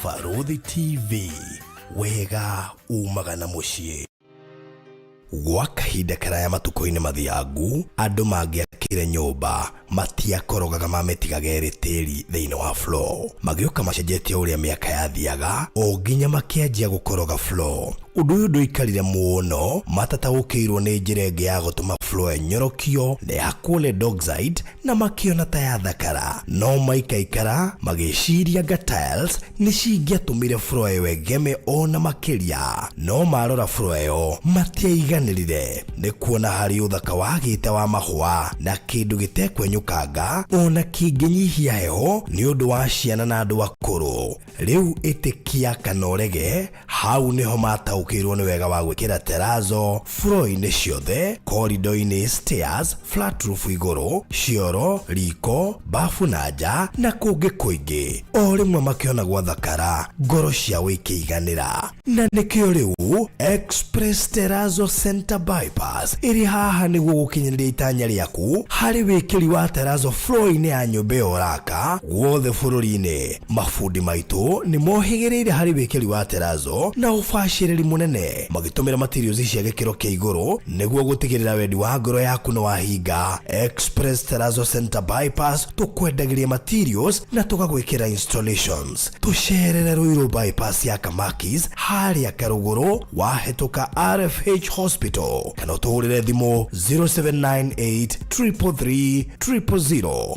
Baruthi TV, wega umagana muciĩ. Gwa kahinda karaya matuko-inĩ mathiangu, andũ mangĩakire nyũmba matiakorogaga mamĩtigage tĩri thĩinĩ wa floor. Magĩũka macenjetie ũrĩa mĩaka yathiaga, o nginya makĩanjia gũkoroga floor. Ũndũ ũyũ ndũikarire mũno, matataũkĩirwo nĩ njĩra ĩngĩ ya gũtũma floor nyorokio na ya kũle dockside, na makĩona ta yathakara. No maikaikara magĩciria anga tiles nĩ cingĩatũmire floor ĩyo ĩgeme ona makĩria. No marora floor ĩyo matiaiganĩrire, nĩ kuona harĩ ũthaka wagĩte wa mahũa na kĩndũ gĩtekwenyũkanga ona kĩngĩnyihia heho nĩ ũndũ wa ciana na andũ akũrũ. Rĩu ĩtĩkia kana ũrege, hau nĩho mataũkĩirwo nĩ wega wa gwĩkĩra terrazzo floor-inĩ ciothe, corridor-inĩ, stairs, flat roof igũrũ, cioro, riko, bafu na nja na kũngĩ kũingĩ. O rĩmwe makĩona gwathakara, ngoro ciao ikĩiganĩra. Na nĩkĩo rĩu Express Terrazzo Center Bypass ĩrĩ haha nĩguo gũkinyĩrĩria itanya rĩaku harĩ wĩkĩri wa terrazzo floor-inĩ ya nyũmba ĩyo ũraka guothe bũrũri-inĩ. Mafundi maitũ nĩ mohĩgĩrĩire harĩ wĩkĩri wa terrazzo na ũbacĩrĩri mũnene, magĩtũmĩra materials cia gĩkĩro kĩa igũrũ nĩguo gũtigĩrĩra wendi wa ngoro yaku nĩ wahinga. Express Terrazzo Center Bypass tũkwendagĩria materials na tũgagwĩkĩra installations. Tũcerere Ruiru bypass ya Kamakis harĩa Karũgũrũ wahĩtũka RFH Hospital, kana ũtũhũrĩre thimũ 0798 333 000.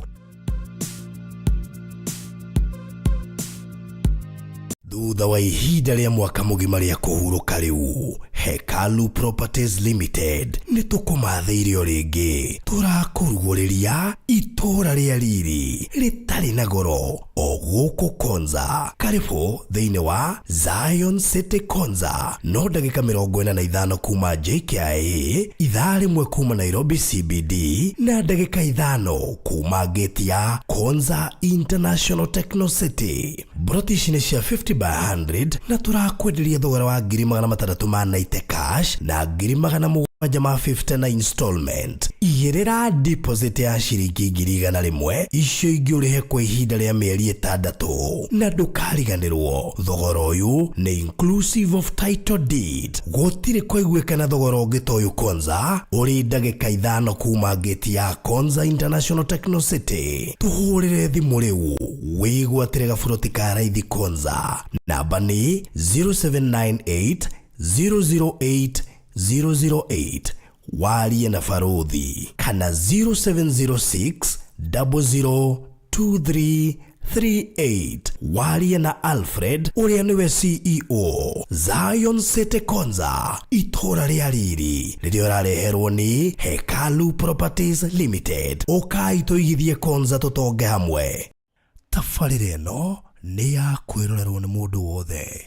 Thutha wa ihinda rĩa mwaka mũgima rĩa kũhurũka rĩu, Hekalu Properties Limited nĩ tũkũmathĩire rĩngĩ. Tũrakũrugũrĩria itũra rĩa riri rĩtarĩ na goro o gũkũ Konza. Karibu thĩinĩ wa Zion City Konza. No ndagĩka 45 kuma JKIA, ithaa rĩmwe kuma Nairobi CBD na ndagĩka 5 kuma gate ya Konza International Techno City. Broti nĩ cia 50 by 100 na turakwenderia thogora wa 690 cash na 750 na installment. Igĩrĩra deposit ya ciringi 100 icio ingĩ ũrĩhe kwa ihinda rĩa mĩeri 6 na ndũkariganĩrwo. Thogora ũyũ nĩ inclusive of title deed. Gũtirĩ kũiguĩkana thogora ũngĩ ta ũyũ Konza ũrĩ ndagĩka 5 kuma gate ya Konza International Techno City. Tũhũrĩre thimũ rĩu wĩgwatĩre gaburoti ka raithi Konza. Namba nĩ 0798 008 008, warie na Baruthi, kana 0706 002338, warie na Alfred ũrĩa nĩwe CEO. Zion City Konza, itũra rĩa riri rĩrĩa ũrareherwo nĩ Hekalu Properties Limited. Ũkai tũigithie Konza tũtonge hamwe. Tabarĩra ĩno nĩ ya kwĩrorerwo nĩ mũndũ wothe.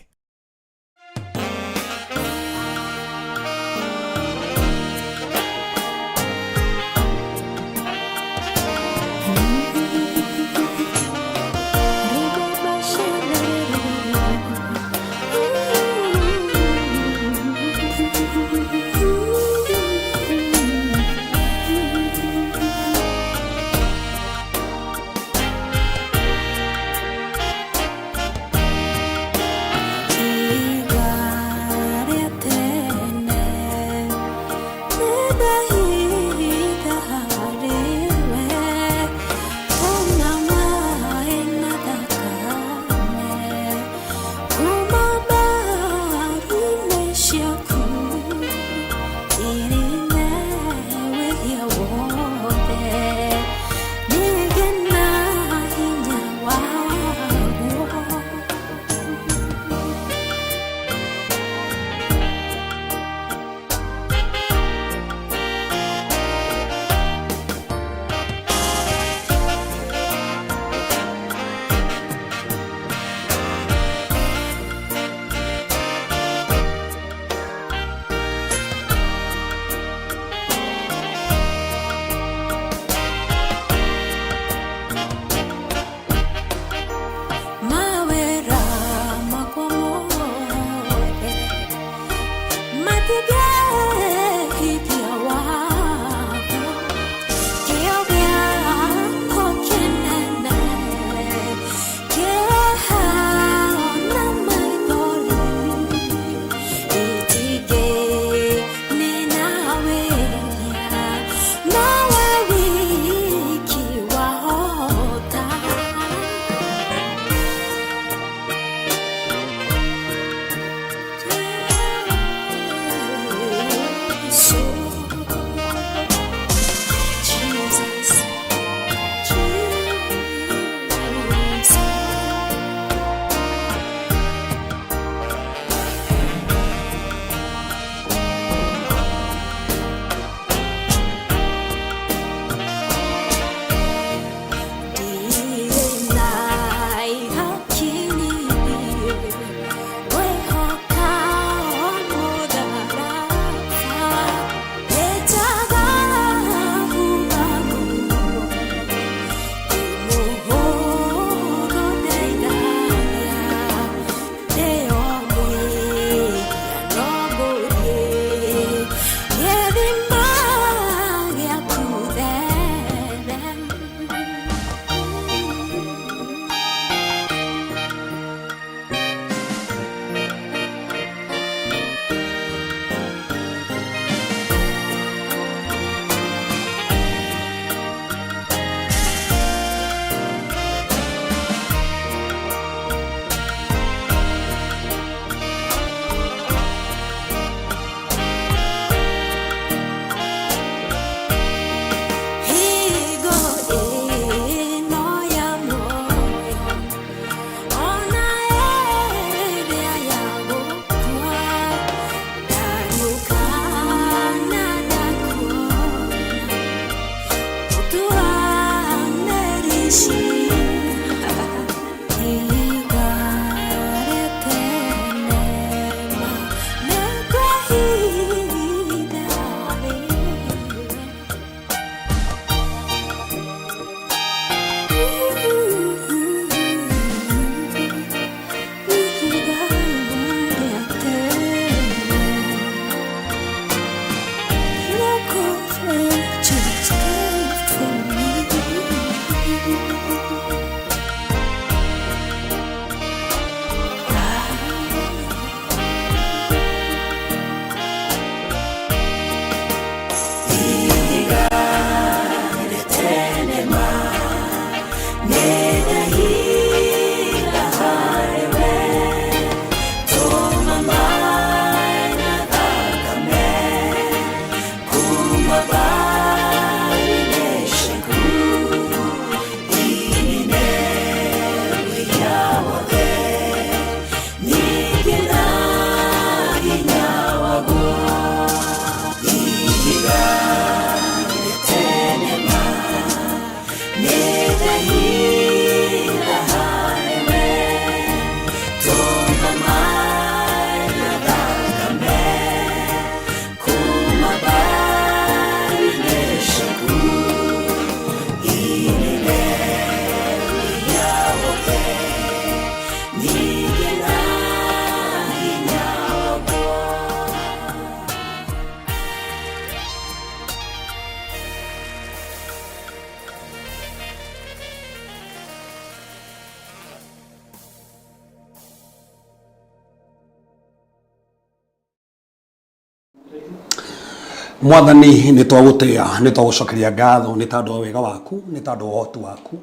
Mwathani nĩ twagutia nĩ twagucokeria ngatho nĩ tondũ wa wega waku nĩ tondũ wa ũhoti waku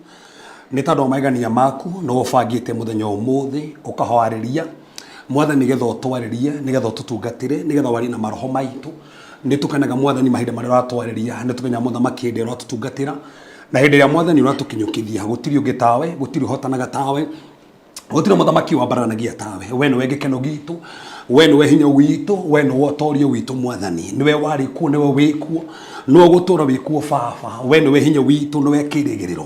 nĩ tondũ wa magania maku no ũbangĩte mũthenya ũmũthĩ ũkahoarĩria Mwathani nĩgetha ũtwarĩrie nĩgetha ũtũtungatĩre nĩgetha wari na maroho maitũ nĩ tukanaga Mwathani mahinda marĩa ũratwarĩria nĩ tumenya mũthamaki hĩndĩ ĩrĩa ũratũtungatĩra na hĩndĩ ĩrĩa Mwathani ũratũkinyũkithia gũtirĩ ũngĩ tawe gũtirĩ ũhotanaga tawe gũtirĩ mũthamaki wambaranagia tawe we nĩwe gĩkeno gitũ we nĩwe hinya witũ we nĩwe ũtorio witũ Mwathani nĩwe warĩ kuo nĩwe wĩkuo no gũtũra wĩkuo baba we nĩwe hinya witũ nĩwe kĩrĩgĩrĩro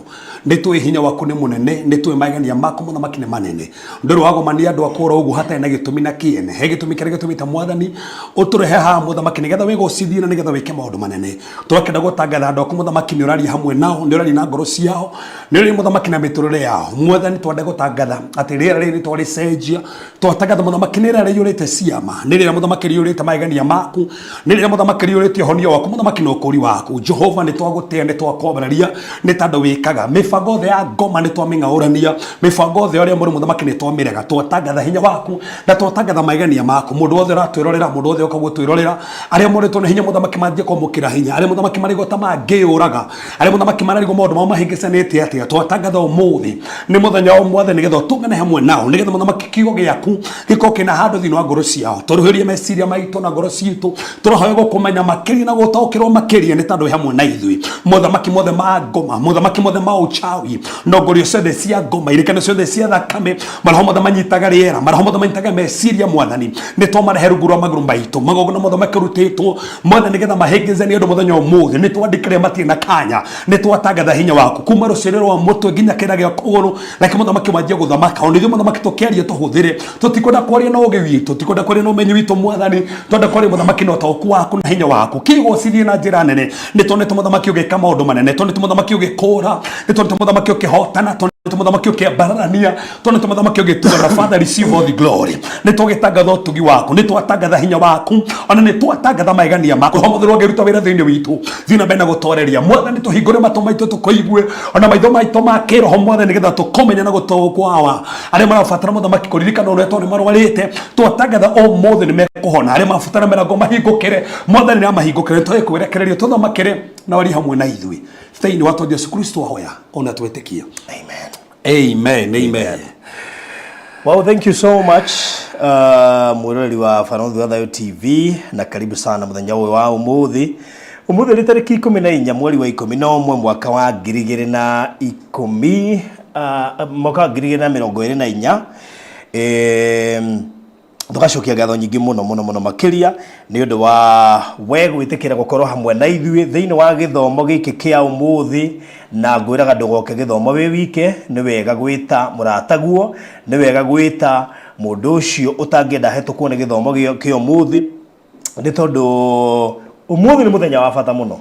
nĩ tũĩ hinya waku nĩ mũnene nĩ tũĩ magania maku mũthamaki nĩ manene ndũrĩ wagomania andũ akũra ũguo hatarĩ na gĩtũmi na kĩene he gĩtũmi kĩrĩa gĩtũmĩte Mwathani ũtũrehe haha mũthamaki nĩgetha wĩgũcithie na nĩgetha wĩke maũndũ manene tũrakenda gũtangatha andũ aku mũthamaki nĩ ũraria hamwe nao nĩ ũraria na ngoro ciao nĩ ũraria mũthamaki na mĩtũrĩre yao Mwathani twende gũtangatha atĩ rĩera rĩrĩ twaricenjia twatangatha mũthamaki nĩ rĩera rĩiyũrĩte ciama nĩ rĩera mũthamaki rĩiyũrĩte magania maku nĩ rĩera mũthamaki rĩiyũrĩte ũhonio waku mũthamaki na ũkũri waku Jehova nĩ twagũtĩa nĩ twakomberaria nĩ tondũ wĩkaga mĩbango othe ya ngoma nĩ twamĩng'aũrania mĩbango othe ũrĩa mũrĩ mũthamaki nĩ twamĩrega twatangatha hinya waku na twatangatha magania maku mũndũ wothe ũratwĩrorera mũndũ wothe ũka gũtwĩrorera arĩa moretwo nĩ hinya mũthamaki manjie kwamũkĩra hinya arĩa mũthamaki marĩgo ta mangĩũraga arĩa mũthamaki marĩgo maũndũ mao mahĩngĩcanĩte atĩa twatangatha ũmũthĩ nĩ mũthenya wa Mwathani nĩgetha ũtũngane hamwe nao nĩgetha mũthamaki kiugo gĩaku gĩkorwo kĩna handũ thĩinĩ wa ngoro ciao tũrũhĩrie meciria maitũ na ngoro citũ tũrohoe gũkũmenya makĩria na gũtaũkĩrwo makĩria nĩ tondũ hamwe na ithuĩ mũthamaki mothe ma ngoma mũthamaki mothe ma ũchawi nongorio ciothe cia ngoma irĩkanĩro ciothe cia thakame maroho mothe manyitaga rĩera maroho mothe manyitaga meciria Mwathani nĩ twamarehe rungu rwa magũrũ maitũ magongona mũthamaki rutĩtwo Mwathani nĩgetha mahĩngĩcanie andũ mũthenya ũmũthĩ nĩ twandĩkĩre matirĩ na kanya nĩ twatangatha hinya waku kuma rũciinĩ rwa mũtwe nginya kĩra gĩa kũgũrũ reke mũthamaki manjie gũthamaka ona ithuĩ mũthamaki tũkĩaria tũhũthĩre tũtikwenda kwaria na ũũgĩ witũ tũtikwenda kwaria na ũmenyi witũ Mwathani twenda kwaria mũthamaki na ũtaũku waku na hinya waku kĩgũcithie na njĩra nene nĩ tuonete mũthamaki ũgĩka maũndũ manene tuonete mũthamaki ũgĩkũra nĩ tuonete mũthamaki ũkĩhotana tuonete mũthamaki ũkĩambarania tuonete mũthamaki ũgĩtugana Father receive all the glory nĩ tũgĩtangatha ũtugi waku nĩ twatangatha hinya waku ona nĩ twatangatha magania maku homotherwo ngĩruta wĩra thĩinĩ witũ thiĩ na mbere na gũtũũreria Mwathani tũhingũre matũ maitũ tũkũigue ona maitho maitũ ma kĩroho Mwathani nĩgetha tũkũmenya na gũtaũkwa arĩa marabatara mũthamaki kũririkana ũrĩa tondũ nĩ marwarĩte twatangatha ũmũthĩ nĩ mekũhona arĩa marabatara mĩrango mahingũkĩre Mwathani nĩ amahingũkĩre twĩkũrekererio tũthamakĩre na wari hamwe na ithuĩ thĩinĩ wa tondũ Yesu Kristo ahoya ona twĩtĩkia amen amen. Well, thank you so much mwĩroreri wa Barathi wa Thayũ TV na karibu sana mũthenya ũyũ wa ũmũthĩ nĩ tarĩki 14 mweri wa 11 mwaka wa 2010 mwaka wa 2024 tugacokia ngatho nyingĩ mũno makĩria nĩ ũndũ wa we gwĩtĩkĩra gũkorwo hamwe na ithuĩ thĩinĩ wa gĩthomo gĩkĩ kĩa ũmũthĩ na ngwĩraga ndũgoke gĩthomo wĩ wike nĩ wega gwĩta mũrataguo nĩ wega gwĩta mũndũ ũcio ũtangĩenda hetũkwo nĩ gĩthomo kĩa ũmũthĩ nĩ tondũ ũmũthĩ nĩ mũthenya wa bata mũno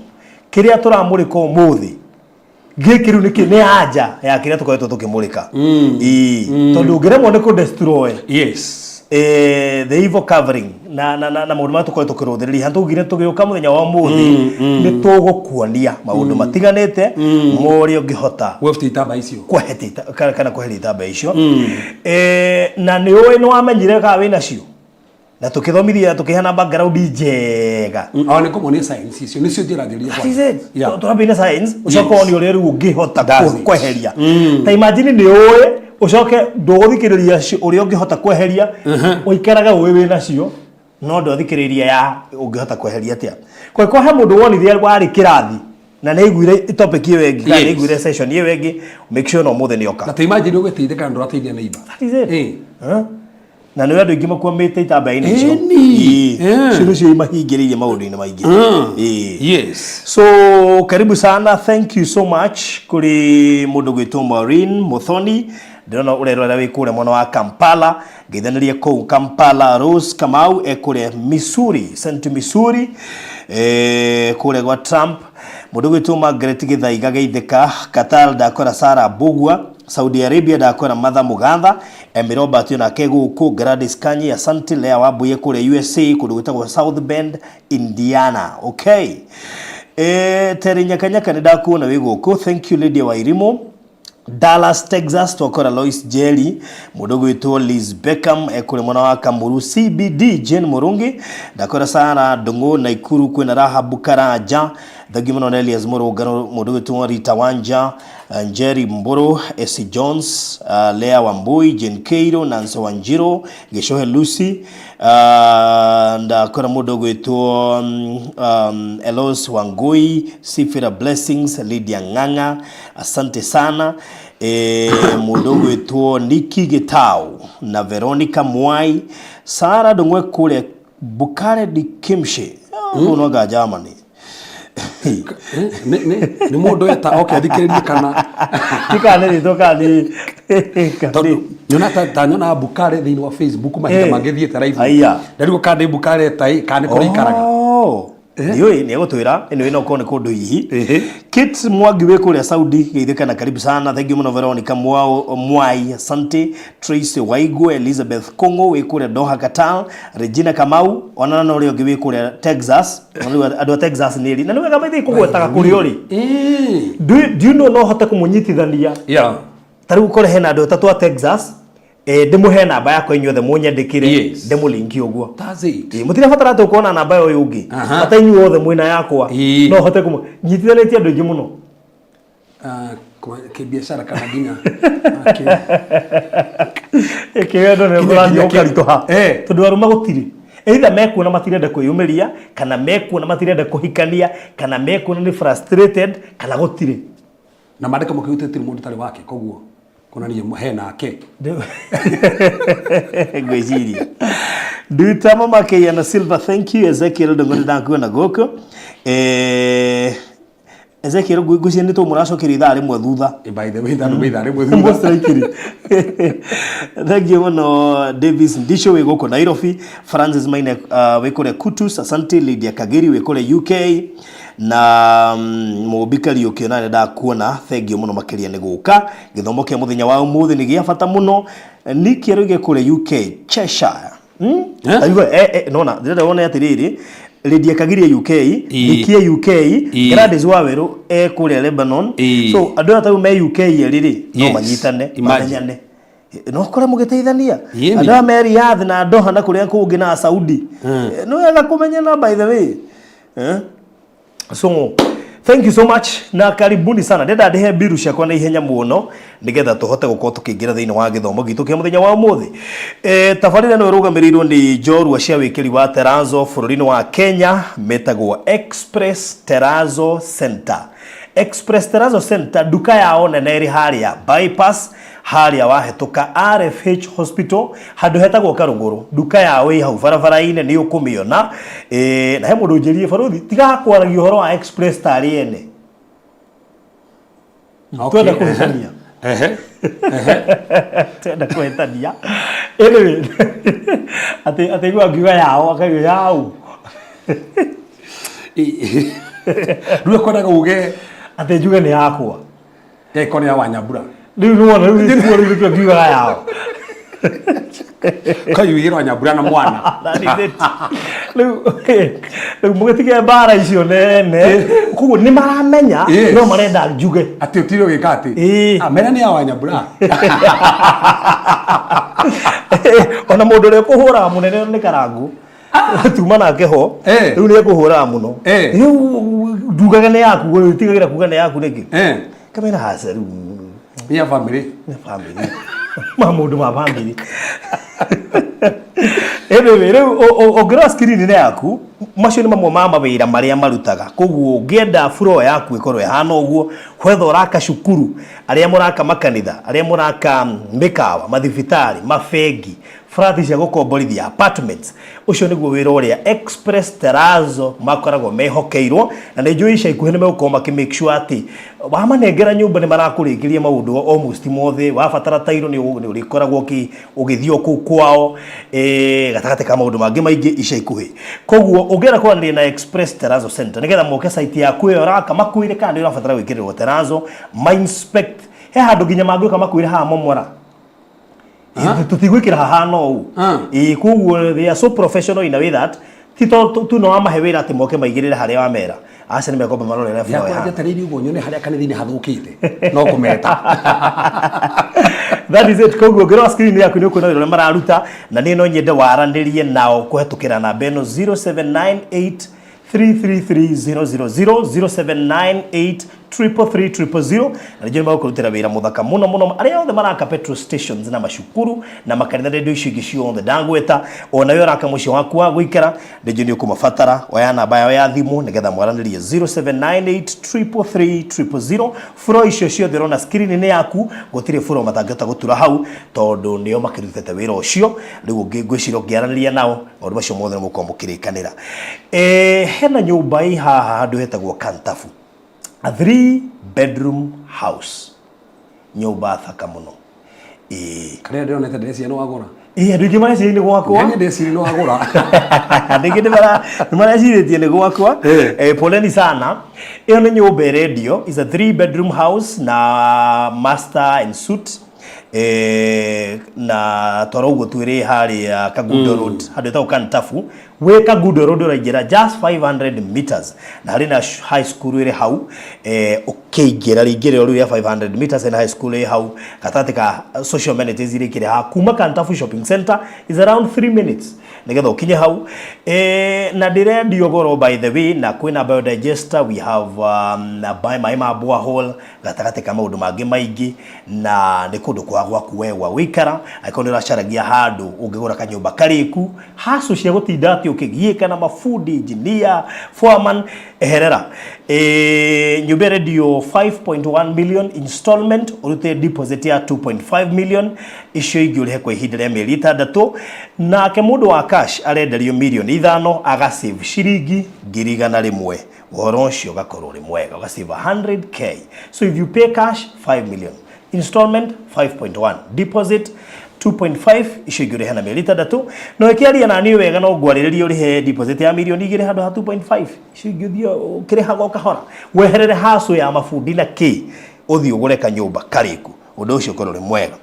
kĩrĩa tũramũrĩka ũmũthĩ gĩkĩ rĩu nĩ anja ya kĩrĩa tũkoretwo tũkĩmũrĩka tondũ ũngĩremwo nĩ kũ-destroy the evil covering na maũndũ marĩa tũkoretwo tũkĩrũthĩrĩria tũgire tũgĩũka mũthenya wa ũmũthĩ nĩ tũgũkuonia maũndũ matiganĩte morĩa ũngĩhota kweheria itambaya icio na nĩ ũĩ nĩ wamenyire kana wĩ nacio na tukithomithia tukihana background njega Ona ko moni science icio nicio njirathĩria kwa twambine science ucoka oni uri ungihota kweheria ta imagine ni uwe ucoke nduguthikiriria uri ungihota kweheria uikaraga uwe wina cio no nduthikiriria ya ungihota kweheria atia kwa he mundu wonithia wari kirathi na neiguire topic iyo wengi kana neiguire session iyo wengi make sure no muthe nioka na ta imagine ugiteithika ndu ateithia neighbor na nä andå ingä makuamä itambe-inä icio cio imahingä maundu-inä maingä so karibu sana, thank you so much kuri mundu gwitwo Maureen Muthoni ndirona urerora wi kure mwana wa Kampala ngithanirie kou Kampala Rose Kamau ekure Missouri St Missouri kure gwa Trump mundu gwitwo Margaret Githaiga geithika Qatar ndakora Sara Bugwa Saudi Arabia ndakora Matha Mugatha Robert na keguku Gladys Kanyi asante Lea Wabuye kure USA kundu gwitagwo South Bend Indiana okay Terry Nyakanyaka ndakuona wi guku thank you Lydia Wairimo Dallas Texas twakora Lois Jerry mundu gwitwo Liz Beckham ekure mwana wa Kamuru CBD Jane Murungi ndakora Sara Ndungu na Ikuru kwina Rahabu Karanja Thagimano na Elias Murugano mundu gwitwo Rita Wanja Jerry Mburu S Jones Lea Wambui Jane Keiro Nancy Wanjiro Geshohe Lucy ndakora mundu gwitwo Elos Wangui Sifira Blessings Lydia Nganga asante sana mundu gwitwo Nikki Gitau na Veronica Mwai Sara Ndungwe kule Bukare di Kimshe unoga Germany ni mundu eta okay thikiririe kana tikane ritoka ni nyona nyona Bukare thiini wa Facebook mahinda mangithiete live ndarigo kandi Bukare tai kana kuri ikaraga Niwe ni gutwira eno ino kone kundu hihi Kit Mwangi we kule Saudi geithikana karibu sana thank you muno Veronica Mwai asante Tracy Waigwe Elizabeth Kongo we kule Doha Qatar Regina Kamau onana no rio we kule Texas adu Texas nili na niwe kama ithi kugwetaga kuri ori do you know no hote kumunyitithania tari gukore hena adu tatu wa Texas ndimuhe namba yako inyuothe munyandikire ndimulinki uguo that's it mutire fatara tu kuona namba yo yungi ata inyuothe mwina yakwa no hote kumunyitithanitie andu ingi muno ke biashara kana ginya ekendo ne murani okaritoha tondu aruma gutiri either mekuona matirenda kwiyumiria kana mekuona matirenda kuhikania kana mekuona ni frustrated kana gutiri na mandika mukihutete mundu tari wake koguo kuna ni hena ake ngwejiri Dutama Makeya na Silva thank you Ezekiel Ndongore ndakuona goko Ezekiel gugucie ni to muracokiri ithaa rimwe thutha by the way thano ithaa rimwe thutha strikiri thank you no Davis Ndisho we goko Nairobi Francis Maine we kore Kutus asante Lydia Kagiri we kore UK na mubikari ukiona ndakuona thank you muno makiria ni guka githomo kia muthenya wa umuthi ni gia bata muno nikiruge kure UK Cheshire ayugo nona ndira wona atiriri Lydia Kagiri UK Nikia UK Gladys Waweru kure Lebanon so andu ata me UK riri no manyitane manyane no kore mugiteithania andu ameri yathi na Doha na kure kungi na Saudi no wega kumenyana by the way so thank you so much na karibuni sana ndenda ndihe biru ciakwa na ihenya muno nigetha tuhote gukorwo tukiingira thiini wa githomo gitu kia muthenya wa umuthi tabarira no rugamirirwo ni Njorua cia wikiri wa Terazo bururi-ini wa Kenya metagwo Express Terazo Center Express Terazo Center duka yao nene ri haria bypass haria wahetuka RFH Hospital handu hetagwo Karuguru duka yao hau barabara-ini ni ukumiona na he mundu njirie baruthi tiga kwaragia uhoro wa Express tari ene twenda kuhitania twenda kuhitania anyway ati gwa ngiuga yao akayo yao ruo konaga uge ati njuge ni yakwa kone ya Wanyambura riu nuona riu ngiuga yao kayu yiro Wanyambura na mwana Riu mugitige bara icio nene kuguo ni maramenya no marenda njuge ati utiro gikati amena ni awanya bra ona mundu ri kuhura munene ni karangu tuma nake ho riu ni kuhura muno riu ndugaga ni yaku tigagira kuga ni yaku niki kamera hasa riu ya family mamundu ma family riu ongira screen ni yaku macio ni mamwe ma mawira maria marutaga koguo ngienda flow yaku ikorwo ihana uguo whether uraka cukuru aria muraka makanitha aria muraka mikawa mathibitari mafegi frat cia gukomborithia apartments ucio niguo wira uria Express Terrazzo makoragwo mehokeirwo na ni njui ica ikuhi ni megũkorwo make sure ati wamanengera nyumba ni marakũrĩkĩria maũndũ almost mothe wabatara tairo ni ũrĩkoragwo ũgĩthio kũu kwao gatagatĩ ka maũndũ mangĩ maingĩ ica ikuhi koguo ũngĩenda kwaranĩria na Express Terrazzo Center nigetha moke site yaku ĩyo raka makwĩre kana nĩ ũrabatara gwĩkĩrĩrwo Terrazzo inspect he handũ nginya mangĩũka makwĩre haha momora tutigwikira hahana u kuguo they are so professional in a way that tito tu no amahe wira ati moke maigirire haria wa mera aca ni mekomba marorera flow ya jatariri uguo nyone haria kanithini hathukite no kumeta that is it koguo ngira screen yaku ni ukuna rore mararuta na ni no nyende warandirie nao kuhetukira na beno 0798 333 000 0798 na njeni makurutira wira muthaka muno aria othe maraka petrol stations na mashukuru na makanitha radio icio ingĩ ciothe ndangweta ona yo raka mucio waku wa guikara njeni ukumabatara oya namba yao ya thimu nigetha mwaranirie 0798 furo icio ciothe rona screen ni yaku gutire furo matangĩhota gutura hau tondu nio makirutete wira ucio riu ngwicira ngiaraniria nao maundu macio mothe muko mukirikanira hena nyumba haha handu hetagwo Kantafu a 3-bedroom house nyumba thaka muno kare ndionete ndesi no agora andu ingi mara ciini gwakwa nĩ ndesi no agora ndingi mara ciiritie ni gwakwa poleni sana iyo ni nyumba radio is a 3-bedroom house na master and suite na torogo twire hari Kagundo Road hadu ta Kantafu we Kagundo Road uragira just 500 meters na hari na high school ire hau ukeigira rigire ru ya 500 meters na high school ire hau katatika social amenities ire kire ha kuma Kantafu shopping center is around 3 minutes nigetha ukinye hau na dire diogoro by the way na kwina biodigester we have by my mabwa hole gatagatĩ maundu mangi maingi na ni kundu kwa gwaku wewa wikara aikonera caragia handu ungigura kanyumba kariku hasu cia gutinda ati ukigieka na mafundi engineer foreman eherera nyumba radio 5.1 million installment urute deposit ya 2.5 million icio ingi urihe kwa ihinda rĩa mĩeri 6 na ke mundu wa cash arenderio milioni 5 agasave shiringi 100,000 uhoro ucio gakorwo ri mwega ugasave 100k so if you pay cash 5 million installment 5.1 deposit 2.5 icio igire hana mĩeri 6 no ikiaria na ni wega no ngwarĩrĩria urihe deposit ya milioni 2 handu ha 2.5 icio ingithio ukirihaga ukahora weherere haso ya mafundi na ki uthio ugure kanyumba kariku undu ucio ukorwo ri mwega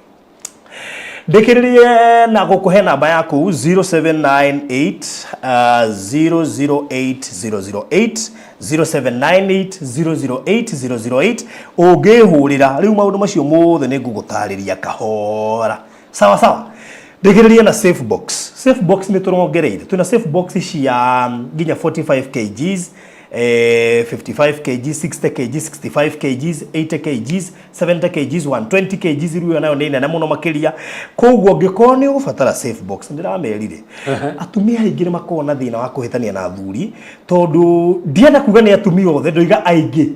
ndikiririe na gukuhe namba yaku 0798 008 0798 ungihurira riu maundu macio mothe ni ngugutariria kahora sawa ndikiririe na safe box ni turongereire tuna safe box cia nginya 45 kgs 55 kg 60 kg 65 kg 80 kg 70 kg 120 kg riu nayo ni nene muno makiria koguo ngikoo ni ugubatara safe box ndiramerire atumia aingĩ ni makona thina wa kuhitania na thuri tondu ndienda kuga ni atumia othe ndoiga aingĩ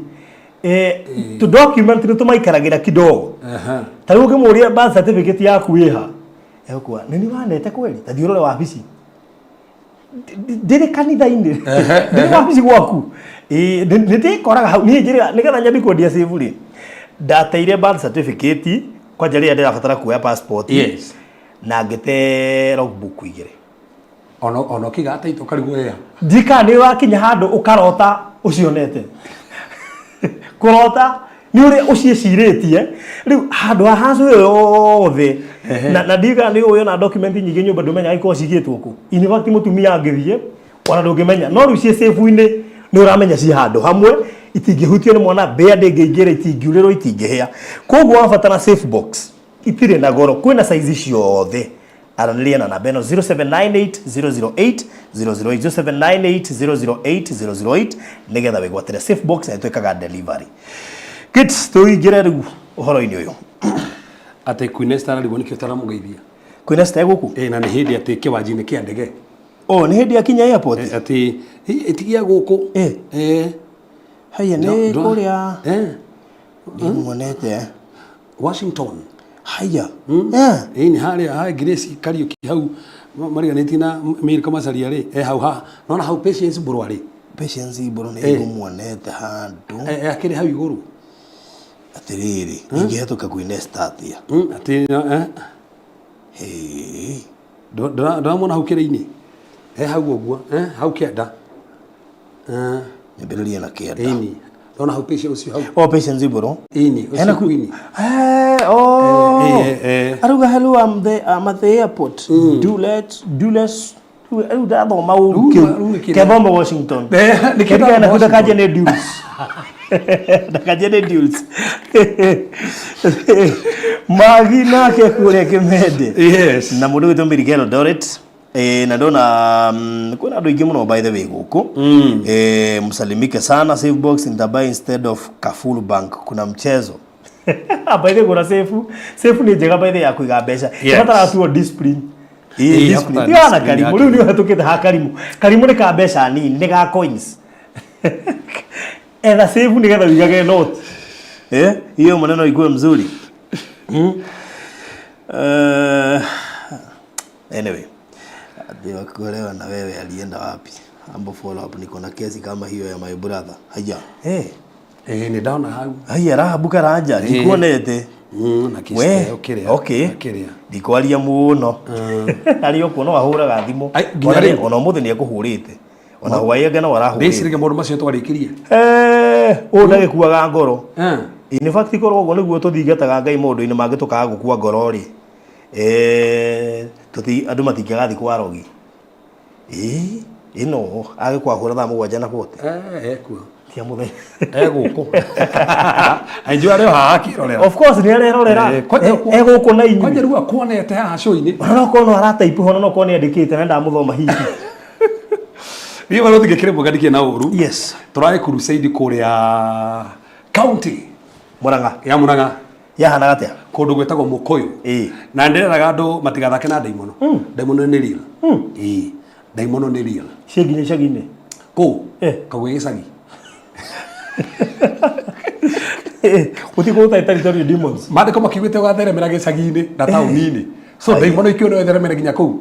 to document ni tumaikaragira kidogo ta riu ngimuria birth certificate yaku iha ekwa nini wanete kweli ta thiurore wabici ndiri kanitha-ini ndiri wabici gwaku ndikoraga hau ni njira nigetha nyambi kwendia save ri ndateire birth certificate kwa njari ndirabatara kuoya passport yes na ngite logbook igire ono kigata ito karigu ya ndika ni wakinya handu ukarota ucionete kurota ni uri ucieciritie riu handu hacu yothe na ndiga ni uyo na document nyingi nyumba ndumenya iko cigitwo ku in fact mutumia ngithie ona ndungimenya no riu cie safe-ini ni uramenya ci handu hamwe itingihutio ni mwana bea ndingiingira itingiuriro itingihia koguo wabatana safe box itire na goro kwina size ciothe araniria na namba 0798 008 nigetha wigwatire safe box na twikaga delivery kids tuingire riu uhoro-ini uyu ate Queen Esther ali bonikio taramugeithia Queen Esther guku na ni hindi ate kiwanji-ini kia ndege ni hindi akinya airport ate itigia guku haya ni kuria muonete Washington haya ni haria Grace Kariuki hau mariganiti na America macaria ri hau ha nona hau Patience Mburu ari Patience Mburu ni muonete handu akiri hau iguru atiriri ingihituka Queen Esther atia ati ndamona hau kiri-ini hau uguo hau kianda nibiriria na kianda ini ndona hau Patience hau Patience Mburu ini ena Queen aruga hello I'm at the airport do let's da thoma uki kethoma Washington nikenda na kuta kaje ne deals ndakaje ne deals magina ke kule Kimende yes na mundu witu Mbirigelo Doret na ndona kuna andu ingi muno by the way guku msalimike sana safe box in Dubai instead of Kafulu Bank kuna mchezo by the way kuna safe ni njega by the ya kuiga mbeca batara tuo discipline discipline yana karimu riu ni hatukite ha karimu ni ka mbeca nini ni ga coins etha safe ni getha wigage note hiyo maneno ikuwe mzuri anyway ndio kuelewa na wewe alienda wapi ambo follow up niko na kesi kama hiyo ya my brother haya ni ndaona hau haya rahabuka ranja ndikuonete na kiste okay ndikwaria muno ari okuno ahuraga thimu ona muthe ni akuhurite ona hwaiyanga na warahurite ndicirige mundu macio twarikirie ndagikuaga ngoro in fact korwo uguo niguo tuthingataga Ngai maundu-ini mangi tukaga gukua ngoro ri tuthi andu matingigathi kwa rogi ino agikwa hura thaa 7 na 40 kuo tia muthe guku ainju ari ha kirorera of course ni ari rorera guku na inyu kwanje ruwa kuonete ha show-ini ona kono arata hono no kono andikite na ndamuthoma hihi ni waro thigikire mugandikie na uru yes turae crusade kuria county Murang'a yahana gatia kundu gwetagwo Mukuyu na ndireraga andu matigathake na Daimono Daimono ni real Daimono ni real shegine ko kagwe gicagi utiko ta territory demons mandiko makigwete gatheremera gicagi-ini na tauni-ini so Daimono ikio no etheremera ginya kuu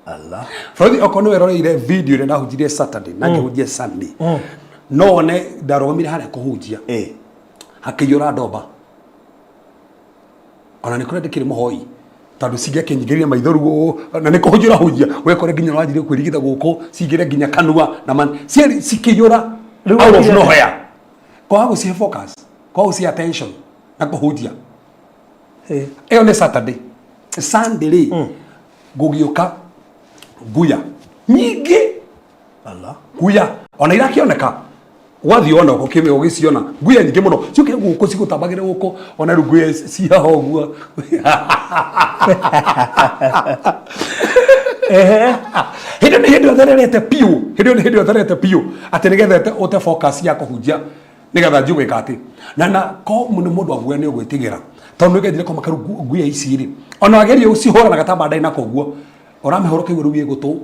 Allah Frodi okono eroreire video ire nahunjirie Saturday na ngihunjie Sunday no ne ndaromire haria kuhunjia hakiyura ndomba ona ni kure ndikire muhoi tondu singia kinyigiria maithoru na ni kuhunjira hunjia we kore ginya wajire kwirigitha guko singire ginya kanua na man sieri sikiyura out of nowhere kwa go si focus kwa go si attention na kuhunjia eyo ne Saturday Sunday gugiuka guya nyingi Allah guya ona irakioneka wathi ona uko kime ugiciona guya nyingi muno ciuke guko cigutambagire guko ona ru guya cia hoguo hindi othererete piu hindi othererete piu ati nigethe ote focus ya kuhunjia nigetha njuge kati na ko mundu aguo ni ugwitigira tondu nigethire ko makaru guya ici ri ona agerie ucihora na gatamba ndai na koguo ora mehoro kaigwe rugi gutu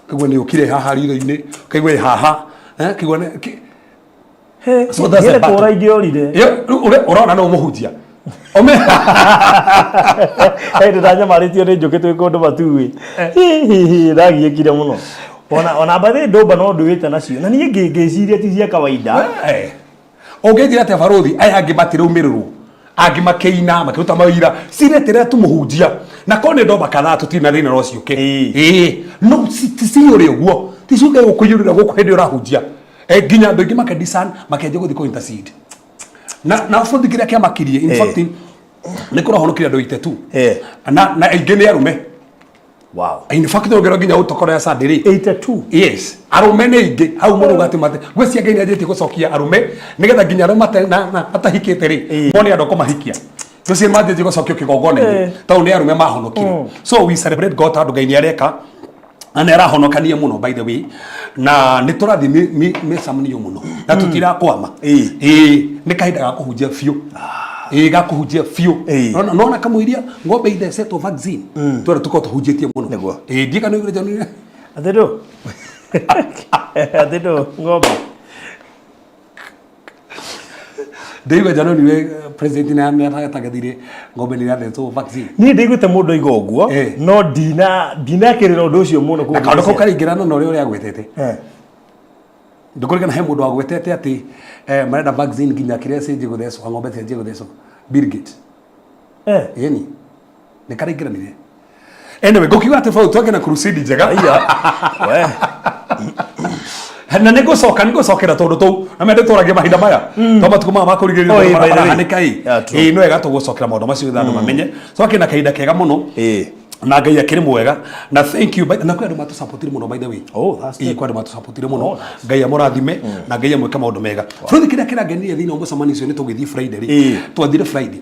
kaigwe ni ukire haha ritho-ini kaigwe haha kaigwe ne so that's a tora igiorire urona no muhunjia ndanya maritio ni njuki twi kundu matuwi ndagiekire muno ona bathe ndomba no nduite nacio na nie ngiciria ti cia kawaida ungithira ate baruthi aya angi matiraumirwo angi makeina makiruta mawira ciretera tumuhunjia na kone ndomba kadhaa tutina thina ro ciuke no ticiuri uguo ticuke gukuyurira guku hindi urahunjia ginya andu ingi makedisan makenje guthi ko intercede na fundi kiria kia makirie in fact ni kurahonokiria andu itetu na ingi ni arume Wow. In fact ngero nginya utokora ya sadiri 82. Yes, arume ne ingi hau muno gati mate gweci ngai njeti gucokia arume nigetha nginya arume na atahikite ri mone andoko mahikia tucie mathiji gucokio kigongone tau ni arume mahonokire. So we celebrate God andu ngai ni areka ana arahonokania muno by the way na niturathi me samni muno na tutira kwama ni kahinda ga kuhunjia fiu gakuhunjia fiu nona kamuiria ngombe ithesetwo vaccine twara tuko tuhunjitie muno ndika no igure janu athedo ngombe Ndeiwe jano niwe president na atagathire ngombe ni yathetswo vaccine ni ndigwite mundu igoguo no dina kirira undu ucio muno ku kandu ko karingirana no uri agwetete ndukurigana he mundu agwetete ati marenda vaccine nginya kiria cenje guthecwo ngombe cenje guthecwo Bill Gates yani ni karingiranire anyway gokiwa ati fau twake na crusade njega we na nego sokera tondu tu amende turagie mahinda maya to matukuma makurigiria hanikai no ega tugusokera maundu macio thandu mamenye so akina kahinda kega muno na ngai akiri mwega na thank you na kwandu matu support muno by the way that's it kwandu matu support muno ngai amurathime na ngai amweka maundu mega fruit kira ngenie thina mucemani cio ni tugithi Friday ri twathire Friday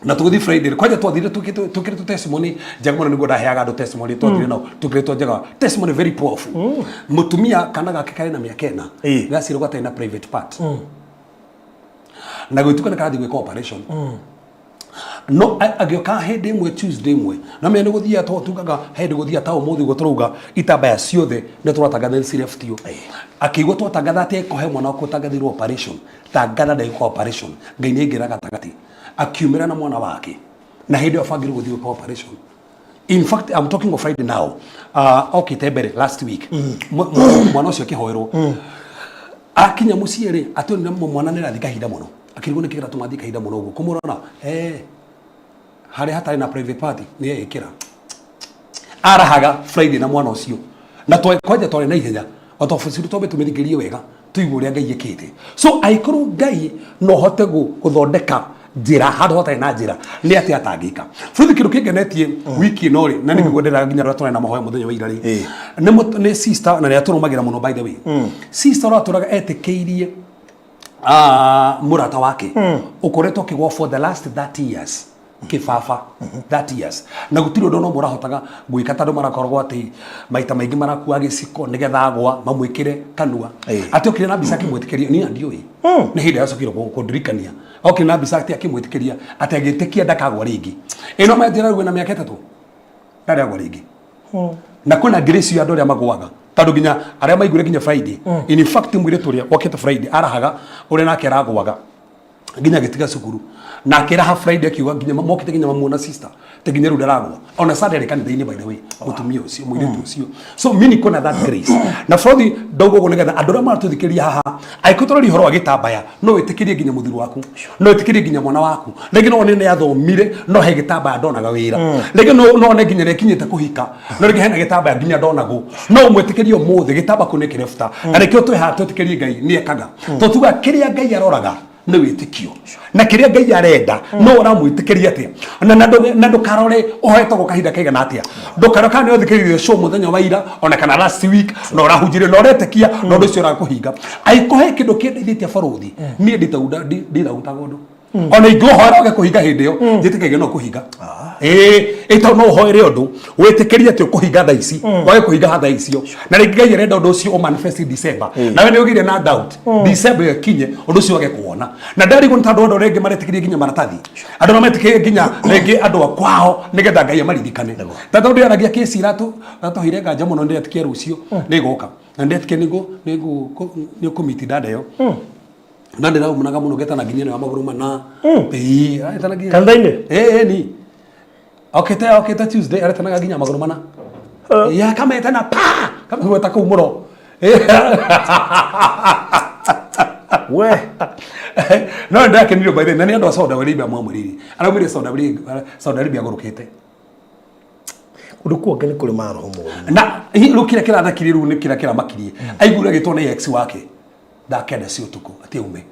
na tugithi Friday kwaja twathire tukire tu testimony jagmona nigo ndaheaga andu testimony twathire no tukire twajaga testimony very powerful mutumia kana gake kare na miaka ena gasire gwata ina private part na gwituka na karathi gweka operation no agioka hende imwe Tuesday imwe na mene guthia to tugaga hende guthia ta umuthi guturuga itabaya ciothe ne turatangatha CFTO akigwo twatangatha ate kohe mwana ko tangathirwo operation tangatha ndai ko operation ngai ni ngira gatagati akiumira na mwana wake na hende afagirwo guthio ko operation. In fact I'm talking of Friday now okay tebere last week mwana ucio kihoerwo akinya muciere atoni na mwana ne rathika hinda muno akirwo ne kigera tumathika hinda muno uguo kumurona hari hatari na private party ni ekira arahaga Friday na mwana ucio na twaje tore na ihenya otofusiru tobe tumithikirie wega tuigwo ria ngai yekite so aikuru ngai no hote guthondeka njira handu hotari na njira ni ati atangika futhi kiru kingenetie wiki no ri na nimigwendera nginya rwa tore na mahoya muthenya wa irari ni sister na ria turumagira muno by the way sister rwa turaga etikeirie murata wake ukoretwo kigwa for the last 30 years kifafa 30 years na gutiro ndono murahotaga gwika tandu marakorwo ati maita maingi marakua giciko nigetha agwa mamwikire kanua ati okire na bisaki mwetikeria ni andioi ni hindi yacokire kundirikania okire na bisaki akimwetikeria ati agitekia ndakagwa ringi ino majira rugwe na miaka 3 ndari agwa ringi na kuna grace ya andu aria magwaga tandu nginya aria maigure nginya Friday in fact mwire turia wakete Friday arahaga uri nake aragwaga nginya gitiga cukuru na kira ha Friday akiuga nginya mokite nginya mamuona sister teginya ru daragwa ona Saturday kanitha-ini by the way mutumia ucio muiritu ucio so mini kuna that grace na Friday dogo go nigetha andu aria maratuthikiria haha aikutorori horo agitambaya no witikirie nginya muthiru waku no witikirie nginya mwana waku rege no nene yathomire no he gitambaya ndonaga wira rege no ne nginya rekinyete kuhika no rege hena gitambaya nginya ndonago no mwitikirie muthi gitamba kunekire futa na reke twe ha twitikirie ngai ni ekaga to tuga kiria ngai aroraga no witikio na kiria ngai arenda no uramwitikiria atia na ndukarore ohetwo gukahinda kaigana atia ndukaroka ni uthikiririe show muthenya wa ira ona kana last week no urahunjire no uretikia no ndu cio urakuhinga aikohe kindu kiendithitie baruthi ni ndirautaga undu ona ingĩhoera oge kuhinga hindi yo njĩtĩkagia no kuhinga ĩto no hoere undu wĩtĩkĩrie atĩ ũkũhinga thaa ici wage kuhinga thaa icio na rĩngĩ Ngai arenda undu ucio manifest December nawe nĩ ũgire na doubt December yakinye undu ucio wage kuona na ndarigwo nĩ tondũ andũ rĩngĩ maretĩkĩrie nginya maratathi andũ mametĩkĩrie nginya rĩngĩ andũ akwao nĩgetha Ngai amaririkane tondũ ndĩaragia kĩci ratũhire nganja mũno ndĩretikia rũcio nĩgũka na ndĩretikia nĩ ũkũmiti dada ĩyo na ndira umunaga muno getana nginya wa maguru mana aretana nginya kandaine ni okete Tuesday aretana nginya maguru mana ya kama etana pa kama gweta ku muro we no ndake ndio by the nani ndo Saudi Arabia mwamuriri aramwire Saudi Arabia gorokete udukuo ngene kuri maro homo na rukira kira thakiriru ni kira makirie aigura gitona ex wake ndakenda cio tuku ati ume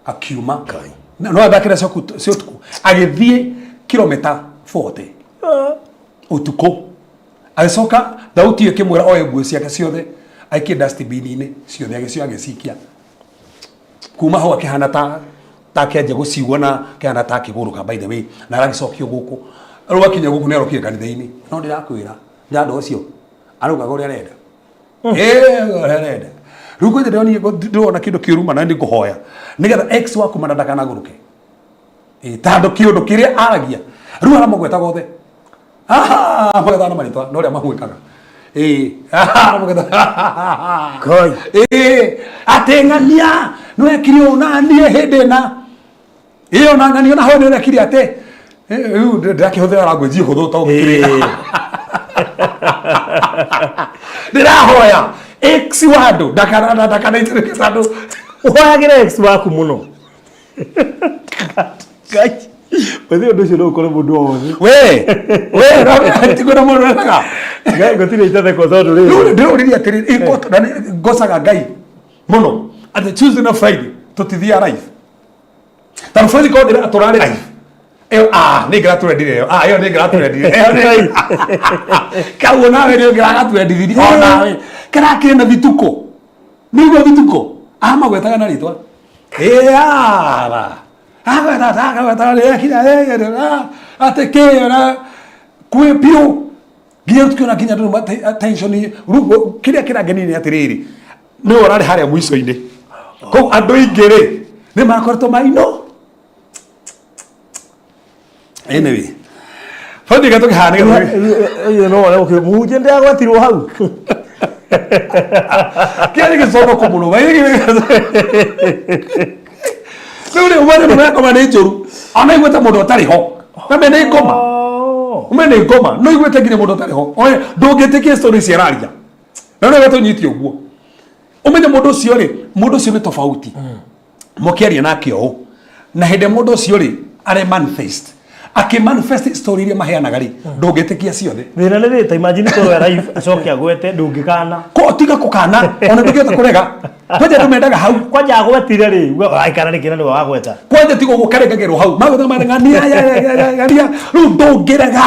akiuma kai no ndakenda cio tuku agithie kilomita 40 utuko Alicoka thauti ikimwira oye nguo ciake ciothe aikie dustbin-ini ciothe agicio agicikia kuma ho akihana ta kianjia gucigwo na kihana ta kiguruka by the way na aragicokio guku riu akinya guku nerokire kanitha-ini no ndirakwira ndandu ucio arugaga uria arenda arenda riu kwithe ndona kindu kiuruma na ndikuhoya nigetha ex waku mandakana guruke tando kiundu kiria aragia riu aramugweta gothe magethana maritwa no ria mahwikaga Koi. Atengania no ekiri ona nie hende na ona ngani ona ho ne ekiri ate ndakihuthira language huthu to gukiri ndirahoya ex wandu ndakana itirike sandu Uhoyagira ex waku muno. Gai. Wewe ndio shiro ukore mundu wothe. We rabi tikona mundu naga. Gai gotire itathe ko thodo ri. Ndio uri atiri iko gosaga gai muno. At Tuesday na Friday tutithia live. Tano Friday ko ndira turare live. Ni gratuity dire. Yo ni gratuity. Kawo nawe ni gratuity dire. Nawe. Kira na vituko. Nigo vituko. Magwetaga na ritwa. Kwe pio ginya tukiona kinya ndu attention kiria kirangeni ni atiriri ni orari haria mwico-ini ko andu ingire ni makoretwo maino anyway fodi gato kihane no wale muhuje ndagwatirwo hau kile gicono ko muno Suri umane mwako mane njuru ona igweta mundu atari ho na mene ngoma umene ngoma no igweta ngire mundu atari ho oye ndungitikie story cia raria na no wetu nyiti uguo umenye mundu ucio ni tofauti mukiaria nake o na hende mundu ucio ri are manifest manifest story iria maheanaga ri ndungitikia ciothe thina ni rita imagine toro live acoke agwete ndungikana ko tiga kukana ona ndungita kurega kwaje tumendaga hau kwaje agwetire ri aikana ni kirani wagweta kwaje tigo gukarengagerwo hau magutha marengania ya ru ndungiraga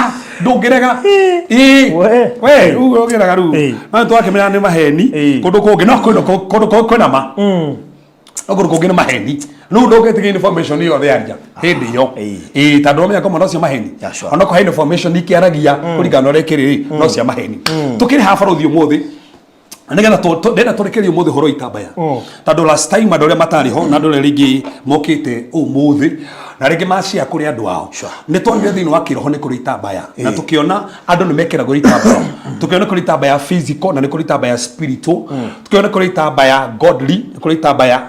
we ugiraga ru na twakimenya ni maheni kundu kungi no kundu kwina ma oguru kungi ni maheni no ndungetiga information iyo thiaria hindi yo tandu menya komo no cia maheni ona ko he information ikiaragia kurigana ore kiri no cia maheni tukiri ha baruthi umuthi nigetha ndenda turekerie umuthi horo itambaya tandu last time andu aria matari ho na andu aria ringi mokite umuthi na ringi macia kuri andu ao ni twamire thiini wa kiroho ni kuri itambaya na tukiona andu ni mekiragwo itambaya tukiona kuri itambaya physical na ni kuri itambaya spiritual tukiona kuri itambaya godly kuri itambaya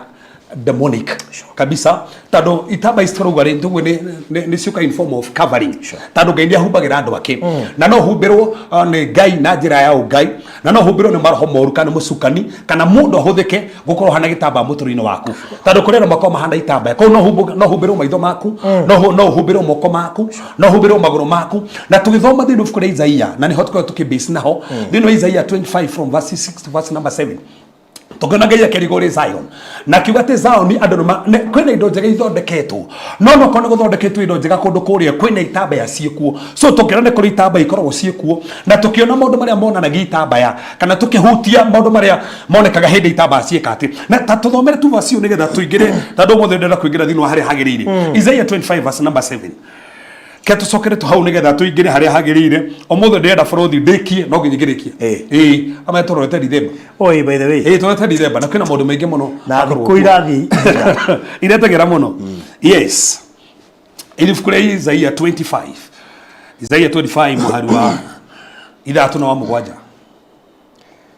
demonic kabisa tando itamba istrogare ndugu ni ciuka in form of covering tando ngai hubagira andu ake na no hubirwo ni ngai na njira ya ngai na no hubirwo ni maroho moru kana mucukani kana mundu ahuthike gukorwo hana gitamba muturine waku tando kurera mako mahanda itamba ko no hubirwo maitho maku no hubirwo moko maku no hubirwo maguru maku na tugithoma thini of Isaiah na ni hotko tukibase naho thini Isaiah 25 from verse 6 to verse number 7 tokona ngai akerigore Zion na kiugate Zion andu kwina indo njega ithondeketwo no kona guthondeketwo indo njega kundu kuria kwina itambaya ciekuo so tukirane kuri itambaya ikoragwo ciekuo na tukiona maundu maria monanagia itambaya kana tukihutia maundu maria monekaga hindi itambaya ciekati na tuthomere tu vacio nigetha tuingire tandu mothe ndenda kuingira thini wa haria hagirire Isaiah 25 verse number 7 ketu sokere tu hau nigetha tuingire haria hagirire omothe ndenda borothi ndikie no nginyigirikie ama turorete December by the way turorete December na kwina maundu maingi muno na kuirathi iretagera muno yes ilifukure Isaiah 25 muhari wa ithatu na wa mugwanja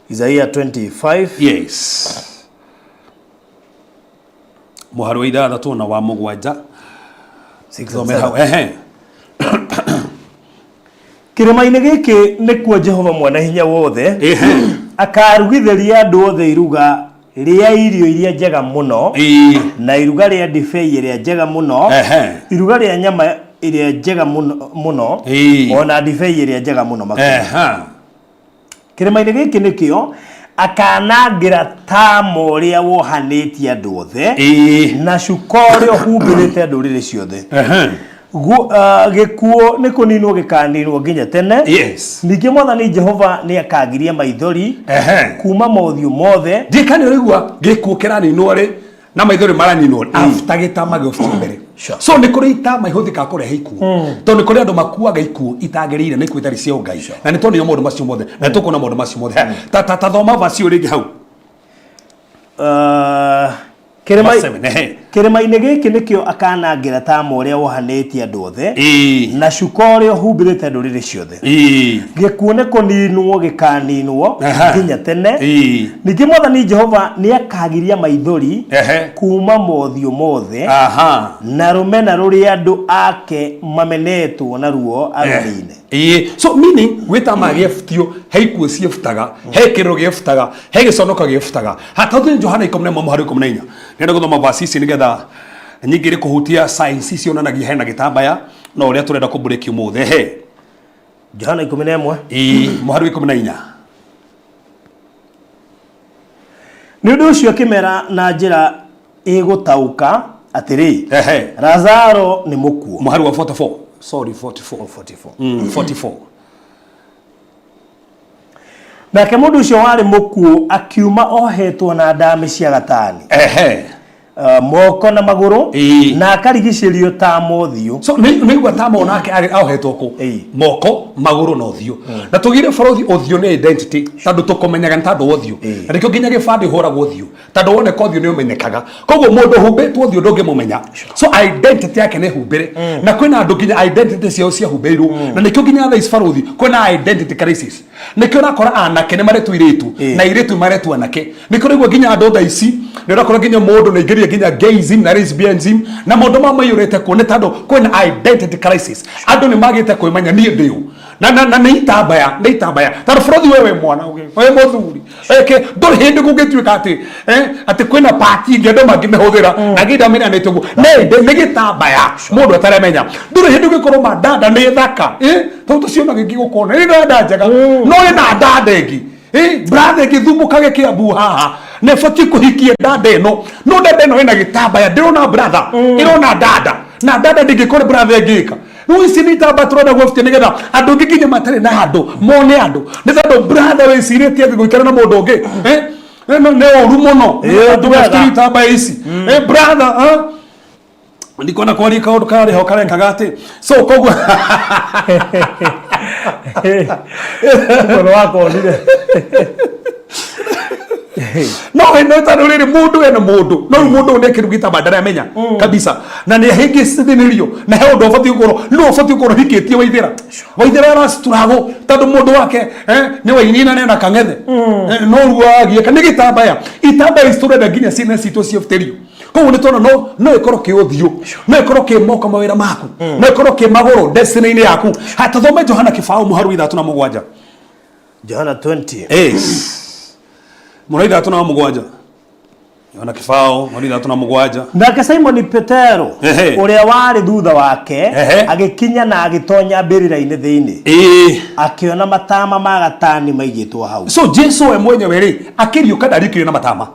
Isaiah 25 yes muhari wa ithatu na wa mugwanja 6 kirima-ini giki nikuo Jehova mwana hinya wothe akarugithiria andu othe iruga ria irio iria njega muno na iruga ria ndibei iria njega muno iruga ria nyama iria njega muno ona ndibei iria njega muno kirima-ini giki nikio akanangira tamo uria wohanitie andu othe na cuka uria humbirite nduriri ciothe gikuo nä kå ninwo gä kaninwo nginya tene. Yes. Ningä Mwathani Jehova nä akagiria maithori kuma mothiå mothe. Ndikani urigwa gikuo kiraninwo ri na maithori maraninwo after gitama gĩocio mbere. So nĩ kũrĩ itama ihũthĩka kũrehe ikuo. Tondũ nĩ kũrĩ andũ makuaga ikuo itagĩrĩire nĩ kwĩtari cia Ngai. Na nĩ tondũ maũndũ macio mothe na tũkona maũndũ macio mothe. Ta thoma vaci ũrĩngĩ hau. Kĩrĩma-inĩ gĩkĩ nĩkĩo akanangĩra taama ũrĩa wohanĩtie andũ othe na cuka ũrĩa ũhumbĩrĩte ndũrĩrĩ ciothe. Gĩkuo nĩ kũninwo gĩkaninwo nginya tene. Ningĩ Mwathani Jehova nĩ akagiria maithori kuma mothiũ mothe na rũmena rũrĩa andũ ake mamenetwo naruo agani-inĩ. So meaning gwĩtama gĩebutio he ikuo ciebutaga he kĩrĩro gĩebutaga he gĩconoka gĩebutaga. Hata thĩ Johana 11:14 nenda gũthoma verse ici nĩgetha nyingĩ rĩ kũhutia science cionanagia hena gĩtambaya no ũrĩa tũrenda kũmbũrĩkio mũthe. Johana 11 mũhari 14. Nĩ ũndũ ũcio akĩmera na njĩra ĩgũtaũka atĩrĩ Lazaro nĩ mũkuũ. Mũhari wa 44. Sorry, 44. Nake mũndũ ũcio warĩ mũkuũ akiuma ohetwo na ndame cia gatani. Moko na magũrũ na akarigicĩrio ta mothiũ. So nĩigua tama onake ahohetwo kũ moko magũrũ na ũthiũ. Na tũgire borothi ũthiũ nĩ identity tondũ tũkũmenyaga nĩ tondũ ũthiũ. Na nĩkĩo nginya gĩbandĩ hũragwo ũthiũ tondũ woneka ũthiũ nĩ ũmenyekaga. Koguo mũndũ humbĩtwo ũthiũ ndũngĩmũmenya. So identity yake nĩ humbĩre na kwĩna andũ nginya identity ciao ciahumbĩirwo. Na nĩkĩo nginya thaa ici borothi kwĩna identity crisis. Nĩkĩo nakora anake nĩ maretwo irĩtu na irĩtu maretwo anake. Nĩkĩo rĩu nginya andũ thaa ici nĩ ũrakora nginya mũndũ na ingĩria nginya gayism na lesbianism na mũndũ mamayũrĩte kuo nĩ tondũ kwĩna identity crisis. Andũ nĩ magĩte kwĩmenya niĩ ndĩũ na nĩ itambaya tondũ bũrũri wewe mwana we mũthuri ndũrĩ hĩndĩ gũgĩtuĩka atĩ kwĩna party ingĩ andũ mangĩmĩhũthĩra na gĩndamenyanĩte ũguo nĩ gĩtambaya mũndũ ataremenya. Ndũrĩ hĩndĩ gũgĩkorwo mandanda nĩ thaka tondũ tũciona gĩkĩ gũkorwo nĩ ndanda njega no ĩna ndanda ĩngĩ brother gĩthumũka gĩkĩambu haha nĩ batiĩ kũhikia ndanda ĩno no ndanda ĩno ĩna gĩtambaya ndĩrona brother ĩrona ndanda na ndanda ndĩngĩkorwo brother ĩngĩka. No ici nĩ itamba tũrona gũbutia nĩgetha andũ angĩ nginya matarĩ na andũ mone andũ nĩ tondũ brother wĩcirĩtie atĩ gũikara na mũndũ ũngĩ nĩ ũru mũno andũ mabutia itamba ici brother ndikona kwaria kaũndũ karĩ ho karenkaga atĩ so koguo mũno wakonire no ĩno tondũ rĩrĩ mũndũ ena mũndũ no mũndũ nĩ kĩrugita bandara amenya kabisa na nĩ ahĩngĩcithĩnĩrio na he ũndũ ũbatiĩ gũkorwo no ũbatiĩ gũkorwo hikĩtie Waithĩra aracitũragwo tondũ mũndũ wake nĩ wainina nena kang'ethe no ruagieka nĩ gĩtambaya itambaya ici tũrenda nginya ciana citũ ciebutĩrio. Koguo nĩ tondũ no ĩkorwo kĩ ũthiũ no ĩkorwo kĩ moko mawĩra maku no ĩkorwo kĩ magũrũ destiny-inĩ yaku. Hata thome Johana kĩbaũ mũhari wa 3:7. Johana 20 mũhari wa 3:7. Johana kĩbaũ mũhari wa 3:7. Nake Simon Petero ũrĩa warĩ thutha wake agĩkinya na agĩtonya mbĩrĩra-inĩ thĩinĩ akĩona matama ma gatani maigĩtwo hau. So Jesu we mwenyewe rĩ akĩriũka ndarĩkire na matama.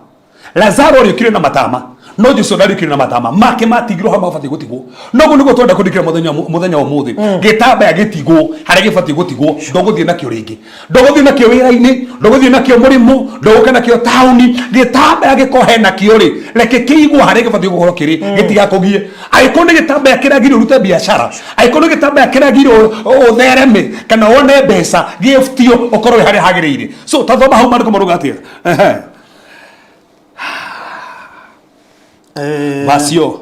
Lazaro arĩkire na matama no Jesu ndarĩkire na matama make matigirwo hama batiĩ gũtigwo. Noguo nĩguo twenda kũndĩkĩra mũthenya ũmũthĩ gĩtambaya gĩtigwo harĩa gĩbatiĩ gũtigwo ndũgũthiĩ nakĩo rĩngĩ ndũgũthiĩ nakĩo wĩra-inĩ ndũgũthiĩ nakĩo mũrĩmo ndũgũka nakĩo taũni gĩtambaya gĩkohe nakĩo rĩ reke kĩigwo harĩa gĩbatiĩ gũkorwo kĩrĩ gĩtigakũgie. Angĩkorwo nĩ gĩtambaya kĩragire ũrute biacara angĩkorwo nĩ gĩtambaya kĩragire ũthereme kana wone mbeca gĩbutio ũkorwo harĩa hagĩrĩire. So tathoma hau maandĩko marauga atĩa vasio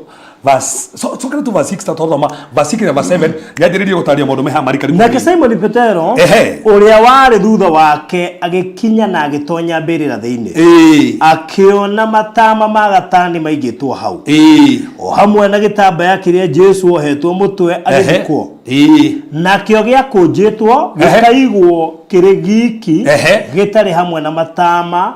so kana tu verse 6 twathoma verse 6 na verse 7 yajĩrĩrie gũtaria maũndũ meha marĩ karibu. Nake Simon Petero ũrĩa warĩ thutha wake agĩkinya na agĩtonya mbĩrĩra thĩinĩ akĩona matama ma gatani maigĩtwo hau o hamwe na gĩtambaya kĩrĩa Jesu ohetwo mũtwe agĩthikwo nakĩo gĩakũnjĩtwo gĩkaigwo kĩrĩ giki gĩtarĩ hamwe na matama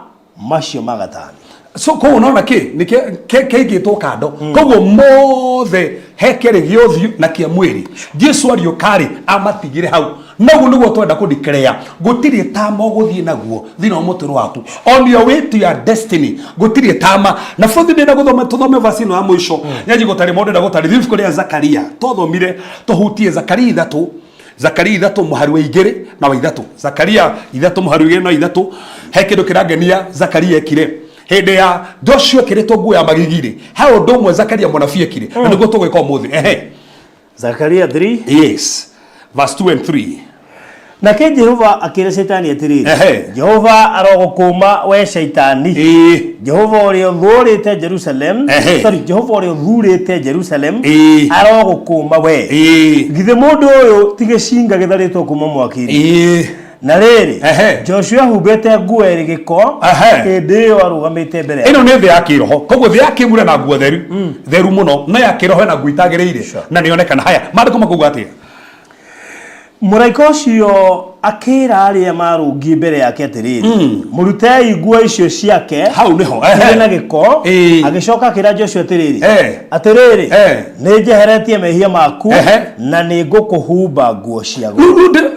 macio ma gatani. so ko unaona keigitwo kando koguo mothe hekere giothiu na kia mwiri Jesu ariukari amatigire hau noguo niguo twenda ku declare gutiri tama guthie naguo thina muturu waku on your way to your destiny gutiri tama na futhi ndenda guthoma tuthome verse no amwisho nyaji gutari mundu ndagutari thifu kuri Zakaria tothomire tuhutie Zakaria 3 Zakaria 3 muharu wa 2 na wa 3 Zakaria 3 muharu wa 2 na 3 he kindu kirangenia Zakaria ekire hende ya Joshua kiretwo nguo ya magigire ha undu mwe Zakaria mwanabii ekire na niguo tugwika umuthi Zakaria 3 yes verse 2 and 3 nake Jehova akire Shetani atiriri Jehova arogukuma we Shetani Jehova uri thurite Jerusalem sorry Jehova uri thurite Jerusalem arogukuma we githe mundu uyu tigeshinga githaritwo kuma mwakiri na riri Joshua hubete nguo eri giko hindi yo arugamite mbere ino ni thi ya kiroho koguo thi ya kimure na nguo theru muno na ya kiroho na nguo itagiriire na nionekana haya mandiko makuga atia muraika ucio akira aria marungi mbere yake atiriri murutei nguo icio ciake hau niho na giko agicoka akira Joshua atiriri atiriri nijeheretie mehia maku na nigukuhumba nguo ciagu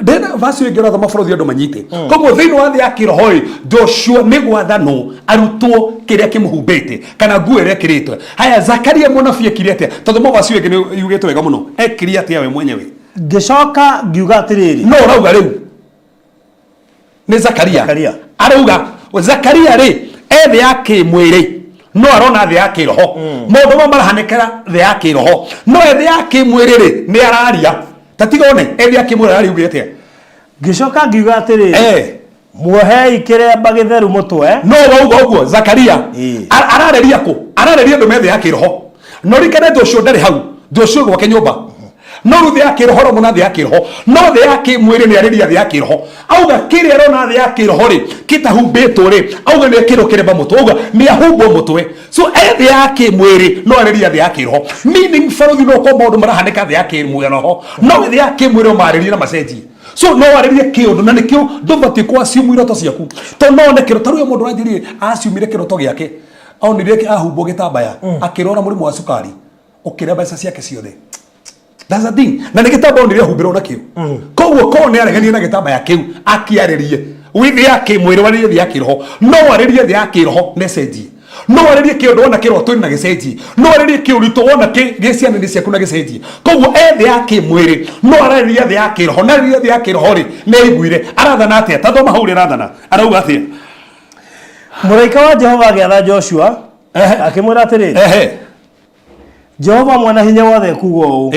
ndena vasi wengira thoma bũrũri andu manyite koguo thiini wa thi ya kiroho Joshua nigwathano arutwo kiria kimuhumbite kana nguo iria kiritwe haya Zakaria mwanabii ekire atia tondu vasi wengi yugite wega muno ekire atia we mwenyewe gicoka ngiuga atiriri no rauga riu ni Zakaria arauga Zakaria ri ethi yake mwiri no arona thi yake roho mundu ma marahanekera thi yake roho no ethi yake mwiri ri ni araria tatigone ethi yake mwiri ari ugete gicoka ngiuga atiriri muohei kiremba githeru mutwe no rauga uguo Zakaria arareria ku arareria ndu methi yake roho no rikene Joshua ndari hau Joshua gwake nyumba no ruthi yake roho muna thi yake roho no thi yake mwiri ni ariria thi yake roho auga kiri arona thi yake roho ri kitahumbitwo ri auga ni kiro kiremba mutwe auga ni ahumbo mutwe so ethi yake mwiri no ariria thi yake roho meaning faruthi no ko maundu marahaneka thi yake mwiri roho no thi yake mwiri mariria na macenji so no ariria kiundu na nikio ndubati kwa simu iroto ciaku to no ne kiro taruya mundu ranjiri asiumire kiroto giake aunire ki ahumbo gitambaya akirona murimu wa sukari ukire mbeca ciake ciothe. That's the thing. Na nigitamba onire humbiro na kiu. Koguo ko ne aregania na gitamba ya kiu akiarerie. Withi yake mwiri waririe thi yake roho. No aririe thi yake roho message. No aririe kiundu wona kiro twini na gicenji. No aririe kiurito wona giciana ni ciaku na gicenji. Koguo ethi yake mwiri no aririe thi yake roho. Na aririe thi yake roho ri ne iguire. Arathana atia tathoma hau ri arathana. Arauga atia. Muraika wa Jehova agiatha Joshua akimwira atiriri Jehova mwana hinya wothe kuga uu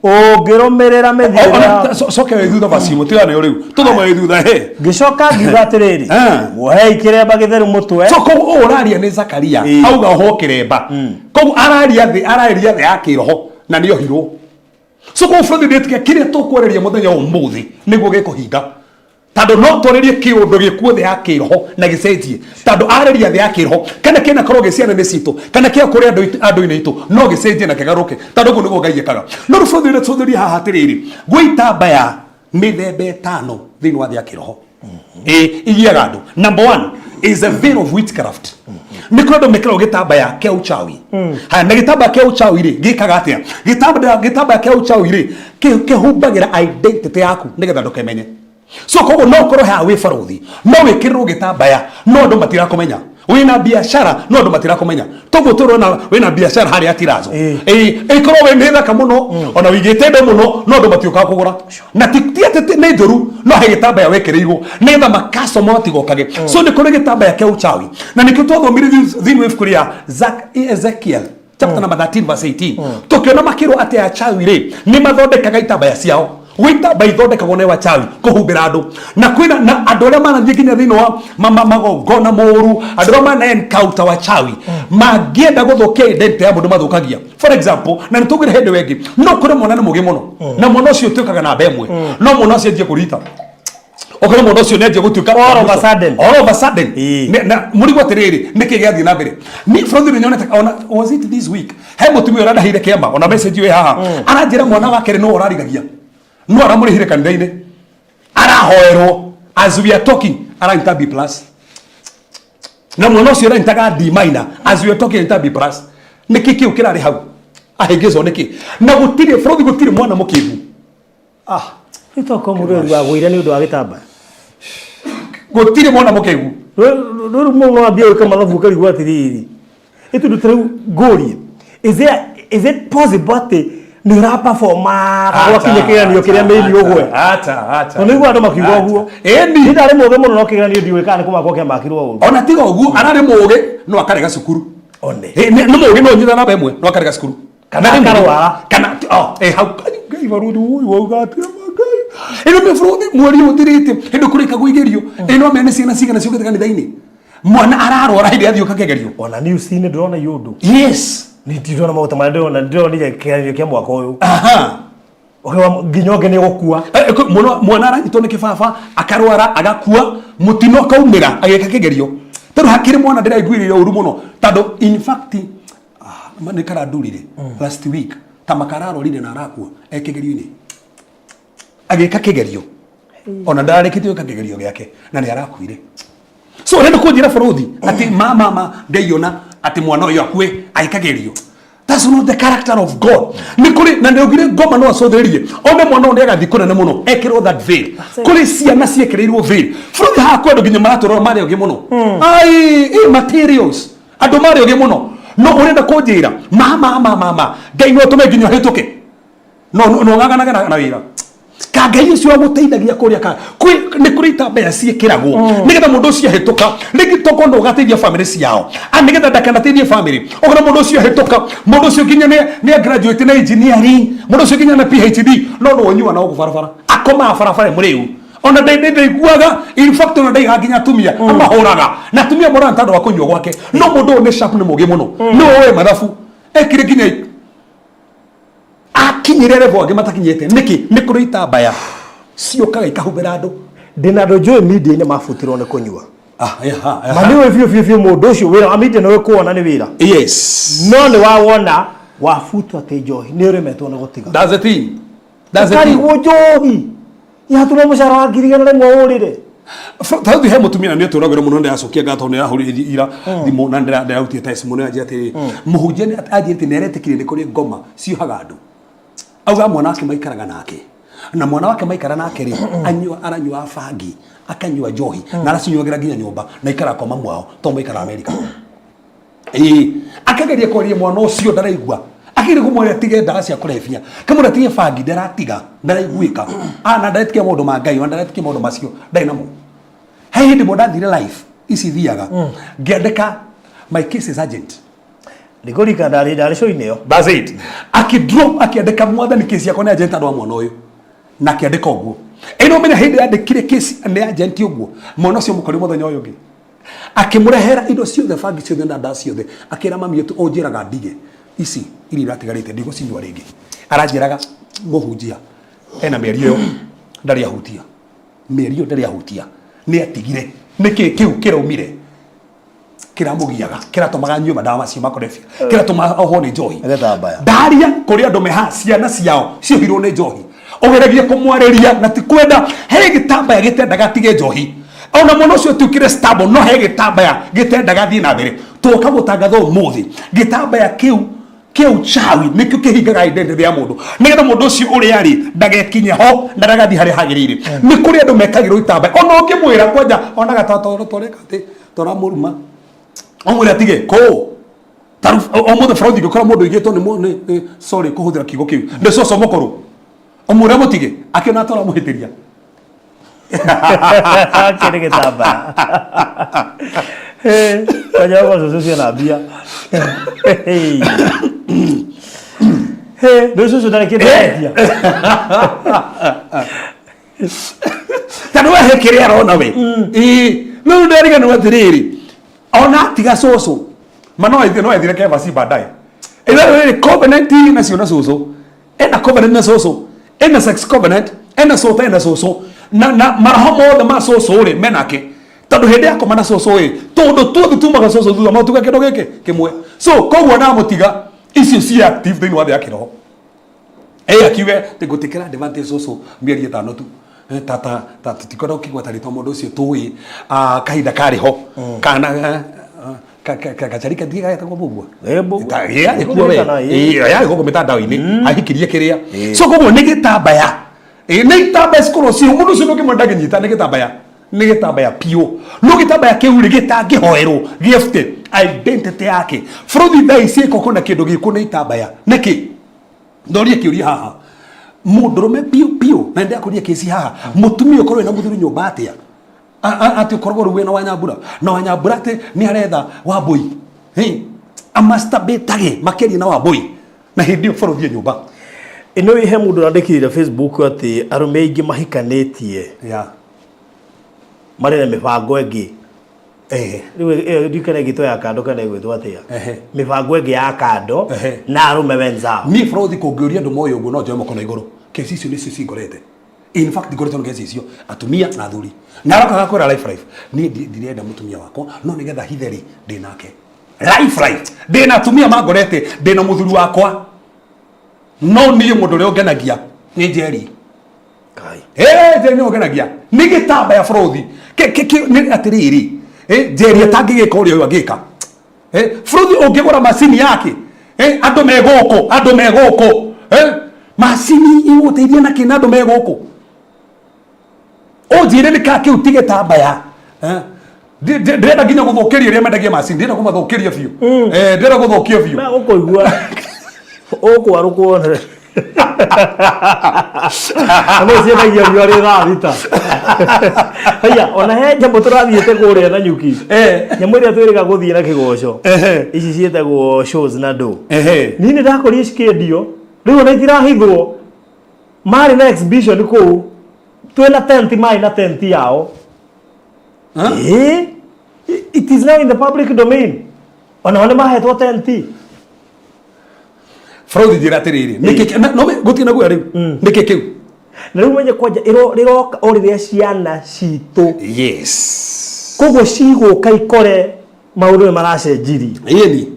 ungirumirira mithira soke thutha basi mutigane uriu tuthoma thutha gicoka ngiuga atiriri muohei kiremba githeru mutwe so koguo uraria ni Zakaria auga ho kiremba koguo araria thi yake roho na nio hirwo so koguo bũrũri ndĩtĩkia kĩrĩa tũkũarĩria mũthenya ũmũthĩ nĩguo gĩkũhinga tando no twarĩrie kĩũndũ gĩkuo thĩ ya kĩroho na gĩcenjie tando arĩria thĩ ya kĩroho kana kĩna korwo gĩciana nĩ citũ kana kĩa kũrĩ andũ-inĩ itũ no gĩcenjie na kĩgarũke tando ũguo nĩguo Ngai ekaga no bũrũri ũrĩa tũthũria haha atĩrĩrĩ gwĩtambaya mĩthemba ĩtano thĩinĩ wa thĩ ya kĩroho igiaga andũ. Number 1 is a veil of witchcraft. Ni kũrĩ andũ mekĩragwo gĩtambaya kĩa uchawi. Haya na gĩtambaya kĩa uchawi rĩ gĩkaga atĩa? Gĩtambaya kĩa uchawi rĩ kĩhumbagĩra identity yaku nĩgetha ndũkemenye. So koguo no korwo ha wi baruthi no wikirwo gitambaya no andu matirakumenya wina biashara no andu matirakumenya toguo turona wina biashara hari atirazo ikorwo we nĩ thaka muno ona wigite ndo muno no andu matiuka kugura na tiete nĩ ndoru no he gitambaya wekirirwo nĩgetha makasoma matigokage so nĩ kũrĩ gitambaya kĩa uchawi na nĩkĩo twathomire thĩinĩ wa ibuku rĩa Ezekiel chapter number 13 verse 18 tukiona makirwo atĩ achawi rĩ nĩ mathondekaga itambaya ciao wita baithondekagwo nĩ wachawi kuhumbira andu na kwina na andu aria manathiĩ nginya thĩinĩ wa magongona moru andu aria mana encounter wachawi mangienda gũthũkia identity ya mũndũ mathũkagia. For example na nĩtũgire hĩndĩ wengi no kũrĩ mwana nĩ mũgĩ mũno na mwana ũcio ũtuĩkaga namba ĩmwe no mwana ũcio anjie kũrita okore mwana ũcio nĩ anjie gũtuĩka all of a sudden na mũrigo atĩrĩrĩ nĩkĩ gĩathiĩ na mbere ni bũrũri nĩ nyonete ona was it this week he mũtumia ũrandahire kĩama ona message wĩ haha aranjĩra mwana wake nĩ ũrarigagia no aramurihire kanitha-inĩ arahoerwo as we are talking aranyita B+ na mwana ucio ntaga D minor as we talking into B plus niki kiu kirari hau ahingizo niki na gutire Frodi gutire mwana mukivu itoko mururu wa gwira ni undu wa gitamba gutire mwana mukivu ruru mwana wa bio kama mathabu kari gwatiriri itu dutere gori is it possible ati ni rapa forma kwa kinyekera niyo kiria meli ogwe hata oni gwa ndo makigo guo ni ndare muge muno no kigira ni ndiwe kana kuma gwoke makirwo ugu ona tiga ugu arare muge no akarega cukuru one no muge no nyitha namba imwe no akarega cukuru kana karwara kana hau ngai Frodi uyu ugatira magai ino me Frodi mwari utirite ino kurika guigerio ino mene ciana cigana ciukite kanitha-ini mwana ararwara hindi athio kakegerio ona news ni ndona yundu yes ni ndona mauta ma ndona ni kianyo kia mwaka uyu okewa ginyoge ni gukua mwana aranyitwo ni kibaba akarwara agakua mutino kaumira ageka kigerio taru hakiri mwana ndiraiguire uru muno tando in fact mane karadurire last week tamakararo rire na arakua ekigerio-ini ageka kigerio ona ndarikitio kakigerio giake na ni arakuire so rendo kunjira Frodi ati mama ngaiona ati mwana uyu akue aikagerio. That's not the character of God. Nikuri na ndogire ngoma no asotherie one mwana onde agathikuna ne muno ekirwo that veil kuri ciana ciekirirwo veil Frodi ha kwendo nginya maratoro mari oge muno ai materials ando mari oge muno no urenda kunjira mama ngai no tume nginya hituke no ngagana na wira kagai ucio guteithagia kuria ka ni kurita mbeya ciekiragwo nigetha mundu ucio hituka rigitoko ndo gateithia family ciao nigetha ndakanateithie family ogora mundu ucio hituka mundu ucio nginya ni graduate na engineering mundu ucio nginya na PhD no nyua na okubarabara akoma barabara muriu ona ndaiguaga in fact ona ndaiga nginya tumia amahuraga na tumia mora ntando wa kunywa gwake no mundu ne sharp ni muge muno no we mathabu ekire nginya akinyire revo age matakinyete niki nikurita baya ciokaga ikahubira andu ndinado joe media ine mafutirwo ne kunywa mani we fio mundu ucio wira amide no kuona ni wira yes no ni wawona wafutwa te johi ni uremetwo ne gutiga that's the thing kari wojohi ya tuno mushara wa girigana ne ngorire tatu he mutumia ni turagura muno ndi acokia gatho ni ahuri ira thimo na ndira utie testimony aje ati muhunjia ni ajirite neretikire ni kuri ngoma ciohaga andu auga mwana wake maikaraga nake na mwana wake maikara nake ri aranywa bangi akanywa njohi na aracinywagira nginya nyumba na ikara kwa mamu wao to maikara America akageria kwaria mwana ucio ndaraigua akire kumwira tige ndaga cia kurefia kamura tige bangi ndaratiga ndaraiguika na ndaratikia mundu mangai ndaratikia mundu macio ndai namo hindi modathire life ici thiaga ngiandika my case is urgent Ligorika ndari show ineo. That's it. Akidrop akiandika mwathani kesi yako ni agent ndo mwana uyu. Na akiandika uguo. Eno mena hindi andikire kesi ni agent uguo. Mwana cio mukori muthenya uyu ngi. Akimurehera indo ciothe bangi ciothe na nda ciothe. Akira mami yetu onjiraga ndige. Ici iri ratigarite ndigo cinywa ringi. Aranjiraga muhunjia. Ena mĩeri ĩyo ndari ahutia. Mĩeri ĩyo ndari ahutia. Ni atigire. Niki kiu kiraumire. Kiramugiaga kiratumaga nyuma ndawa macio makorefia kiratuma oho ni njohi ndaria kuri andu meha ciana ciao ciohirwo ni njohi ogeragia kumwareria na ti kwenda he gitambaya gitendaga tige njohi ona muno ucio tukire stable no he gitambaya gitendaga thii na mbere tuka gutangatha umuthi gitambaya kiu chawi nikio kihingaga identity ya mundu nigetha mundu ucio uri ari ndagekinya ho ndagathi hari hagirire ni kuri andu mekagirwo itambaya ona ngimwira kwanja ona gatata toreka ati tora muruma omwe atige ko taru omwe Frodi gukora mundu igeto ni sorry kuhuthira kigo kiu nde soso mokoro omwe mutige akiona tora muhitiria kile kitamba kanya wazo sio na bia ndio sio ndani kile bia tano hekere arona we no ndariga no atiriri ona tiga soso mano ithire ke basi baadaye ila covenant na sio na soso ena covenant na soso ena sex covenant ena sota ena soso na marahomo ma soso ri menake tondu hindi yako mana soso ri tondu tumaga soso thutha matuga kindo giki kimwe so koguo na mutiga icio ci active thini wa thia kiroho akiwe tigutikira advantage soso mieri 5 tu tata tikora ukigwata rito mundu ucio tuwi kahinda kari ho kana kacharika ndiga yetagwo bugwa Ebo. ya ikuwa we ya goko mitandao-ini ahikirie kiria so koguo ni gitambaya ni gitambaya skoro si mundu ucio ndungimwenda nginyita ni gitambaya pio no gitambaya kiu ri gitangihoerwo gift identity yake Frothi Daisy koko na kindu giku ni gitambaya niki ndorie kiuria haha mundurume pio na ndia kuria kesi haha mutumia ukorwo na muthuri nyumba atia ati ukorwo ruwe na Wanyambura ati ni aretha Wambui amastabetage makeria na Wambui na hindi Frothi nyumba ino ihe mundu nandikirira Facebook ati arume ingi mahikanetie mari na mibango ingi riwe dikane gito ya kando kana gwetwa atia mibango ingi ya kando na arume wenzao ni Frothi kungiuria ndu moyo uguo no njoe moko na iguru kesi icio ni cingorete in fact ngoretwo kesi icio atumia na athuri na arakaga kwira life ni ndirenda mutumia wakwa no nigetha hitheri ndinake life ndina atumia mangorete ndina muthuri wakwa no ni mundu uri ongenagia ni Njeri kai Njeri ni ongenagia ni gitambaya Frothi ni atiriri Njeri atangigika uri agika Frothi ungigura macini yake andu megoko macini iuteithia na kina andu megoko ojire ni ka kiu tigitambaya ndenda nginya guthukiria ria mendagia macini ndenda kumathukiria biu ndenda guthukia biu na ukoigua ukwarukwo ano ciendagia rio ri thabita haya ona he nyamũ tũrathiĩte kũrĩa na nyuki nyamũ ĩrĩa twĩrĩga gũthiĩ na kĩgoco ici ciĩtagwo shows na ndũ niĩ nĩ ndakorire cikĩendio rĩu ona itirahithwo marĩ na exhibition kũu twĩna tent marĩ na tent yao it is now in the public domain ona nĩ mahetwo tent Frothi njira atiriri no gutina gwa riu niki kiu na riu menye kwanja riroka oriria ciana citu yes koguo ciguka ikore maundu maracenjiri yeni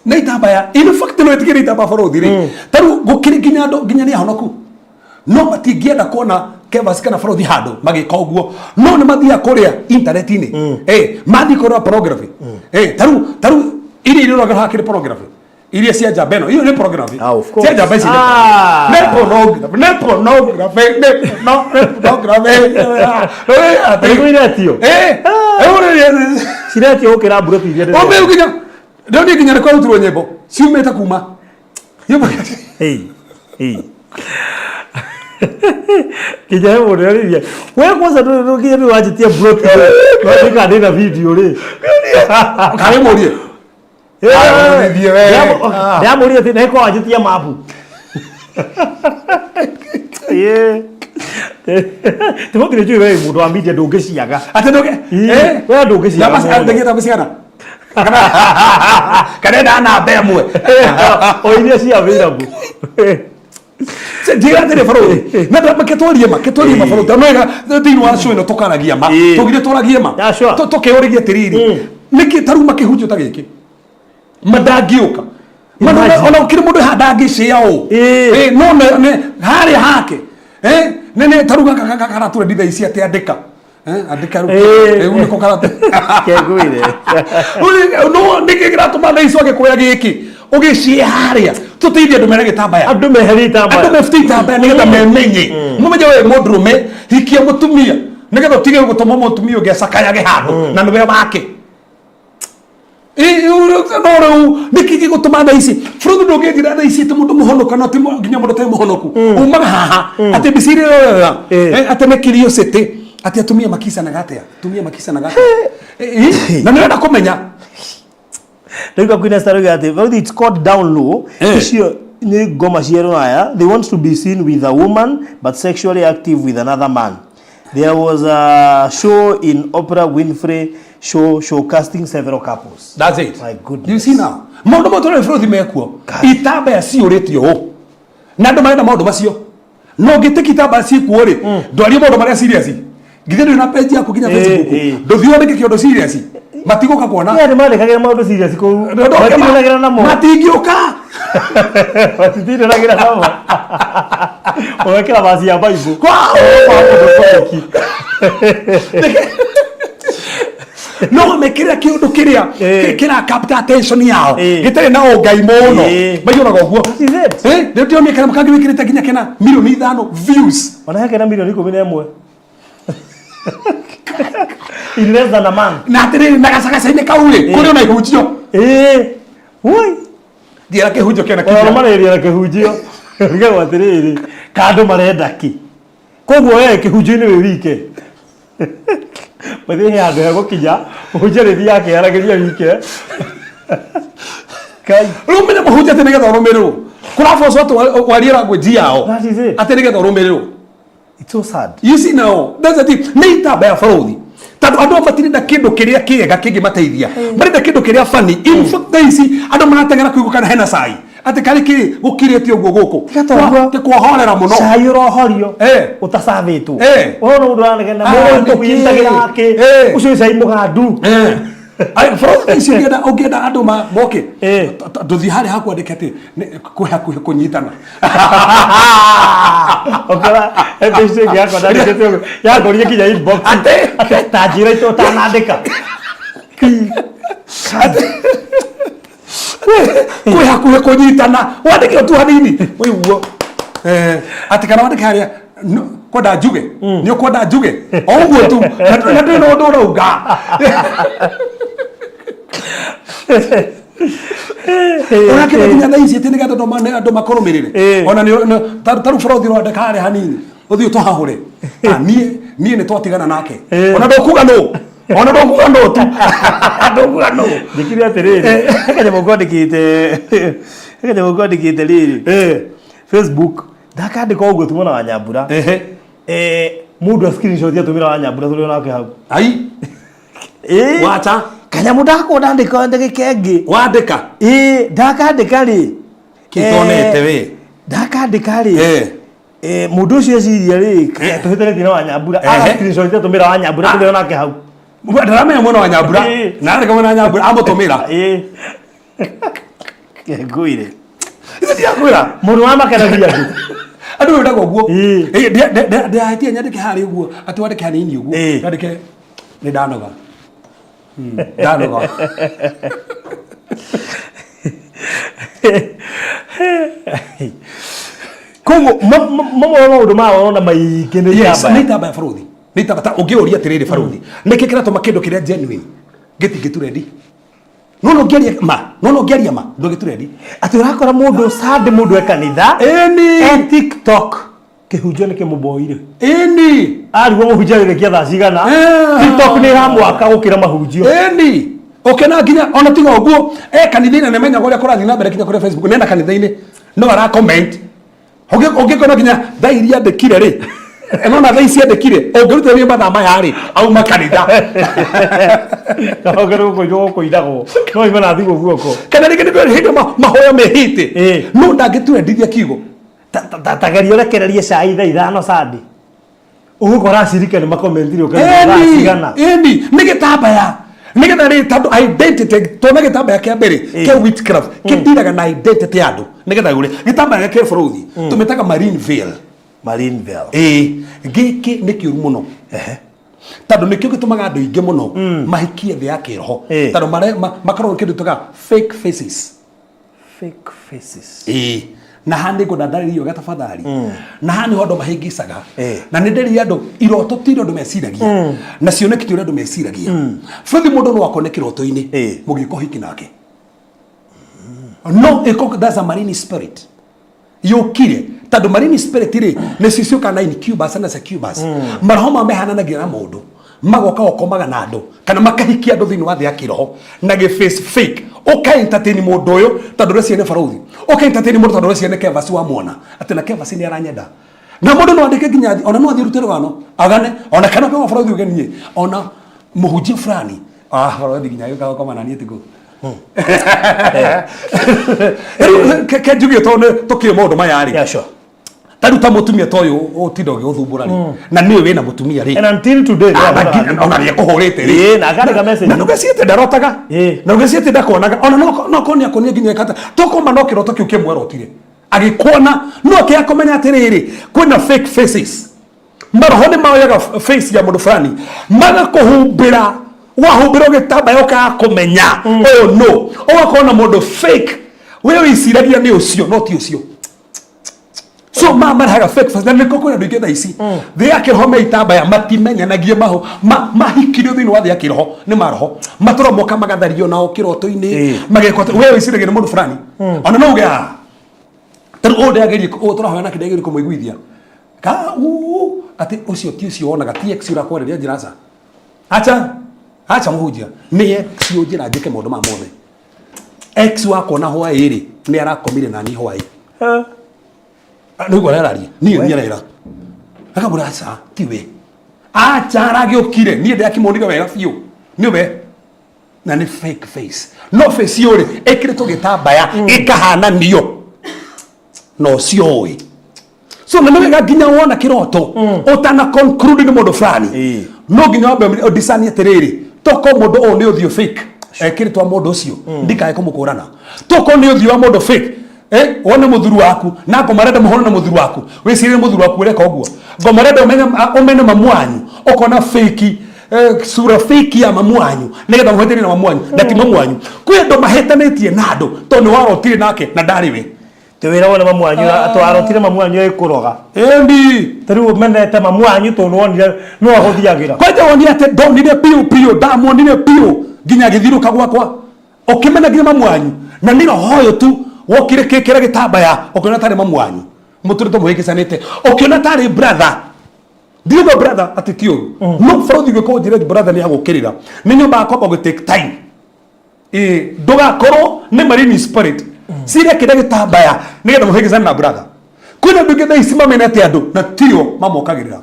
na itambaya in fact no itikiri itamba Frothi ri taru gukiri nginya ni ahonoku no matingienda kuona Kevas kana Frothi handu magika uguo no ni mathia kuria internet-ini mathi kuria pornography taru iri roga hakiri pornography iria cia Jabeno hiyo ni pornography cia Jabesi ne pornography atio ciretio ukira mbura tiria o me ndio nginya kwa uturwo nyembo ciumete kuma kijana mmoja wewe kwanza ndio wajitia block kwa ndika ndina video ri kare morie ndiamũria atĩ nĩko wanjĩtia mabu tĩgũtirĩ njũĩ we mũndũ wa media ndũngĩciaga atĩ ndũngĩ we ndũngĩciaga kana ndana mbemwe o iria cia available njĩra atĩrĩ Frothi na makĩtwarie Frothi nwega thĩinĩ wa show ĩno tũkaragia ma tũgire tũragie ma tũkĩũrĩgia atĩrĩrĩ nĩkĩ taru makĩhunjio ta gĩkĩ madangiuka ona ukiri mundu hadangicia u no ne hari hake nene taruga karatura nditha ici ati andika andika ru ko karate keguire no nikigira tumana icio agikuya giki ugicie haria tuteithie andu mena gitambaya andu meheri tambaya andu mefti tambaya nigetha memenye mumenye we mundurume hikia mutumia nigetha utige gutuma mutumia ungiacakayage handu na nwe wake no nikiki gutuma tha ici Frothi ndungithira tha ici mundu muhonoka no nginya mundu te muhonoku umaga haha ati bisiri ati ne curiosity ati atumia makisa na gatea na nenda kumenya Ndika kwina staroga ati Frothi it's called down low icio ni ngoma ciero aya they want to be seen with a woman but sexually active with another man. There was a show in Oprah Winfrey showcasting several couples. That's it. My goodness. You see now. Maundu motore Frothi mekuo. Itambaya ciuritio ho. Na ndu marenda maundu macio. No ngitiki itambaya cikuo ri. Ndwari maundu maria serious. Ngithiru na page yaku kinya Facebook. Nduthio ndike kiondo serious. Matiguka kuona. Ya ndimane kagira maundu serious ko. Matinagira namo. Matingiuka. Matinagira namo. Owekera basi ya Bible. no mekira kiundu kiria kira capture attention yao gitare na ongai muno bayona goguo ndio mekira makangi wikirite ginya kena milioni 5 views ona yake na milioni 11 in less than a month na atiri na gacagacaine kaule kuri ona ihunjio woi dira ke hunjio kena ona mareria ke hunjio nge watiriri kandu marenda ki koguo ke hunjio ni we wike Mwenye yandu ya gukija uhujarithi yake yaragiria wike kai rumene muhujate nigetha rumirwo kurafoso watu waliera ngweji yao ate nigetha rumirwo. It's so sad. You see now, that's the thing. Neita baya farothi. Tatu andu matirida kindu kiria kiega kingi mateithia. Marida kindu kiria funny. In fact daisi andu maratengera kuigukana hena sai. Ate kari ki gukirite uguo guku. Te kuhorera muno. Sai rohorio. Utasavitu. Ono uranegena muno kuyindagira yake. Ucio sai mugandu. Ai farothi cienda ogenda andu moke. Nduthi hari hakwandikete kuhakuhe kunyitana. Okara epese yako ndandikete yako rie kinya inbox ate tajira ito tanandika kuhakuhe kunyitana wandike tu hanini uiguo ati kana wandike haria koda juge ni koda juge oguo tu na ndino ndo rauga ona kile kinya thaisi tene gato ndo makorumirire ona ni taru farothi ro ndekare hanini uthi to hahure nie ni twatigana nake ona ndokuga no ona ndokuga no tu ndokuga no dikiri atiriri kaje mugondikite riri Facebook ndakandika uguo tumona wa Nyambura mundu screenshot ya tumira wa Nyambura tuli nake hau ai wacha kanyamu ndako ndandika ndege kengi wandika ndakandika ri kitonete we ndakandika ri mundu ucio ciria ri tuhitire thina wa Nyambura screenshot ya tumira wa Nyambura tuli nake hau ndarame mwana wa Nyambura na ndika mwana wa Nyambura amutumira nguire iti yakwira mundu wa makaragia tu andu wendagwo guo ndahaitia nyandike hari uguo ati wandike hanini uguo ndandike ni ndanoga ndanoga kongo maundu maona maingĩ nĩ itamba ya baruthi nĩ itamba ta ũngĩũria atĩrĩrĩ baruthi nĩkĩ kĩratũma kĩndũ kĩrĩa genuine gĩtingĩturendi no ngĩaria ma ndũngĩturendi atĩ ũrakora mũndũ sad mũndũ e kanitha TikTok kĩhunjio nĩ kĩmũboire arigwo mũhunjagĩrĩkia thaa cigana TikTok nĩ ĩramwaka gũkĩra mahunjio okena nginya ona tiga ũguo kanitha-inĩ nĩmenyaga ũrĩa kũrathiĩ na mbere kinya kũrĩa Facebook nenda kanitha-inĩ no ara comment ũngĩkona nginya thaa iria andĩkire rĩ nona thaa ici andĩkire ũngĩruta wĩ mathaa maya rĩ auma kanitha kaongerwo kũindagwo no imana thigũ guoko kana rĩngĩ nĩ hĩndĩ mahoya mehĩte no ndangĩtwendithia kiugo tageria ũrekererie cai thaa ithano sadi ũgũkora acirike nĩ makomentire ũkĩigana nĩ gĩtambaya nigetha rĩ tondũ identity tona gĩtambaya kĩa mbere kĩa witchcraft kĩndiraga na identity ya andũ nigetha ũrĩ gĩtambaya kĩa bũrũri tũmĩtaga marine veil gĩkĩ nĩ kĩũru mũno tondũ nĩkĩo gĩtũmaga andũ aingĩ mũno mahikie thĩ ya kĩroho tondũ makoragwo kĩndũ tũga fake faces na hani ngũndandarĩrio gatafadhali na hani andũ mahĩngĩcaga na nĩ ndĩrĩ andũ iroto ti andũ meciragia na cioneki ti andũ meciragia bũthi mũndũ no akone kĩroto-inĩ mũgĩko hiki nake no that's a marine spirit yũkire tondũ marine spirit rĩ nĩcio ciũkaga na incubus na succubus maroho mamehananagia na mũndũ magoka gũkomaga na andũ kana makahikia andũ thĩinĩ wa thĩ ya kĩroho na gĩ-face fake ũka-entertain mũndũ ũyũ tondũ ũrĩa ciene barothi ũka-entertain mũndũ tondũ ũrĩa ciene Kevas wamwona atĩ na Kevas nĩ aranyenda na mũndũ no andĩke nginya ona no athiĩ rute rũgano agane ona kana kwa barothi ũgenie ona mũhunjia fulani barothi nginya gĩũka gũkoma na niĩ tiguo ke njuge tondũ tũkĩrĩ maũndũ maya rĩ taruta mutumia toyo ũtinda ũgĩũthumbũra rĩ na niĩ wĩna mutumia rĩ and until today ona nĩ ekũhũrĩte rĩ na akandĩka message na ndũgeciĩte ndarotaga na ndũgeciĩte ndakonaga ona no konia konia nginya kata tokoma no kĩroto kĩu kĩmwe rotire agĩkuona no akĩakomenya atĩrĩrĩ kwĩna fake faces maroho nĩ maoyaga face ya mũndũ fulani magakũhumbĩra wahumbĩrwo gĩtambaya ũkaga kũmenya oh no ũgakorwo na mũndũ fake wewe iciragia nĩ ũcio no ti ũcio so marehaga fake first na nĩko kwĩna andũ aingĩ thaa ici thĩ ya kĩroho me itambaya matimenyanagie mahikirio thĩinĩ wa thĩ ya kĩroho nĩ maroho matũra moka magathario nao kĩroto-inĩ magekwo wewe iciragia nĩ mũndũ fulani ona no ũge tarĩ ũndeagerie tũrahoyana kĩndĩa gĩrĩ kũmũiguithia atĩ ũcio ti ũcio wonaga ti ex ũrakwarĩria njĩra acha mũhunjia nĩ ex njĩra njĩke maũndũ ma mothe ex wakwa na hwaĩ rĩ nĩ arakomire na niĩ hwaĩ nĩguo arararia niĩ nyerera akamwĩra aca tiwe acha aragĩũkire niĩ ndakĩmonire wega biũ nĩwe na nĩ fake face no face ĩyo rĩ ĩkĩrĩtwo gĩtambaya ĩkahananio no cioĩ so nĩ wega nginya wona kĩroto ũtana conclude nĩ mũndũ fulani no nginya wambe discern atĩrĩrĩ toko mũndũ ũyũ nĩ ũthiũ fake ekĩrĩtwo mũndũ ũcio ndikae kũmũkũrana toko nĩ ũthiũ wa mũndũ fake wone mũthuru waku na ngomarenda mũhono na mũthuru waku wĩcirie mũthuru waku ũreka ũguo ngomarenda ũmene mamu wanyu ũkona fake sura fake ya mamu wanyu nĩgetha mũhĩtĩrie na mamu wanyu na ti mamu wanyu kwĩ andũ mahĩtanĩtie na andũ tondũ nĩ warotire nake na ndarĩ we Tewira wona mamu wanyu atwarotire mamu wanyu ikuroga endi tariu menete mamu wanyu to wonire no ahothiagira kwaje woni ate ndonire piu ndamonire piu nginya githiruka gwakwa okimena nginya mamu wanyu na niro hoyo tu wokire kekera gitambaya okiona tari mamu wanyu muturito muhikisanite okiona tari brother ndigo brother atitio no fraude giko njire brother ni agukirira ni nyumba akwa go take time ndugakoro ni marine spirit sire kida gitambaya nigetha muhigizana na brother kwina nduge thaa ici mamenete andu na tio mamokagirira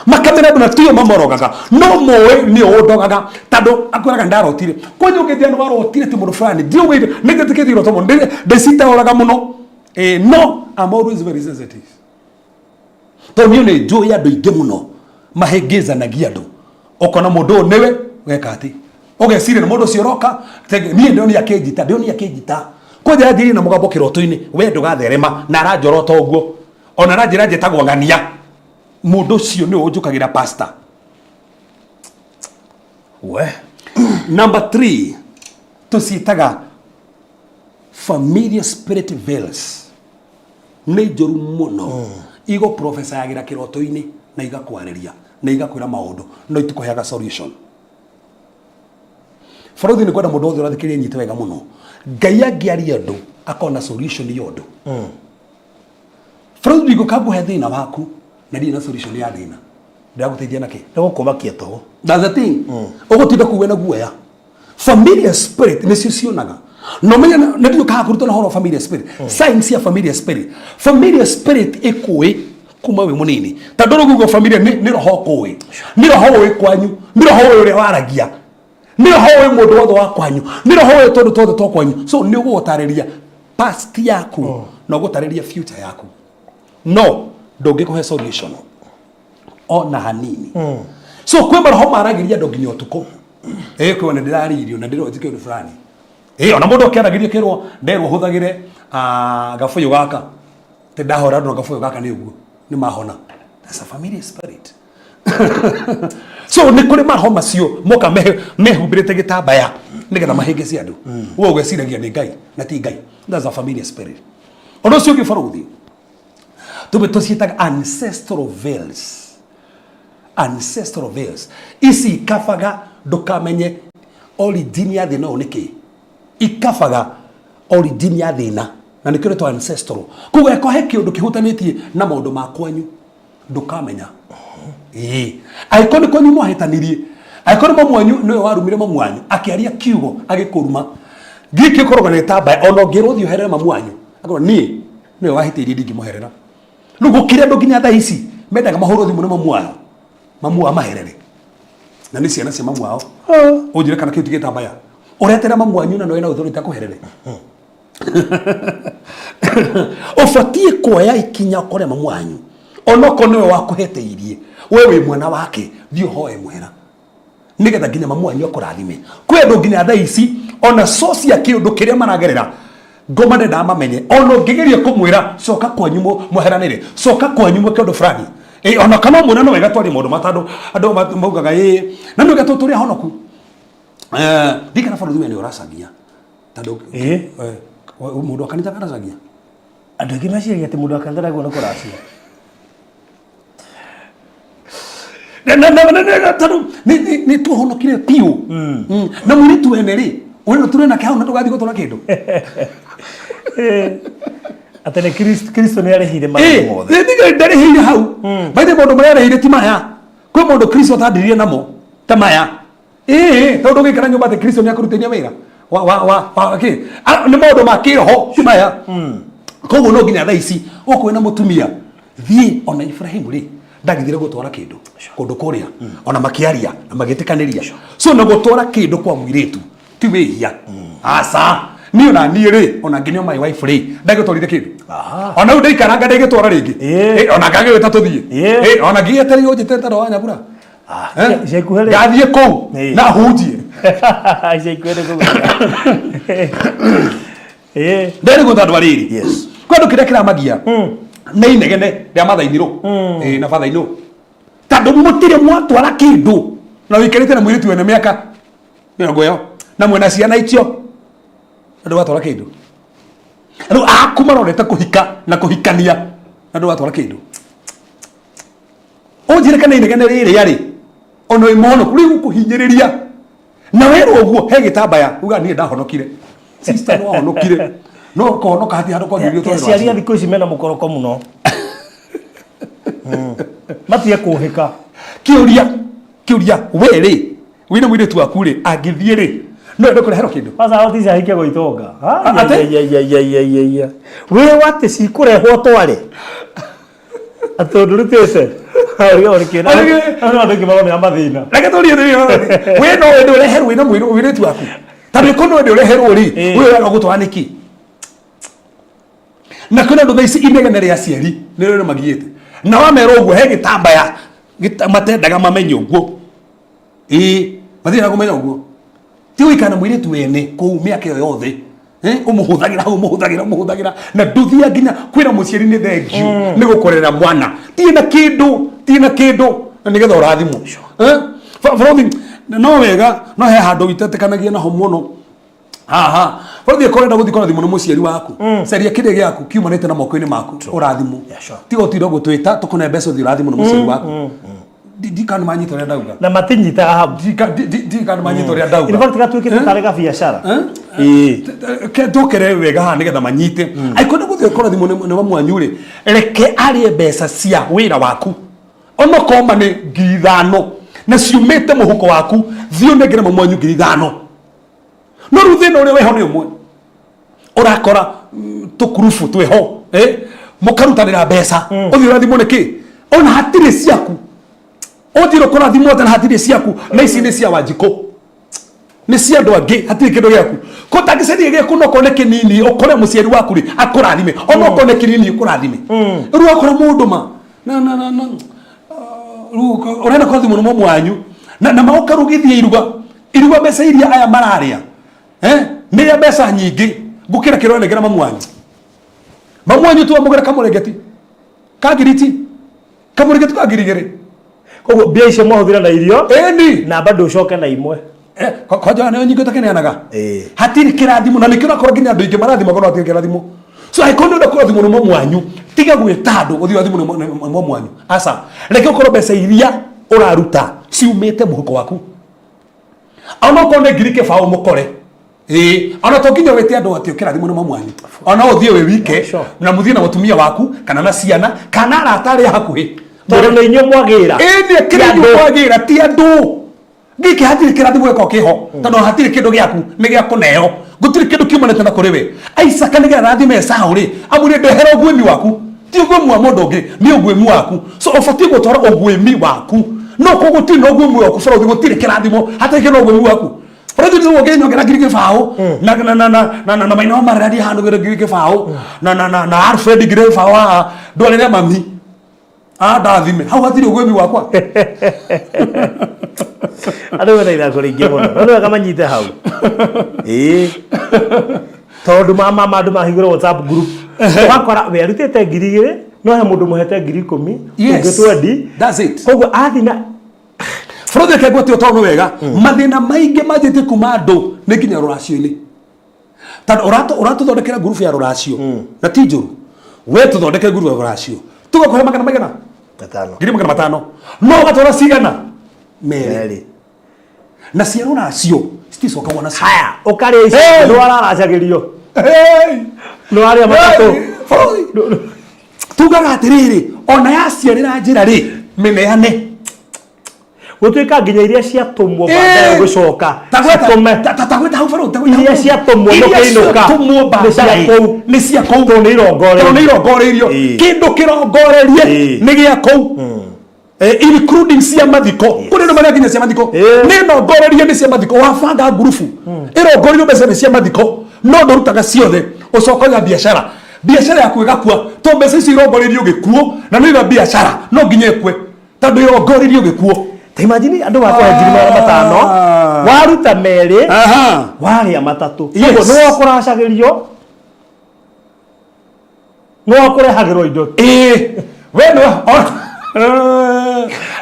makamena andu na tio mamorogaga no moe ni ondogaga tando akoraga ndarotire kwenye ungethia no warotire ti mundu fulani ndio we nigetikithi roto muno ndesita oraga muno no I'm always very sensitive to ni joy andu ingi muno mahengezanagia andu okona mundu niwe weka ati ogecire na mundu cio roka nie ndio ni akejita koja njiri na mugambo kiroto-ini we ndugatherema na aranjorota uguo ona aranjira njitagwo ngania mundu cio ni unjukagira pastor we number 3 tuciitaga familiar spirit veils ni njoru muno igo professor yagira kiroto-ini na igakwariria na igakwira maundu no itukuheaga solution Fraude ni kwenda mundu othe urathikiria nyite wega muno Ngai angiaria andu akona solution yondu Fraude igo kaguhe thina waku na ndi na solution ya thina ndaguteithia naki nigukumakia toho that's the thing ugutinda kuwe na guoya familiar spirit ni cionaga no menya na ndio ka kuruta na horo familiar spirit science ya familiar spirit ikui kuma we munini tandoro gugo familia ni roho kuwi ni roho we kwanyu ni roho we waragia ni roho we mundu wothe wa kwanyu ni roho we tondu tothe to kwanyu so ni ugutariria past yaku na ugutariria future yaku no ndungikuhe solution ona hanini so kwemba roho maragiria ndonginya utuko kwona ndiraririo na ndirojike undu fulani ona mundu akiaragiria kirwo nderwo huthagire gafuyo gaka te ndahora ndo gafuyo gaka ni uguo ni mahona that's a familiar spirit so ni kuri maho macio moka mehumbirite gitambaya nigetha mahingeci andu wo ugeciragia ni Ngai na ti Ngai that's a familiar spirit ono cio gifaruthi tuciitaga ancestral veils ici kafaga ndukamenye origin ya thina niki ikafaga origin ya thina na nikio to ancestral kuga ko he kiundu kihutanitie na maundu makwanyu ndukamenya aikoni kwanyu mwahetanirie aikoni mamwanyu niwe warumire mamwanyu akiaria kiugo agikuruma giki koroga ni tamba ono ngiruthi uherere mamwanyu akora ni niwe wahitirie ndingi muherera rugo kire ndo ginya thaa ici mendaga mahoro thimu na mamwa maherere na ni ciana cia mamwao ujire kana kiu tigita mbaya uretera mamwanyu na nowe na uthuri ta kuherere ufatie kuoya ikinya kore mamwanyu onoko niwe wakuheteirie wewe mwana wake thio hoe mwera nigetha nginya mamwanyu akurathime kwedo nginya thaa ici ona source ya kiundu kiria maragerera ngomane mamenye ono ngigeria kumwira coka kwanyu muheranire coka kwanyu mwe kindu fulani ona kana mwana no wega twari mundu matando andu maugaga na no gato turi honoku dikana bũrũri we nĩ ũracagia tondũ mũndũ akanitha karacagia andũ aingĩ meciria atĩ mũndũ akanitha ndaguo nĩ kũracia tondũ nĩ tuohonokire piũ na mũirĩtu wene rĩ ũrĩa tũrĩ nake hau na tũgathiĩ gũtwara kĩndũ atĩ nĩ Kristo nĩ arĩhire maũndũ mothe ndarĩhĩire hau baithe maũndũ marĩa arĩhire ti maya kwĩ mũndũ Kristo atandirie namo ta maya tondũ gĩkara nyũmba atĩ Kristo nĩ akũrutĩria wĩra nĩ maũndũ ma kĩroho ti maya koguo no nginya thaa ici ũkwĩ na mũtumia thiĩ ona Ibrahimu rĩ ndagithire gũtwara kĩndũ kũndũ kũrĩa ona makĩaria na magĩtĩkanĩria so na gũtwara kĩndũ kwa mũirĩtu ti wĩhia aca niĩ ona niĩ rĩ ona nginya my wife rĩ ndagĩtwarire kĩndũ ona rĩu ndaikaranga ndaigĩtwara rĩngĩ ona ngagĩwĩta tũthiĩ ona ngĩetereire ũnjĩte taro wa Nyambura ngathiĩ kũu na hunjie ndĩrĩ gũtandũ arĩrĩ kwĩ andũ kĩrĩa kĩramagia nĩ inegene rĩa mathainĩrũ na bathainũ tondũ mũtirĩ mwatwara kĩndũ na wĩikarĩte na mũirĩtu wene mĩaka mĩrongo ĩyo na mwena ciana icio andũ watwara kĩndũ andũ aku marorete kũhika na kũhikania andũ watwara kĩndũ ũnjĩre kana inegene rĩrĩ arĩ ono imono kuri gũkũhinyĩrĩria na werwo ũguo he gĩtambaya uga niĩ ndahonokire sister no ahonokire no kohonoka hati handũ kwagĩrĩrio tondũ ciaria thikũ ici mena mũkoroko mũno matie kũhĩka kĩũria werĩ wĩna mũirĩtu waku rĩ angĩthiĩ rĩ no ende kũrehero kĩndũ sasa oticia hike gũitonga wĩ wate cikũrehwo tware atondũ rutĩte andũ marona mathĩna reke tũrie wĩ no wende ũreherwo wĩna mũirĩtu waku tondũ ĩko no wende ũreherwo rĩ wĩ wega gũtwara nĩkĩ na kwĩna andũ thaa ici inegene rĩa aciari nĩ rĩo magiĩte na wamerwo ũguo he gĩtambaya matendaga mamenye ũguo mathiĩ na kũmenya ũguo ti gũikara na mũirĩtu wene kũu mĩaka ĩyo yothe ũmũhũthagĩra na ndũthia nginya kwĩra mũciari nĩ thengiũ nĩ gũkorera mwana tiĩ na kĩndũ na nĩgetha ũrathimwo bũrũri no wega no he handũ itetĩkanagia naho mũno haha bũrũri ĩkorenda gũthiĩ kũrathimwo nĩ mũciari waku caria kĩrĩa gĩaku kiumanĩte na moko-inĩ maku ũrathimwo tiga ũtinde gũtwĩta tũkũne mbeca ũthiĩ ũrathimwo nĩ mũciari waku ndikana manyita ũrĩa ndauga na matinyitaga hau ndikana manyita ũrĩa ndauga in fact gatuĩkĩte tarĩ gabiacara tũkere wega haha nĩgetha manyite aikwenda gũthiĩ kũrathimwo nĩ mamwanyu rĩ reke arĩe mbeca cia wĩra waku onokoma nĩ 5,000 na ciumĩte mũhuko waku thiĩ ũnengere mamwanyu 5,000 no rĩu thĩna ũrĩa wĩho nĩ ũmwe ũrakora tũkurubu twĩho mũkarutanĩra mbeca ũthiĩ ũrathimwo nĩkĩ ona hatirĩ ciaku ũthire kũrathimwo na hatirĩ ciaku na ici nĩ cia Wanjikũ nĩ cia andũ angĩ hatirĩ kĩndũ gĩaku kũtangĩcendia gĩaku no kone kĩnini ũkore mũciari waku rĩ akũrathime ona ũkone kĩnini ũkũrathime rĩu akora mũndũ ma ũrenda kũrathimwo nĩ mamwanyu na maũka rũgĩthie iruga mbeca iria aya mararĩa nĩ mbeca nyingĩ gũkĩra kĩrĩa ũrenegera mamwanyu tu amũgera kamũrengeti kagiriti kamũrengeti kagirigĩrĩ koguo mbia icio mahũthĩra na irio na bado ũcoke na imwe kwanja nĩ nyingĩ takeneanaga hatirĩ kĩrathimo na nĩkĩo nakorwo nginya andũ aingĩ marathima korwo hatirĩ kĩrathimo so aikũndũ ũrĩa kũrathimwo nĩ mamwanyu tiga gwĩta andũ ũthiĩ wathimwo nĩ mamwanyu aca reke ũkorwo mbeca iria ũraruta ciumĩte mũhuko waku ona ũkorwo nĩ ngiri kĩbaũ mũkore ona to nginya wĩte andũ atĩ ũkĩrathimwo nĩ mamwanyu ona ũthiĩ wĩ wike na mũthiĩ na mũtumia waku kana na ciana kana arata arĩa hakuhĩ tondũ nĩ inyuĩ mwagĩra nĩ kĩrĩa mwagĩra ti andũ gĩkĩ hatirĩ kĩrathimo gĩko kĩho tondũ hatirĩ kĩndũ gĩaku nĩ gĩa kũneo gũtirĩ kĩndũ kiumanĩte na kũrĩ we Isaka nĩgetha arathime Esaũ rĩ amwĩre ndehera ũguĩmi waku ti ũguĩmi wa mũndũ ũngĩ nĩ ũguĩmi waku so ũbatiĩ gũtwara ũguĩmi waku no kũguo gũtirĩ na ũguĩmi waku bũrũri gũtirĩ kĩrathimo hatarĩ kĩna ũguĩmi waku bũrũri tũguo ngĩnyongera ngiri gĩbaũ na maina wa marari handũ ngiri gĩbaũ na Alfred ngiri gĩbaũ ndwarĩre mami ndathime hau hatirĩ ũguĩmi wakwa andũ wena ithako rĩingĩ mũno no wega manyite hau tondũ andũ mahingũra WhatsApp group ũgakora we arutĩte 2,000 no he mundu muhete 10,000 Yes. ungitwendi That's it. koguo athina Frothe kegwe ti utono wega mathina maingi majite kuma andu ni nginya ruracio-ini tando uratuthondekera group ya ruracio na ti njuru we tuthondeke group ya ruracio tugakuhe magana 5,000 no gatwara cigana mere na cia ruracio citicokagwo nacio haya ukaria ici no araracagirio no aria matatu tugaga atiriri ona yaciarira njira ri mineane gutuika nginya iria ciatumwo baadaye gucoka tagweta hau baro tagweta iria ciatumwo mukiinuka ni cia kou ni irongoreirio kindu kirongorerie ni gia kou including cia mathiko kuri no maria nginya cia mathiko ni nongorerie ni cia mathiko wabanga ngurubu irongoreirio mbeca ni cia mathiko no ndorutaga ciothe ucokaga biashara yaku igakua to mbeca icio irongoreirio gikuo na ni biashara no nginya ikwe tondu irongoreirio gikuo. Imagine andu wakwa 5,000 waruta meri waria matatu koguo no wakuracagirio no wakurehagirwo indo we no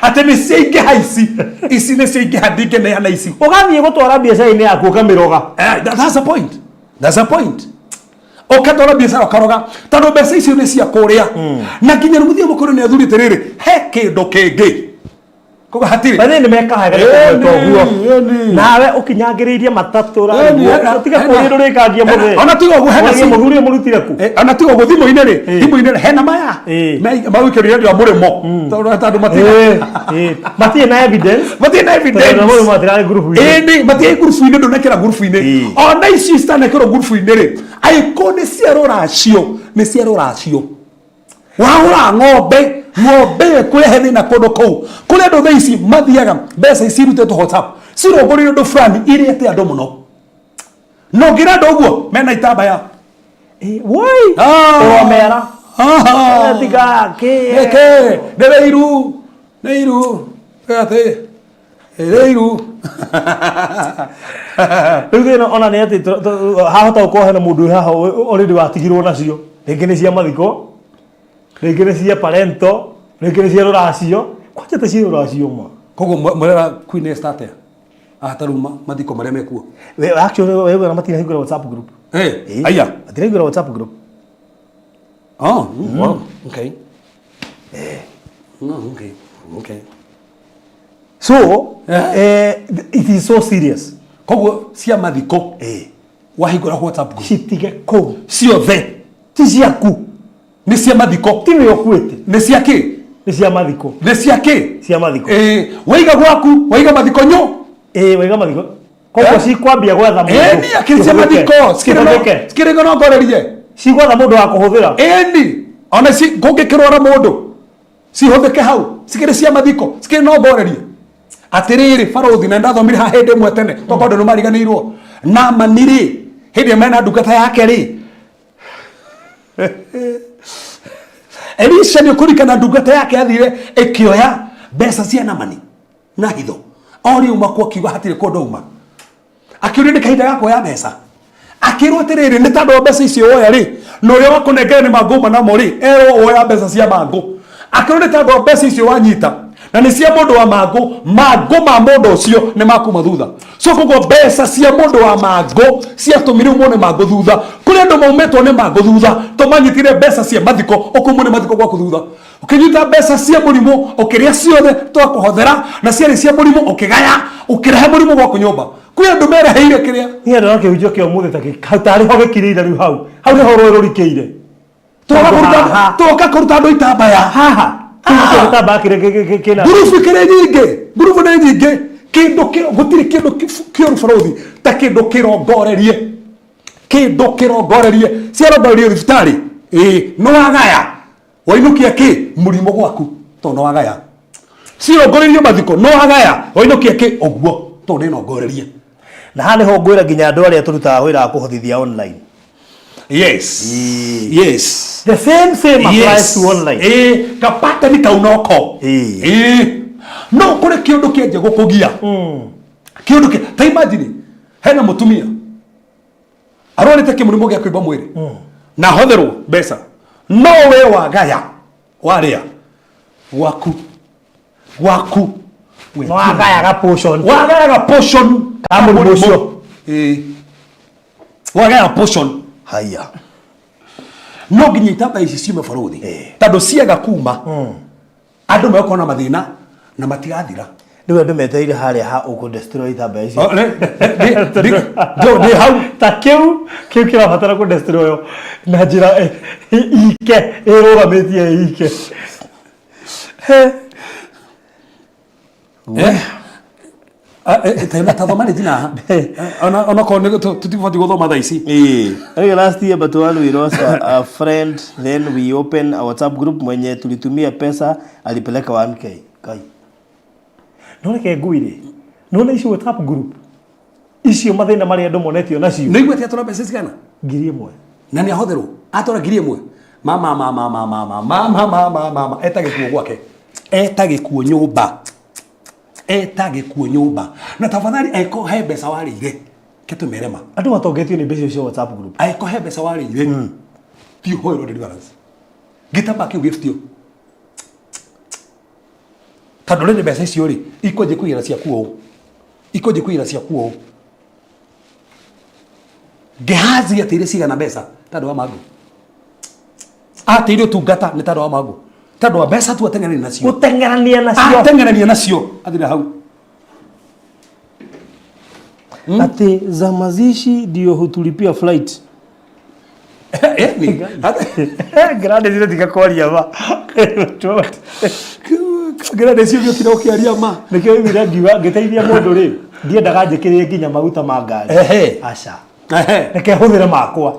ate ni ciingi haici ici ni ciingi handike ne ana ici ugathie gutwara biashara-ini yaku ukamiroga. That's a point ukatwara biashara ukaroga tondu mbeca icio ni cia kuria na nginya muthia mukuru ni athurite riri he kindu kingi koga hatire bale ni meka haga toguo nawe ukinyangiririe matatu ra tiga kuri ndurikangia muthe ona tiga ugu hena muthuri murutire ku ona tiga ugu thimu-ini ri thimu-ini hena maya mawikirire ndio murimo tondu matie na evidence no matira group-ini ni matie group-ini ndonekera group-ini ona ici citanekero group-ini ri aiko ni cia ruracio wahura ng'ombe kurehe thina kundu kou kuri andu thaa ici mathiaga mbeca ici irutetwo WhatsApp cirongorire andu fulani irete andu muno no ngira andu uguo mena itambaya woi omera tiga ke neiru ate reiru thina ona ni ati hahota ukohena mundu haha already watigirwo nacio ringi ni cia mathiko ringi ni cia parento ringi ni cia ruracio kwanja ta cia ruracio ma koguo murera Queen Esther atia ataruma mathiko maria mekuo we actually we matina hingura WhatsApp group aya matina hingura WhatsApp group okay okay so it is so serious koguo cia mathiko wahingura WhatsApp group citige kou ciothe ti ciaku ni cia mathiko ti we ukuite ni cia ki ni cia mathiko ni cia ki cia mathiko waiga gwaku waiga mathiko nyo waiga mathiko koguo cikwambia gwetha mundu ni akiri cia mathiko skire no ngorerie cigwetha mundu wa kuhuthira ni ona ci ngungikirora mundu cihuthike hau cikire cia mathiko cikire no ngorerie atiriri farothi na ndathomire ha hindi mwe tene tokondo no mariganirwo na maniri hindi mena ndungata yake ri Elisha ni kurikana ndungata yake athire ikioya mbeca cia namani na hitho ori uma kwa kiuga hatire kundu uma akirwo ni kahinda gako ya mbeca akirwo atiriri ni tando mbeca icio oya ri no ria wakunengera ni magoma na mori oya mbeca cia mango akirwo ni tando mbeca icio wanyita na ni cia mundu wa mango ma mundu ucio ni makuma thutha so koguo mbeca cia mundu wa mango cia tumire umone mango thutha kuri andu maumetwo ni mango thutha to manyitire mbeca cia mathiko ukumune mathiko gwa kuthutha ukinyita mbeca cia murimo ukiria ciothe twa kuhothera na ciari cia murimo ukigaya ukirehe murimo gwa kunyumba kuri andu mereheire kiria ni andu akihunjio kio muthe takitari ho gikirire riu hau ni ho rurikire toka kuruta andu itambaya haha gurubu kire nyingi gurubu ni nyingi kindu gutiri kindu kioru farothi ta kindu kirongorerie ciarongorerie thibitari no wagaya wainukia ki murimo gwaku to no wagaya cirongorerie mathiko no wagaya wainukia ki oguo to ni nongorerie na hane ho ngwira nginya andu aria turutaga wira wa kuhothithia online. Yes. The same applies to online. Kapata ni kaunoko. No kore kiondu kienje gukugia. Kiondu ki ta imagine hena mutumia arorete kimurimo gya kuiba mwiri na hotherwo mbeca no we wagaya waria gwaku wagayaga portion kama mwisho wagayaga portion haya no nginya itamba ici ciume baruthi tando ciaga kuma andu mekona mathina na matigathira niwe andu meteire haria ha uko destroy itamba ici ndi hau ta kiu kirabatara ku destroy na njira ike irugamitie ike tena tathoma ni jina ona kone tutibati guthoma thaa ici last year but one we lost a friend then we open a WhatsApp group mwenye tulitumia pesa alipeleka 1k kai none ke nguire none icio WhatsApp group icio mathina mari andu monetio nacio ni igwete atona message kana ngiri imwe na ni ahotherwo atora ngiri imwe mama etage kuo gwake etage kuo nyumba na tafadhali aiko he mbeca warire ketumerema andu matongetio ni mbeca cio WhatsApp group aiko he mbeca warire ti hoiro deliverance gitamba kiu giftio tandole ni mbeca icio ri ikoje kuira cia kuo gehazi atire cigana mbeca tando wa magu atire tungata ni tando wa magu tando wa mbeca tu atengerania nacio athira hau ati za mazishi ndio hutulipia flight grande zile tikakoria ba grande zile kiro kiaria ma nikio ibira ngiwa ngiteithia mundu ri ndiendaga njikirie nginya maguta ma ngari aca nike huthira makwa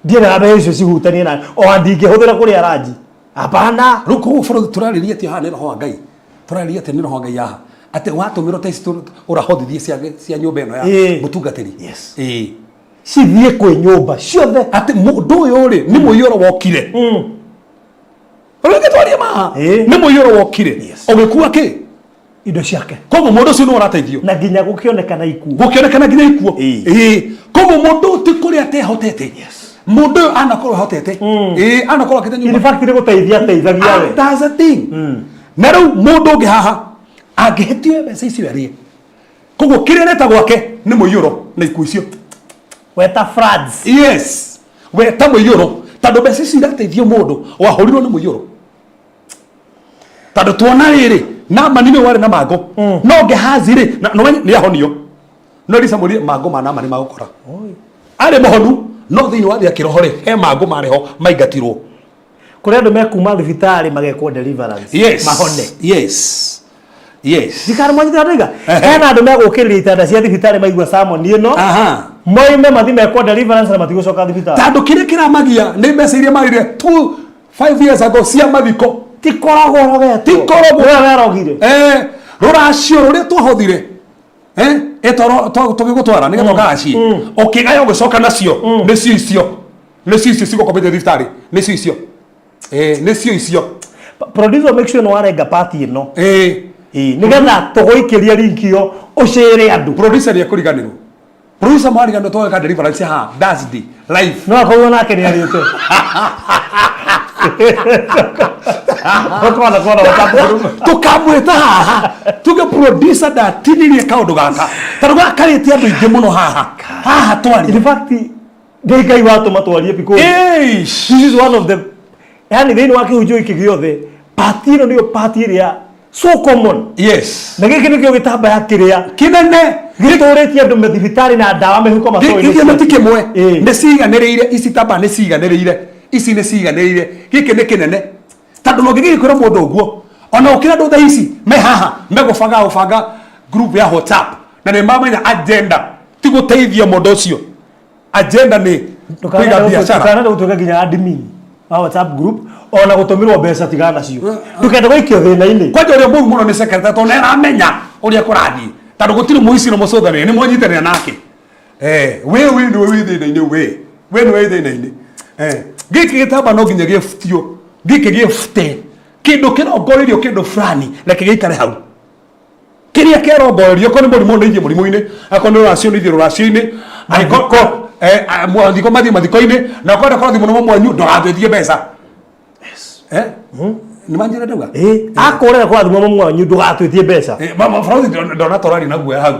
ndiendaga mbeca icio cihutanie na o andingĩhũthĩra kũrĩa ranji hapana ruko bũrũri turariria ti haha nĩ roho wa Ngai turariria ti nĩ roho wa Ngai haha ate watũmĩrwo ta ici ũrahothithie cia nyũmba ĩno ya mũtungatĩri cithiĩ kwĩ nyũmba ciothe ate mũndũ ũyũ rĩ nĩ mũiyũro wokire ũrĩgĩtwaria maha nĩ mũiyũro wokire ũgĩkua kĩ indo ciake koguo mũndũ ũcio nĩ ũrateithio na nginya gũkĩonekana ikuo nginya ikuo koguo mũndũ ti kũrĩa atehotete mũndũ anakorwo hotete anakorwo akĩte in fact nĩ gũteithia teithagia we that's a thing na rĩu mũndũ ũngĩ haha angĩhetio mbeca icio arie koguo kĩrĩa neta gwake nĩ mũiyũro na ikuo icio weta frauds yes weta mũiyũro tondũ mbeca icio irateithio mũndũ wahũrirwo nĩ mũiyũro tondũ tuona rĩrĩ Naamani nĩ warĩ na mango no Gehazi rĩ nĩ ahonio no risa mũrie mango ma Naamani magũkora arĩ mũhonu no thĩinĩ wa thĩ ya kĩroho rĩ he mango marĩ ho maingatirwo kũrĩ andũ mekuma thibitarĩ magekwo deliverance mahone thikari mwanyita ndaiga hena andũ megũkĩrĩria itanda cia thibitarĩ maigua sermon ĩno moime mathi mekwo deliverance na matigũcoka thibitarĩ tondũ kĩrĩa kĩramagia nĩ mbeca iria marire 5 years ago cia mathiko tikoragwo werogire rũracio rũrĩa twahothire tũgĩgũtwara nĩgetha ũkagacie ũkĩgaya ũgĩcoka nacio nĩcio icio cigũkomete thibitarĩ nĩcio icio producer make sure no warenga party ĩno nĩgetha tũgũikĩria link ĩyo ũcĩre andũ producer nĩ ekũriganĩrwo producer mwariganĩrwo tweka deliverance ha Thursday live no akorwo nake nĩ arĩte tukamwĩta haha tuge producer ndatinirie kaũndũ gaka tondũ gakarĩte andũ aingĩ mũno haha twari in fact Ngai watũma twarie because this is one of the yani thĩinĩ wa kĩhunjio gĩkĩ gĩothe party ĩno nĩyo party ĩrĩa so common na gĩkĩ nĩkĩo gĩtambaya kĩrĩa kĩnene gĩtũrĩtie andũ mathibitarĩ na ndawa mĩhuko gĩkĩ ti kĩmwe nĩ ciiganĩrĩire ici tamba nĩ ciiganĩrĩire ici nĩ ciiganĩrĩire gĩkĩ nĩ kĩnene tondũ no gĩgĩkwĩra mũndũ ũguo ona ũkĩra andũ thaa ici me haha megũbanga group ya WhatsApp na nĩ mamenya agenda ti gũteithia mũndũ ũcio agenda nĩ kũiga biacara kana gũtuĩka nginya admin wa WhatsApp group ona gũtũmĩrwo mbeca tigana nacio ndũkenda gũikio thĩna-inĩ kwanja ũrĩa mũru mũno nĩ secretary tondũ nĩaramenya ũrĩa kũrathiĩ tondũ gũtirĩ mũici na mũcũthanĩria nĩ mwanyitanĩra nake we nĩwe wĩ thĩna-inĩ we nĩwe wĩ thĩna-inĩ gĩkĩ gĩtamba no nginya gĩbutio gĩkĩ gĩbute kĩndũ kĩrongorerio kĩndũ fulani reke gĩikare hau kĩrĩa kĩrongorerio ko nĩ mũrimũ nĩithie mũrimũ-inĩ ako nĩ rũracio nĩithie rũracio-inĩ mathiko mathiĩ mathiko-inĩ na kwenda korwo thimũ nĩ mwanyu ndũgathĩthie mbeca Ni manjira ndauga akorera kwa thimo mwanyu ndugatwitie mbeca mama Frozi ndona torari naguo hau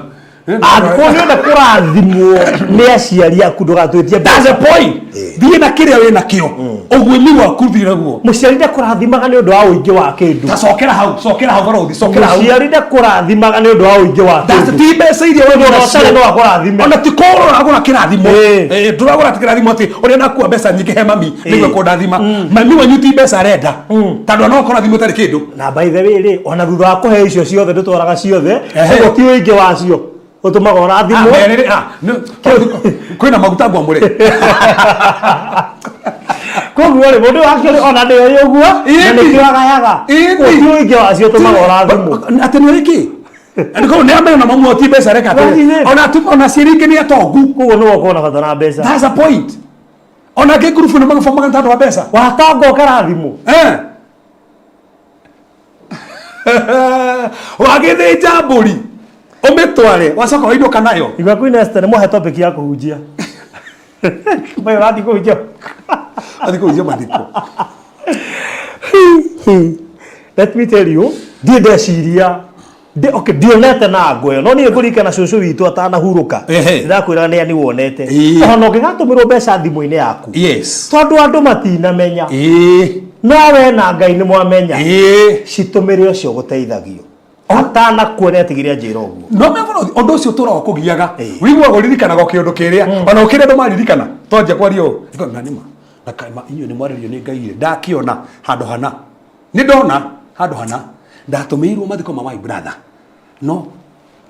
angĩkorwo nĩ ũrenda kũrathimwo nĩ aciari aku ndũgatwĩtie that's the point thiĩ na kĩrĩa wĩ nakĩo ũguĩmi waku thiĩ naguo mũciari ndakũrathimaga nĩ ũndũ wa ũingĩ wa kĩndũ ta cokera hau Frozi cokera hau mũciari ndakũrathimaga nĩ ũndũ wa ũingĩ wa kĩndũ ti mbeca iria wewe ũtarĩ no akũrathime ona ti kũrwo ũragũra kĩrathimo ndũragũra ti kĩrathimo atĩ ũrĩa nakua mbeca nyingĩ he mami nĩguo kũndathima mami wanyu ti mbeca arenda tondũ no kũrathimo ũtarĩ kĩndũ na by the way rĩ ona thutha wa kũhe icio ciothe ndũtwaraga ciothe ũguo ti ũingĩ wacio utumaga ũrathimwo kwĩna maguta ngwamũre koguo rĩ mũndũ wake ona ndĩ ũguo na nĩkĩo agayaga ti ũingĩ wacio ũtũmaga ũrathimwo atĩ nĩ rĩkĩ ndiko nĩ amenya na mamu oti mbeca reka ona ciĩrĩ ingĩ nĩ atongu koguo nĩ wokorwo na bata na mbeca that's a point ona kĩ ngurubu nĩ magabomaga tondũ wa mbeca watanga ũkarathimwo wagĩthĩnja mbũri umetware wacoka wainũka nayo igwa kwĩna Esther mũhe topic ya kũhunjia mwe ũrathiĩ kũhunjia athiĩ kũhunjia mathiko let me tell you ndiĩ ndeciria ndionete na ngũyo no niĩ ngũririkana cũcũ witũ atanahurũka ndĩrakwĩraga nĩ ani wonete ona ũngĩgatũmĩrwo mbeca thimũ-inĩ yaku tondũ andũ matinamenya no we na Ngai nĩ mwamenya citũmĩre ũcio gũteithagio atana kuone atigire njĩra ũguo no me ũndũ ũcio tũraga kũgiaga wĩiguaga ũririkanaga kĩũndũ kĩrĩa ona ũkĩrĩa andũ maririkana tonja kwaria ũũ nĩma na kaima inyuĩ nĩ mwarĩrio nĩ Ngai ndakĩona handũ hana nĩ ndona handũ hana ndatũmĩirwo mathiko ma my brother no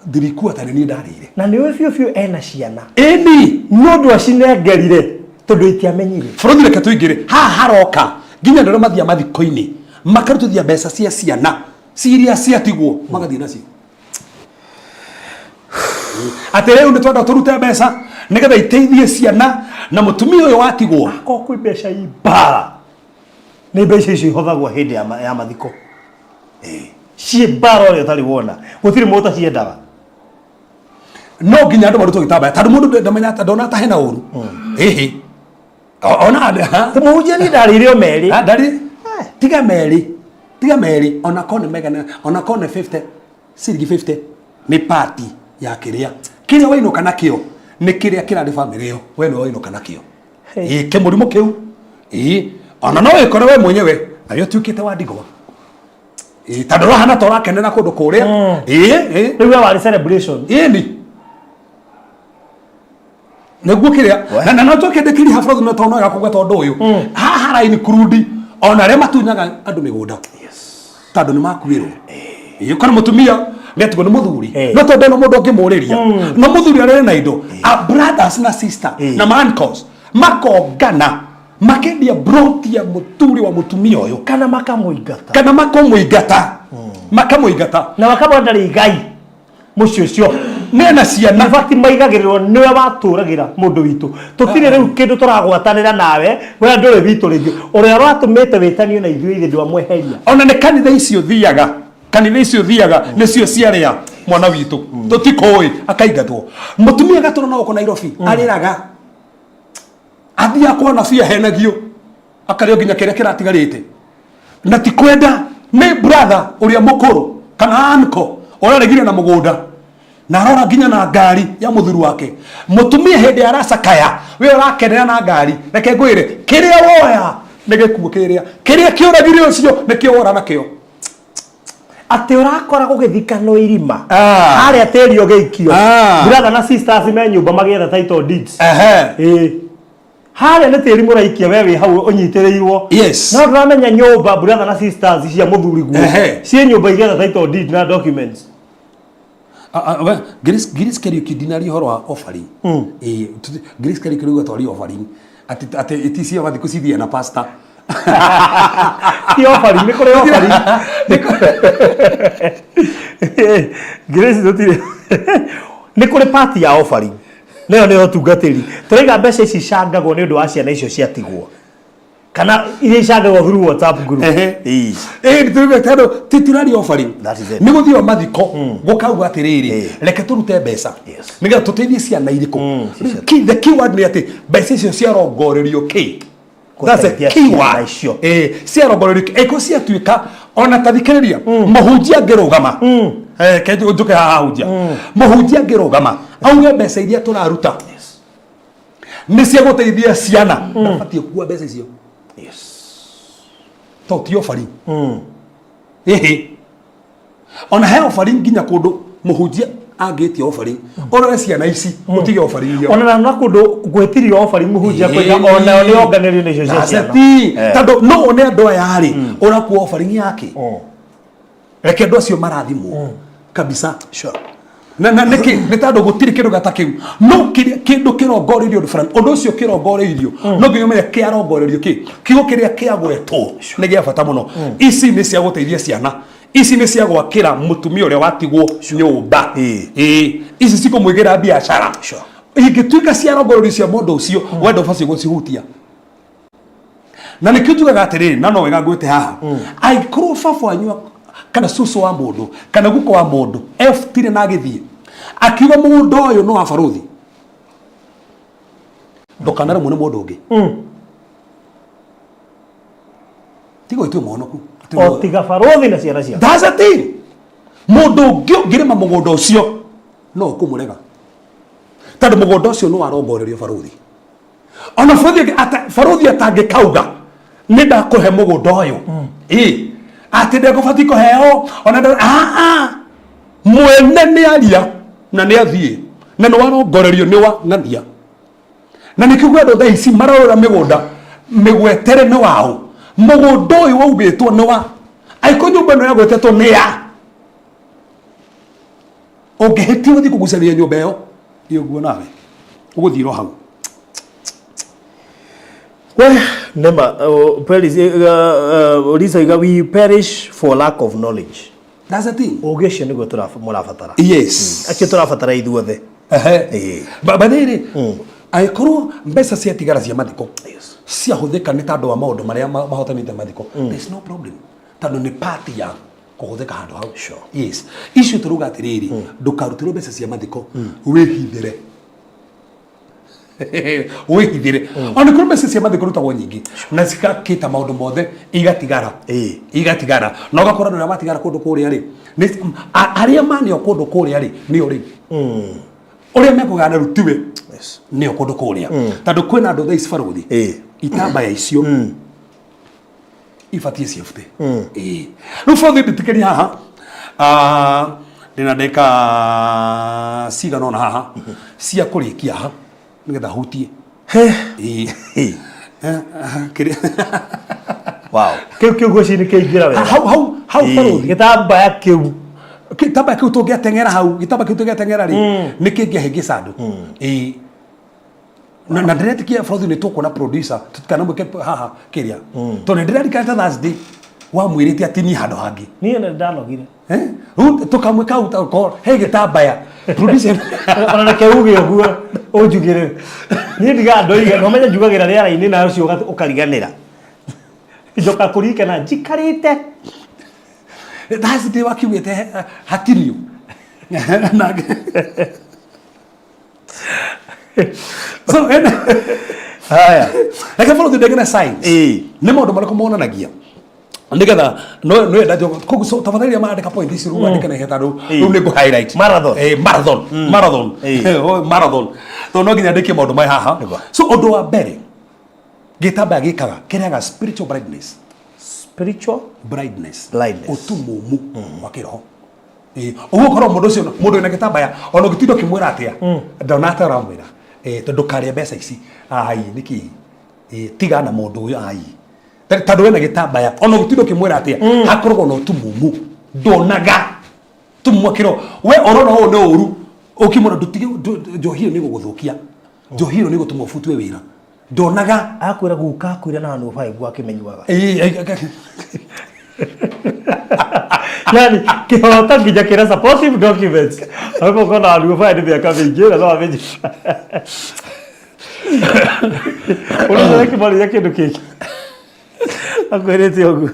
ndirikua tani niĩ ndarĩire na nĩ ũĩ biũ ena ciana ĩni no ndũ acinengerire tondũ itiamenyire bũrũri reke tũingĩre haha haroka nginya andũ arĩa mathiaga mathiko-inĩ makarutithia mbeca cia ciana ciria ciatigwo magathiĩ nacio atĩ rĩu nĩ twenda tũrute mbeca nĩgetha iteithie ciana na mũtumia ũyũ watigwo akorwo kwĩ mbeca imbara nĩ mbeca icio ihũthagwo hĩndĩ ya mathiko ciĩ mbara ũrĩa ũtarĩ wona gũtirĩ mũndũ taciendaga no nginya andũ marutwo gĩtambaya tondũ mũndũ ndamenya ndona ta hena ũru ĩhĩ ona mũhunjia nĩ ndarĩire o merĩ ndarĩ tiga merĩ ona kone megana ona kone 50 ciringi 50 ni party ya kĩrĩa wainũka nakĩo nĩ kĩrĩa kĩrarĩ family ĩyo we nĩ wainũka nakĩo kĩmũrimũ kĩu ona no wĩkore we mwenyewe arĩa ũtuĩkĩte wa ndigwa tondũ wahana ta ũrakenera kũndũ kũrĩa rĩu we warĩ celebration nĩguo kĩrĩa na no tũkĩndĩkĩri hafroth no tondũ ya kũgweta ũndũ ũyũ haha raini kurudi ona arĩa matunyaga andũ mĩgũnda tondũ nĩ makuĩrwo kana mũtumia nĩatigwo nĩ mũthuri no tondũ no mũndũ ũngĩmũrĩria no mũthuri arĩ na indo brothers na sister na uncles makongana makendia broti ya mũturi wa mũtumia ũyũ kana makamũingata makamũingata na makamwona ndarĩ Ngai mũciĩ ũcio nena ciana bati maigagĩrĩrwo nĩwe watũragĩra mũndũ witũ tũtirĩ rĩu kĩndũ tũragwatanĩra nawe we ndũrĩ witũ rĩngĩ ũrĩa watũmĩte wĩtanio na ithuĩ ithe ndwamweheria ona nĩ kanitha icio thiaga nĩcio ciarĩa mwana witũ tũtikũĩ akaingatwo mũtumia gatũra na gũkũ Nairobi arĩraga athiĩ akona bia henagio akarĩo nginya kĩrĩa kĩratigarĩte na ti kwenda nĩ brother ũrĩa mũkũrũ kana uncle ũraregire na mũgũnda na arora nginya na ngari ya mũthuri wake mũtumia hĩndĩ aracakaya we ũrakenera na ngari reke ngwĩre kĩrĩa woya nĩ gĩkuũ kĩrĩa kĩũragire ũcio nĩkĩo wora nakĩo atĩ ũrakora gũgĩthikanwo irima harĩa tĩri ũgĩikio brother na sisters me nyũmba magĩetha title deeds harĩa nĩ tĩri mũraikia we wĩ hau ũnyitĩrĩirwo no ndũramenya nyũmba brother na sisters cia mũthuri guo ciĩ nyũmba igĩetha title deed na documents Grace Kariuki dinari horo wa offering Grace Kariuki rĩu atwari offering atĩ iticia mathiko cithia na pastor ti offering nĩ kũrĩ offering Grace tũtirĩ nĩ kũrĩ party ya offering nayo nĩ ũtungatĩri tũraiga mbeca ici cangagwo nĩ ũndũ wa ciana icio ciatigwo kana iria icangagwo through WhatsApp group nĩtũiga tondũ titirari offering nĩ gũthiĩ mathiko gũkauga atĩrĩrĩ reke tũrute mbeca nĩgetha tũteithie ciana irĩkũ the keyword nĩ atĩ mbeca icio ciarongorerio kĩ That's a keyword. Ciarongorerioki eko ciatuika ona tathikiriria muhunjia ngirugama kenjo njuke haha hunjia muhunjia ngirugama auge mbeca iria turaruta ni cia guteithia ciana ndabatie kuwa mbeca icio to ti offering ona he offering nginya kundu muhunjia angetia offering ona ciana ici mutige offering ona na kundu gwetirio offering muhunjia kwega ona ni organelio ni cio ciana tando no one andu aya ri ona ku offering yake reke andu acio marathimwo kabisa sure na nĩ tandũ gũtirĩ kĩndũ gata kĩu no kĩndũ kĩrongoreirio ũndũ ũcio kĩrongoreirio no nginya ũmenye kĩarongoreirio kiugo kĩrĩa kĩagwetwo nĩ gĩa bata mũno ici nĩ cia gũteithia ciana ici nĩ cia gwakĩra mũtumia ũrĩa watigwo nyũmba ici cikũmwĩgĩra biacara ingĩtuĩka ciarongoreirio cia mũndũ ũcio wenda ũbatie gũcihutia na nĩkĩo njugaga atĩrĩrĩ na no wega ngwĩte haha angĩkorwo baba wanyu kana susu wa mundu kana guko wa mundu tire na githie akiuga mundu uyu no wa baruthi ndokanare mune mundu ungi tigo itu monoku o tiga baruthi na ciana cia that's a thing mundu ungi ngirima mugunda ucio no kumurega tondu mugunda ucio no warongorerio baruthi ona baruthi atangikauga ni ndakuhe mugunda uyu ati ndego fatiko heo ona mwene ni aria na ni athie na no warongorerio ni wa ngania na nikigwa ndo thaa ici mararora migunda migwetere ni wao mugunda uyu waugitwo ni wa aiko nyumba no yagwetetwo ni ya ungihiti uthi kugucaria nyumba iyo iguo nawe uguthiro hau well nema we perish for lack of knowledge. That's the thing. Ogesho nigo murabatara. Yes. Akio turabatara ithuothe. Bathiri aikoro mbeca cia tigara cia mathiko. Yes. Cia huthika ni tandu wa maundu maria mahotanite mathiko. There's no problem. Tandu ni party ya kuhuthika handu hau. Sure. Yes. Issue turuga atiriri ndukarutirwo mbeca cia mathiko wihithire. Wihithire ona kuri mbeca cia mathiko rutagwo nyingi na cikakita maundu mothe igatigara na ugakora ndio matigara kundu kuria ri aria manio kundu kuria ri nio ri uria mekugana rutiwe nio kundu kuria tandu kwina andu thai cibaruthi itambaya icio ifatie ciafute rufothi nditikeria haha ndina ndeka cigana ona haha cia kurikia haha nigetha hutie wow kiu gocini kiingira wega how baruthi gitambaya kiu tungiatengera hau gitamba kiu tungiatengera ri nikingehenge sandu na ndĩretikia baruthi ni tukuona producer tutikana mwike haha kiria to ndirerika ta Thursday wa mwirite atini handu hangi ni ene ndalogire tukamwika utako he gitambaya producer ona keuge guo unjugire ni ndiga ndoiga no menya njugagira riara-ini na ucio ukariganira njoka kurike na njikarite Thursday wakiugite hatirio so haya like follow the degena signs ni maundu mariko monanagia nigetha no endajo kogu so tafadhali maandika point ici ruga ndikana hetaro ru ni go highlight marathon to no nginya ndike maundu mai haha so undu wa mbere gitamba gikaga kiriaga spiritual brightness utumumu wa kiroho ugukorwo mundu ucio mundu ina gitambaya ona gitindo kimwira atia ndonata ramwira tondu karia mbeca ici niki tiga na mundu uyu tondu wena gitambaya ona gutindo kimwira atia hakorwo no tumumu ndonaga tumwakiro we orona ho no uru ukimura ndutige njohiro ni guguthukia njohiro ni gutuma futwe wira ndonaga akwira guka akwira na no 5 gwakimenywaga yani kihota ngija kira supportive documents hapo kona aliyofanya ndio akavingira no aveji unaona kibali yake ndo kiki akwirete ogu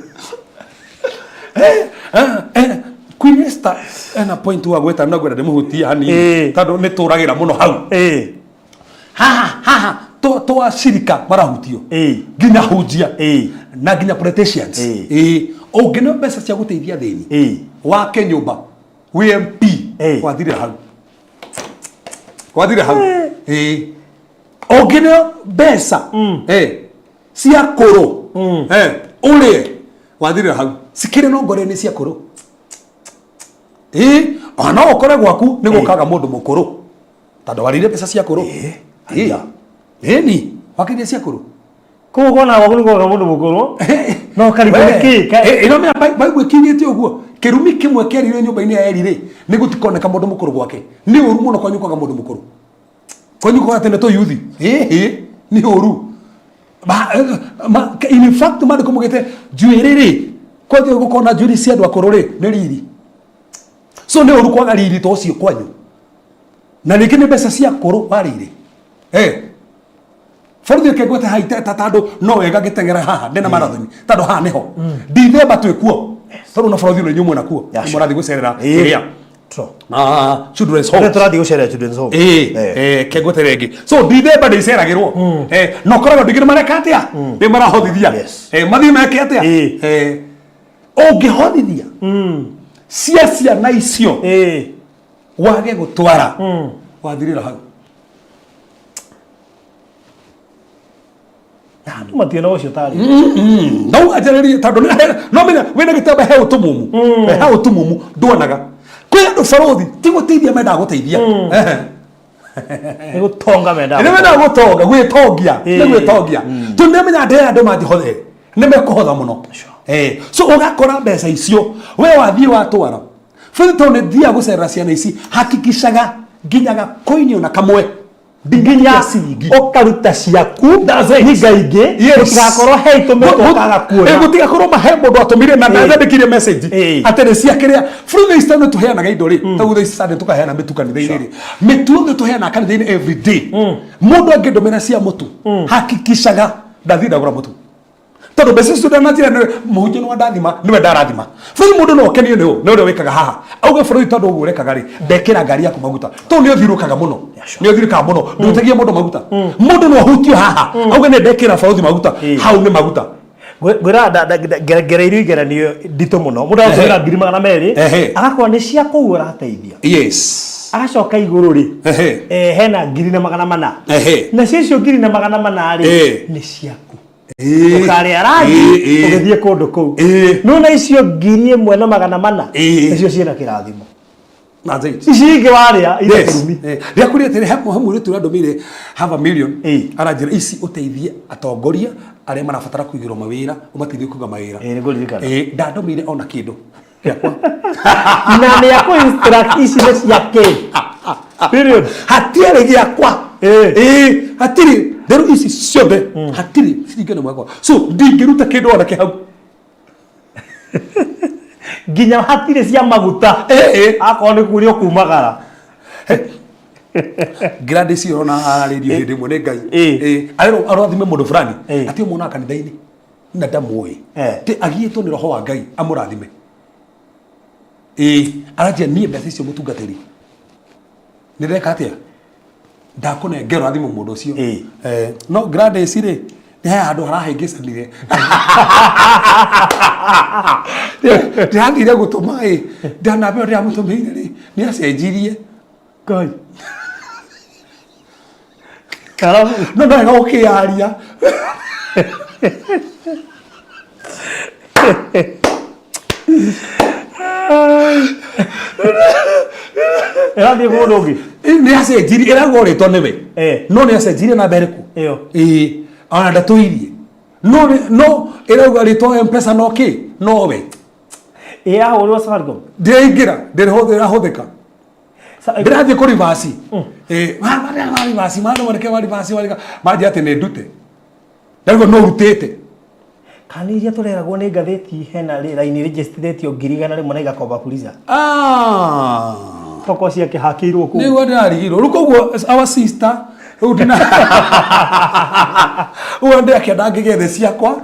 Queen Esther ena point wa gweta na gweta ndimuhutia hani tondu ni turagira muno hau ha to shirika marahutio nginya hunjia na nginya politicians ungino mbeca cia guteithia thini wake nyumba WMP wathire hau ungino mbeca cia kuru urie wathire hau sikire no ngore ni cia kuru ana okore gwaku ni gukaga mundu mukuru tando warire mbeca cia kuru ni wakiria cia kuru kugona gwaku ni gukaga mundu mukuru no karibiki ino me baigwe kinyite uguo kirumi kimwe kerire nyumba-ini ya erire ni gutikoneka mundu mukuru gwake ni uru muno kwa nyukaga mundu mukuru kwa nyukaga tene to yuthi ni uru in fact mande kumugete juiriri kwa thio gukona juri cia andu akuru ri ni riri so ni uru kwaga riri to cio kwanyu na niki ni mbeca cia kuru warire Fordi ke gwete haite tatado no wega gitengera haha ndena marathoni tado ha neho ndithemba twikuo toro na fordi no nyumo nakuo murathi gucerera iria children's home turathi gucerera children's home ke gwete regi so ndithemba ndiceragirwo no koraga ndigire marekatia ni marahothithia mathi meke atia ongihothithia cia na icio wage gutwara wathirira hau matio no cio tari no ajareri tando no menya wena gitamba he utumumu ndonaga kwe ndo farodhi tigutithia menda guteithia ni gutonga menda ni menda gutonga gwitongia ni gwitongia tunde menya nde andu mangihothe ni mekuhotha muno so ugakora mbeca icio we wathie watwara futhi tone thia gucerera ciana ici hakikishaga nginyaga koini ona kamwe nginya okaruta ciaku ni gaige utigakorwo heitume tokaga kuona gutigakorwo mahe mundu atumire na ndandikire message atene ciakiria futhi istano tuheanaga indo ri tagu the sade tukaheana mitu kanitha-ini ri mitu ndo tuheana kanitha-ini every day mundu angindumira cia mutu hakikishaga ndathida gura mutu tado bese student na muhunjia no ndathima niwe ndarathima futhi mundu no kenio ni uri wikaga haha auga futhi tado ugu urekaga ri ndekira ngari yaku maguta to ni uthirukaga muno ni uthirika muno ndutagia mundu maguta mundu no hutio haha auga ni ndekira futhi maguta hau ni maguta gwira gereirio igeranio ndito muno mundu azoera 200 agakorwo ni cia kuu urateithia agacoka iguru ri hena 400 na cio 400 ri ni ciaku ukari arathi ugithie kundu kuu no na icio 1,400 icio ciena kirathimo na zai ici waria ile kurumi ria kuria tere hamu ri turandomire have a million arajira ici uteithie atongoria aria marabatara kuigirwo mawira umateithie kuga mawira ni ngurikana ndandomire ona kindu yakwa na ni yako instruct ici ni ciake period hatiere giakwa hatiri deru ici ciothe hatiri cirigana mwakwa so ndingiruta kindu ona ke hau nginya hatire cia maguta akorwo ni kurio kumagara grade cio na radio hindi mwe ne ngai arathime mundu fulani ati umona kanitha-ini na ndamui ti agietwo ni roho wa ngai amurathime arajia nie mbeca icio mutungatiri nireka atia ndakunengero athimo mundu ucio no grade cire ni handu harahengecanire ndirathire gutuma ndanabe ria mutumeire ri ni acenjirie ngai karamu no ndega ukiaria erathi mundu ungi ni acenjirie eragoretwo niwe no ni acenjirie na mbereku ana ndatuirie no erauga ritwa mpesa no ki no we ahurwo Safaricom ndingira ndirahuthika ndirathie kuri vasi mari vasi mari mareke mari vasi maji ati ne ndute ndago no rutete kaniria tureragwo ni ngatheti hena line registeretio 100 rimwe na igakomba fuliza toko ciake hakirwo ku ni wada arigiro rukoguo our sister udina uende akienda ngigethe ciakwa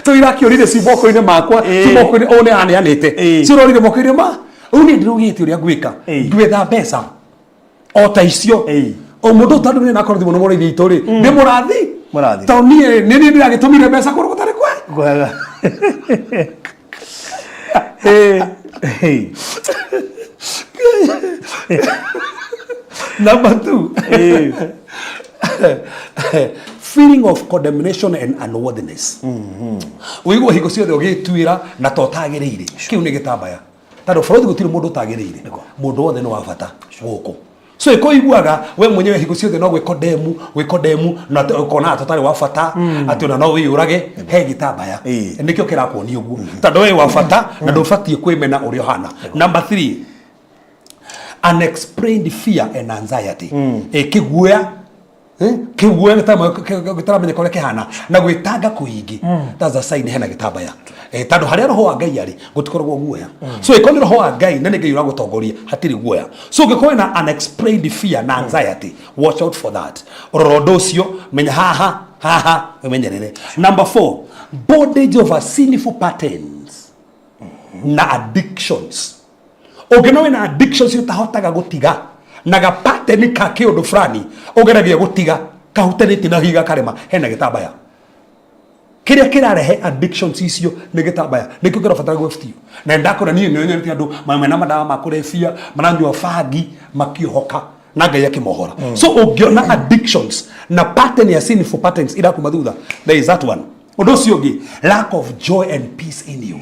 tuirakiorire ciboko-ini makwa ciboko-ini one aneanite cirorire moko-ini ma uni ndirugite uria gwika ngwetha mbeca ota icio o mundu tandu ni nakoro thimu no muri thitori ndi murathi taunie ni ndiragitumire mbeca kuru gutari kwega Number 2, feeling of condemnation and unworthiness. Uigwa hiko ciothe ugituira na totagiriire kiu ni gitambaya tando bũrũri gũtirĩ mũndũ ũtagĩrĩire mũndũ wothe nĩ wa bata gũkũ so ikoiguaga we mwenyewe hiko ciothe no gwĩkondemu na ukona totari wa bata ati ona no wĩyũrage he gitambaya nikio kĩrakuonia ũguo tando we wa bata na ndũbatie kwĩmena ũrĩa hana. Number 3, unexplained fear and anxiety. Kiguoya gitaramenya kore kihana na gwitanga kuingi. That's a sign hena gitambaya. Tando haria roho wa Ngai ari gutikoragwo guoya. So ikoni roho wa Ngai na Ngai uragutongoria hatiri guoya. So gikore na unexplained fear na anxiety, watch out for that. Rorodo ucio menya haha umenyerere. Number 4, bondage of a sinful patterns na addictions. Ogena wena addictions utahotaga gutiga na ga pattern ka kiundu fulani ogeragia gutiga kahutanite na higa karema hena gitambaya kiria kirarehe addictions icio ni gitambaya nikio kirabatara gwefutio na ndakora ni nyonete andu mamena madawa makurefia mananjwa fagi makiohoka na Ngai akimohora. So ugiona addictions na pattern ya sinful patterns ira kumathutha, there is that one. Undu ucio ungi, lack of joy and peace in you.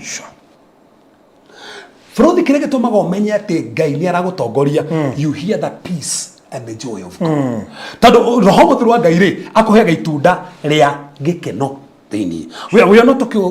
Frodi kile gitumaga umenye ati Ngai ni aragutongoria, you hear that peace and the joy of God. Tando roho mutheru wa Ngai ri akuheaga itunda ria gikeno thini. We are not talking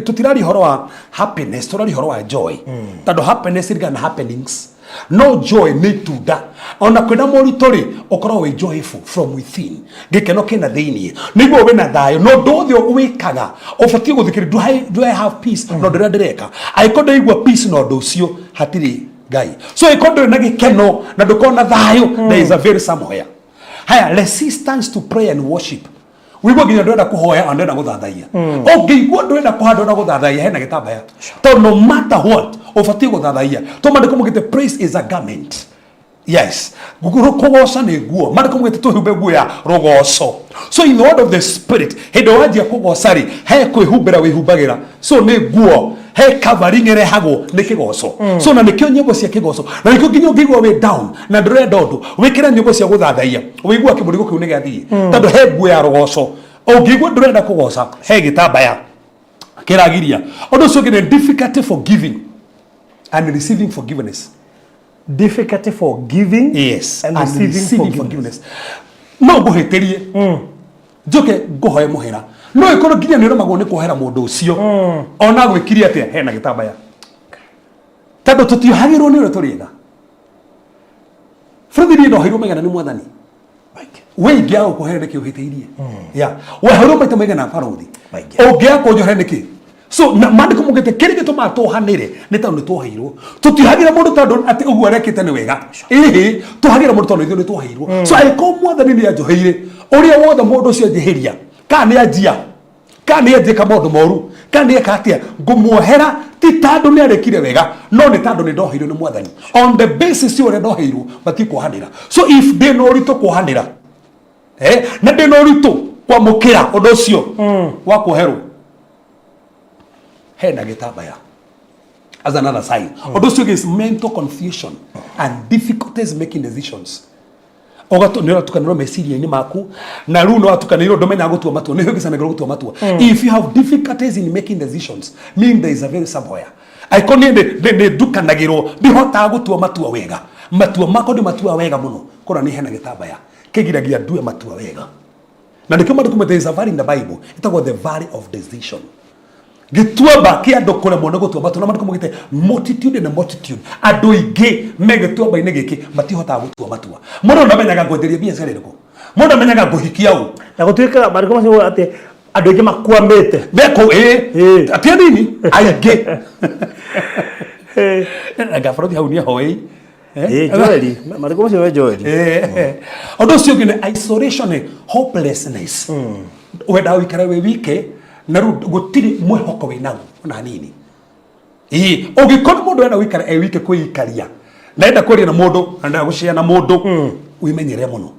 tutirari horo wa happiness, turari horo wa joy. Tando happiness is gonna happenings. No joy ni tunda. Ona kwenda moritori okoro we joyful from within. Gikeno kina thini. Niguo we na thayo no ndothio wikaga. Ofatie guthikiri do I have peace? No ndireka. Aikondo igwa peace no ndocio hatiri Ngai. So ikondo na gikeno na ndukona thayo, there is a very somewhere. Haya, resistance to prayer and worship. Wigo ginya ndwenda kuhoya andenda guthathaia. Ongeigua ndwenda kuhanda na guthathaia hena gitambaya. To no matter what, ofatie guthathaia. To mandiko mugite praise is a garment. Yes. Guguru kugoca ni guo. Mandiko mugite tuhumbe guo ya rogoco. So in the word of the spirit, hindo wajia kugoca ri, he kwihumbira wihumbagira. So ni guo. He covering ere hago ni kigoco. So na nikio nyimbo cia kigoco. Na nikio nginyo ngigwa we down na ndurenda ndu. Wikira nyimbo cia guthathaia. Wigua kiburigo kiu ni gathii. Tando he guo ya rogoco. Ongigwa ndurenda kugoca, he gitambaya. Kiragiria. Ondo so gine difficulty for giving and receiving forgiveness. Difficulty for giving, yes, and receiving forgiveness. No guheterie. Joke gohoye muhera. No ikoro ginya ni romagwo ni kuhera mundu ucio. Ona gwikiri atia hena gitambaya. Tando tutihagirwo ni turiga. Fredi no hiro megana ni mwathani. We ngia kuhera niki uhiteirie. Ya. We hiro maita megana faruthi. Ongia kunjohera niki. So mandiko mugete kiri gituma tuhanire ni tando tuhairwo tutihagira mundu tando ati uguo rekete ni wega tuhagira mundu tando ithu ni tuhairwo so aiko mwathani ni ajoheire uria wothe mundu ucio jeheria kana ni ajia kana ni ajika mundu moru kana ni akatia ngumuohera ti tando ni arekire wega no ni tando ni ndoheirwo ni mwathani on the basis you ndoheirwo bati kuhanira. So if they no rito kuhanira na they no rito kwa mukira undu ucio wa kuherwo hena gitambaya as another sign. Odoso is mental confusion and difficulties making decisions. Ogato nira tukaniro mesiria ni maku na runo atukaniro domenya gutua matua ne hugisa na gutua matua. If you have difficulties in making decisions, mean there is a very somewhere. I kone de dukanagiro bihota gutua matua wega. Matua mako de matua wega muno. Kora ni hena gitambaya. Kegiragia due matua wega. Na ndikoma there is a valley in the Bible. It was the valley of decision. Gituaba kia dokole mono gutua matu na mandiko mugite multitude and multitude ado ige megituaba ine giki matihota gutua matua mono na menyaga ngotheria bia serereko mono menyaga guhikia u na gutuika mandiko macio ati ado ige makwambete beko atia nini aige agafrodi haunia hoi Joeli mandiko macio we Joeli odo sio gine isolation and hopelessness weda wikara we wike na gutiri mwihoko winagu na nini ugikona mundu ena wikara wike kwikaria naenda kwaria na mundu anda gucia na mundu wimenyere muno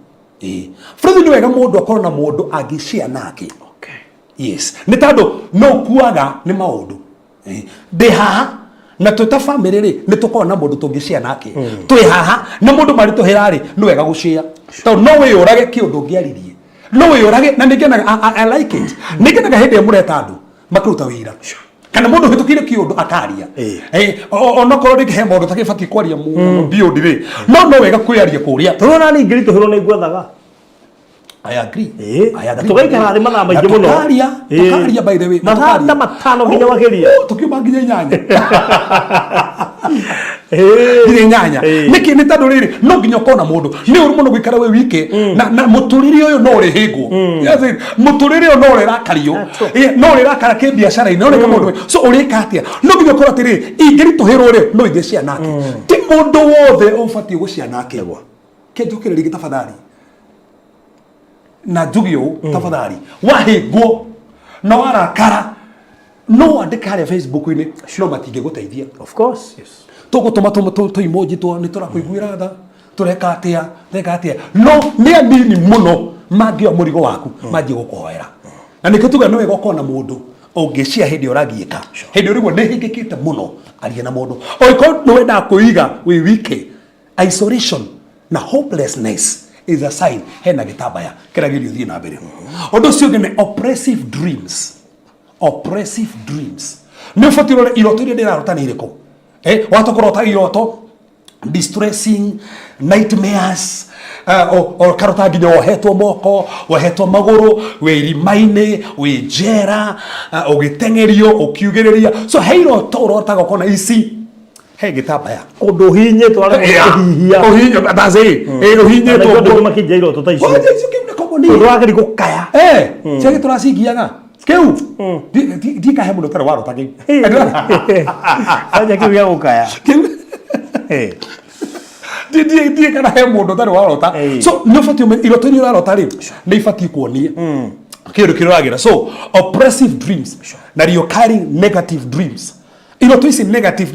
Freddy ni wega mundu akorwo na mundu agishia nake yes ni tando no kuaga ni maundu de haha na tuta family ri ni tukorwo na mundu tungishia nake twi haha na mundu mari tuhira ri ni wega gucia to no we urage kiundu ngiaririe no we urage na ningena I like it ningena hindi mureta andu makuruta wira kana mundu hitukire kiundu akaria ono korwo ringi he mundu takibati kwaria mu biundi ri no wega kwiaria kuria turona ni ngiri tuhiro ni gwathaga I agree. I agree. Tugaikara ari mathaa maingĩ muno. Tukaria by the way. Mathaa matano nginya wageria. Tukiuma nginya nyanya. Nginya nyanya. Niki ni tando riri no nginya kona mundu. Ni uri muno gwikara we wike na muturiri uyu no ri hingo. Yes, muturiri uyu no ri rakario. No ri rakara ke biashara ino ri mundu. So uri katia. No nginya kora tiri ingiri tuhiro ri no ige cia nake. Ti mundu wothe ofati gucia nake. Ke njukire ri tafadhali. Na jugio tafadhali wahigwo no arakara no andika hari Facebook ini no matinge guteithia of course yes tugutuma to emoji to ni turakuiguira tha tureka atia no ni anini muno mangio murigo waku mangi gukoera na nikituga no wega ukona mundu ungishia hindi uragiika hindi urigwo ni hingikite muno arie na mundu oiko no wenda kuiga we wike isolation na hopelessness is a sign hena gitabaya kiragirio thie na mbere ondo cio ngene oppressive dreams ne fatiro iroto ire ndirarota ni iriko watokorota iroto distressing nightmares or karota nginya wohetwo moko wohetwo maguru wirimaine wijera ugitengerio ukiugiriria so heiroto urotaga kona ici he gitabaya kundu hinye twara kuhihia uhinye badaze uhinye to ndo makijiro tutaishi oje sikimne komoni ndo akiri gukaya chege turacigiaga keu di ka hemuno tara waro taki aja kiu ya gukaya di kana hemuno tara waro ta so no fati iroto ni waro tari ni ifati kuonia kero kiragira so oppressive dreams na you're carrying negative dreams iroto isi negative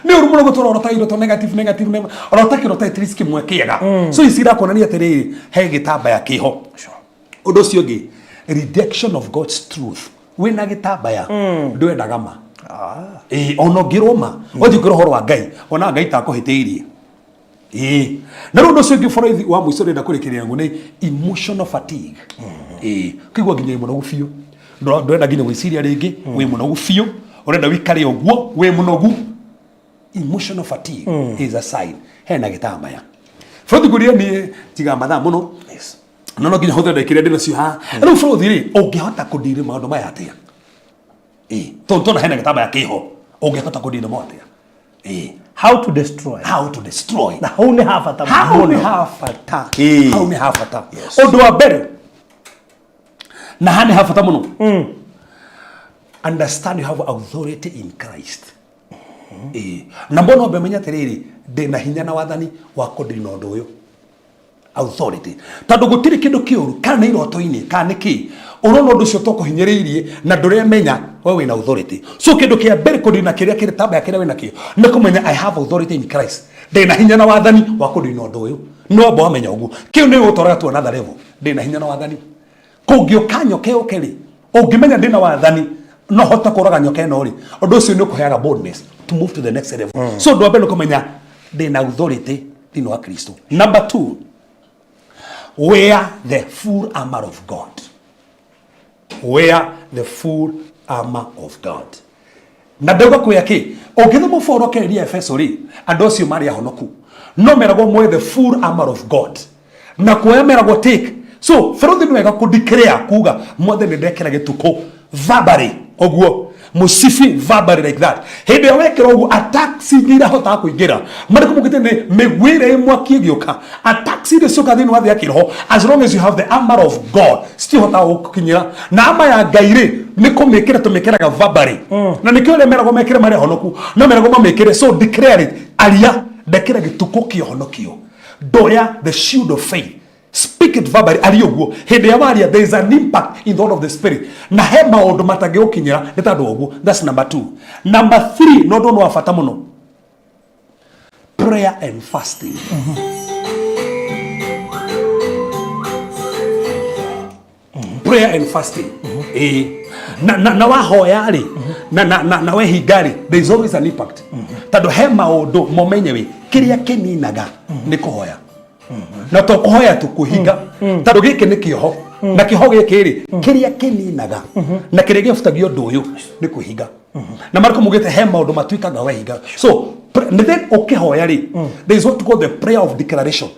ni urumuno gutorota iroto negative orota kirota itriski mwekiega so isira konania tere he gitaba ya kiho undo ciongi rejection of God's truth wina gitaba ya ndwenda gama ono giroma othi kirohoro wa ngai ona ngai ta kohiteirie na rundo ciongi foroithi wa muico renda kurikiria ngune emotional fatigue kigwa nginya muno gufio ndwenda nginya gwiciria ringi wi muno gufio urenda wikare oguo we munogu emotional fatigue is a sign hena gitambaya Frothi guria ni tiga mathaa muno yes no nginya hothe ndekire ndina cio ha ru Frothi ri ungihota kudire maundu maya atia tontona hena gitambaya kiho ungihota kudire mo atia how to destroy na how ni hafata odo wa bere na hani hafata muno understand you have authority in Christ. Na mbona obemenya tereri de na hinya na wathani wako ndi no ndu uyu authority tando gutiri kindu kiuru kana iroto-ini kana ki urona ndu cio toko hinyiriirie na nduremenya we wina authority so kindu kia mbere kudina kiria kiri tamba ya kiria wina kio ni kumenya I have authority in Christ de na hinya na wathani wako ndi no ndu uyu no bo amenya ugu kiu ni utora tu another level de na hinya na wathani kungio kanyo keo keri ungimenya ndi na wathani no hota kuraga nyoka eno ri undu ucio ni ukuheaga boldness to move to the next level so ndo abendo kumenya de na authority thini wa Kristo. Number 2, wear the full armor of God. Wear the full armor of God. Na ndauga kuya ki ungithoma foro keria Efeso ri andu acio mari ahonoku no meragwo mwe the full armor of God na kuya meragwo take so Frothi ni wega ku declare kuga mothe ni ndekera gituko verbally oguo musifi verbally like that hindi ya wekera oguo attacks ngira hota kuingira mari kumukite ni megwire mwaki gioka attacks ile soka thini wa thia kiroho as long as you have the armor of God still hota gukinyira na ama ya ngaire ni kumekera tumekeraga verbally na nikio le merago mekere mari honoku no merago mamekere so declare it alia ndekera gituko kio honokio doya the shield of faith. Speak it verbally alioguo hindi ya waria there is an impact in the order of the spirit na he maundu matangi ukinyira nitandu oguo. That's number 2. Number 3 no ndo no afata muno prayer and fasting. Prayer and fasting. Na wahoya ri na we hingari, there is always an impact. Tado he maundu momenyewe kiria kininaga ni kuhoya. Na to kuhoya tu kuhinga. Tado giki ni kiho. Na kiho giki ri kiria kininaga. Na kiria gifutagio undu uyu ni kuhinga. Na mariko mugite he maundu matuikaga we hinga. So then ukihoya ri, there is what to call the prayer of declaration.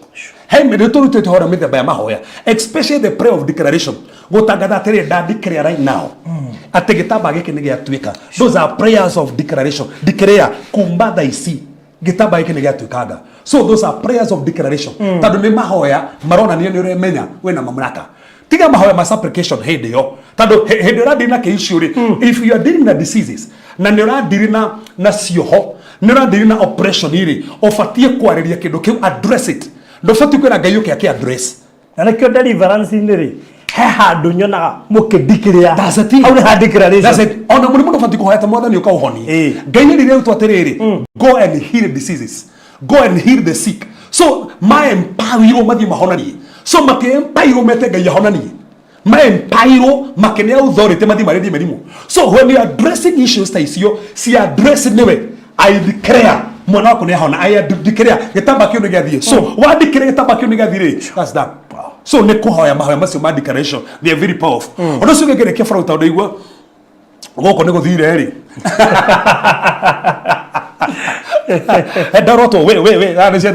Hey, me to hora me the mahoya, especially the prayer of declaration. Go tagada tere da declare right now. Ate gitaba giki ni giatuika. Those are prayers of declaration. Declare kumbada isi. Gitaba giki ni giatuikaga. So those are prayers of declaration. Tadu ni mahoya marona ni ore menya we na mamlaka. Tiga mahoya ma supplication hey yo. Tadu he de radina ke issue. If you are dealing with diseases, na ni radina na sioho, ni radina operation iri, ofatie kwariria kindu kiu address it. Ndo fati kwera gayo ke address. Na kyo deliverance ndiri. He handu nyonaga mukidikiriya. That's it. Aure ha declaration. That's it. Ona muri mundu fati kuhoya ta mwathani uka uhoni. Gayo ni reu twatiriri. Go and heal diseases. Go and heal the sick. So my empire mathi mahonani. So make empire mete gayo honani. My empire makene authority mathi maredi merimu. So when you are addressing issues taisio, si address newe. I declare mwana wako ni hona. I declare gitamba kyo nigathie. So wa declare gitamba kyo nigathire. That's that. So ne kuhoya mahoya masio ma declaration, they are very powerful. Odo so gegere ke frauta odo igwa goko ne guthire ri. Daroto we ana cia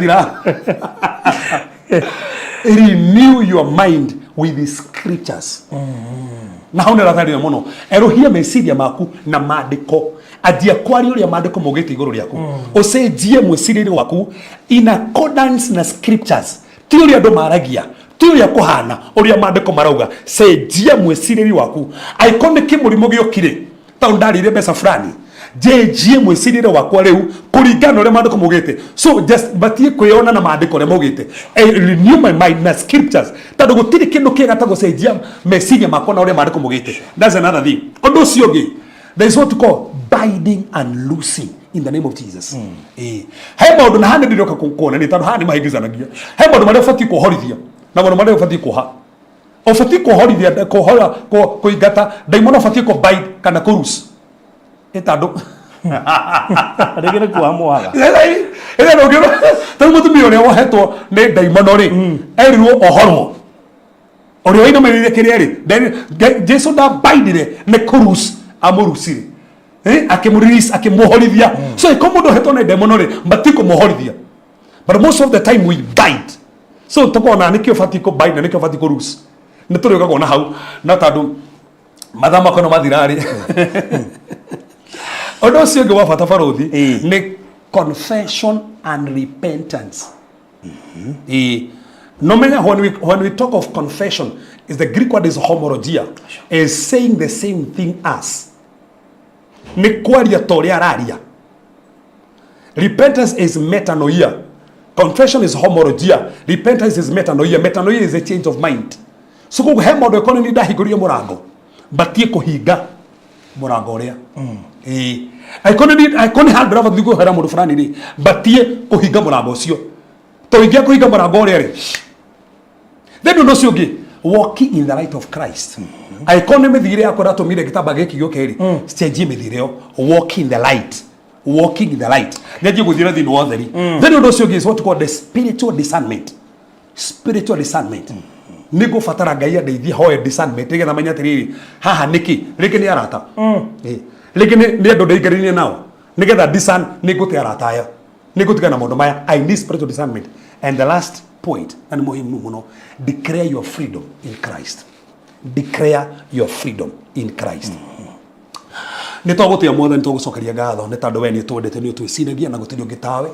renew your mind with the scriptures. Na hone rathari muno erohia meciria maku na maandiko adia kwari uria maandiko mogete iguru riaku ucenjie mwiciriri waku in accordance na scriptures ti uria ndo maragia ti uria kuhana uria maandiko marauga cenjie mwiciriri waku aikone kimurimo giokire ta ndarire mbeca fulani jejie mwiciriri wakwa riu kuringana uria maandiko mogete so just batie kuyona na maandiko re mogete renew my mind na scriptures tado gutiri kindu kiega ta gucenjia meciria makwa na uria maandiko mogete. That's another thing. Ondo cio gi there is what to call binding and loosing in the name of Jesus. He maundu na hande ndiroka kuona ni tado hande mahigizanagia he maundu maria fati kuhorithia na maundu maria fati kuha ofati kuhorithia kuhora kuigata daimono fati ku bind kana kurus etado regere ku amoaga ele no gero tado mutu miore wo heto ne daimono ri eriwo ohormo orio ino merire kirieri then Jesus da bindire ne kurus amorusire akemurelease akemohorithia so ikomodo heto ne daimono ri batiko mohorithia but most of the time we bind so tokona nikio fatiko bind na nikio fatiko rus nituriga gona hau na tadu madama kono mathirari odo cio gwa fata farothi ni confession and repentance. No matter when we talk of confession, is the Greek word is homologia, is saying the same thing as ni kwaria tore araria. Repentance is metanoia. Confession is homologia. Repentance is metanoia. Metanoia is a change of mind. So go he modo kono ni dahigoria murango batie kuhinga murango uria aikoni hand brava thigo hera mundu fulani ri batie kuhinga murango ucio to ingia kuhinga murango uria ri then no cio gi walking in the light of Christ. Aikoni mithire yakora tumire gitamba giki gyoke ri change mithire yo walking in the light. Walking in the light. Neje guthira thini wa theri. Then no cio gi is what called the spiritual discernment. Spiritual discernment. Nigo fatara ngai andeithie hoye discernment igetha menya tiriri haha niki riki ni arata riki ni andu ndeigarinie nao nigetha discern niguti arata aya nigutika na maundu maya. I need spiritual discernment. And the last point and muhimu muno, declare your freedom in Christ. Declare your freedom in Christ. Nitwagutia mwathani twagucokeria ngatho ni tondu we ni twendete ni twiciragia na gutiri ungitawe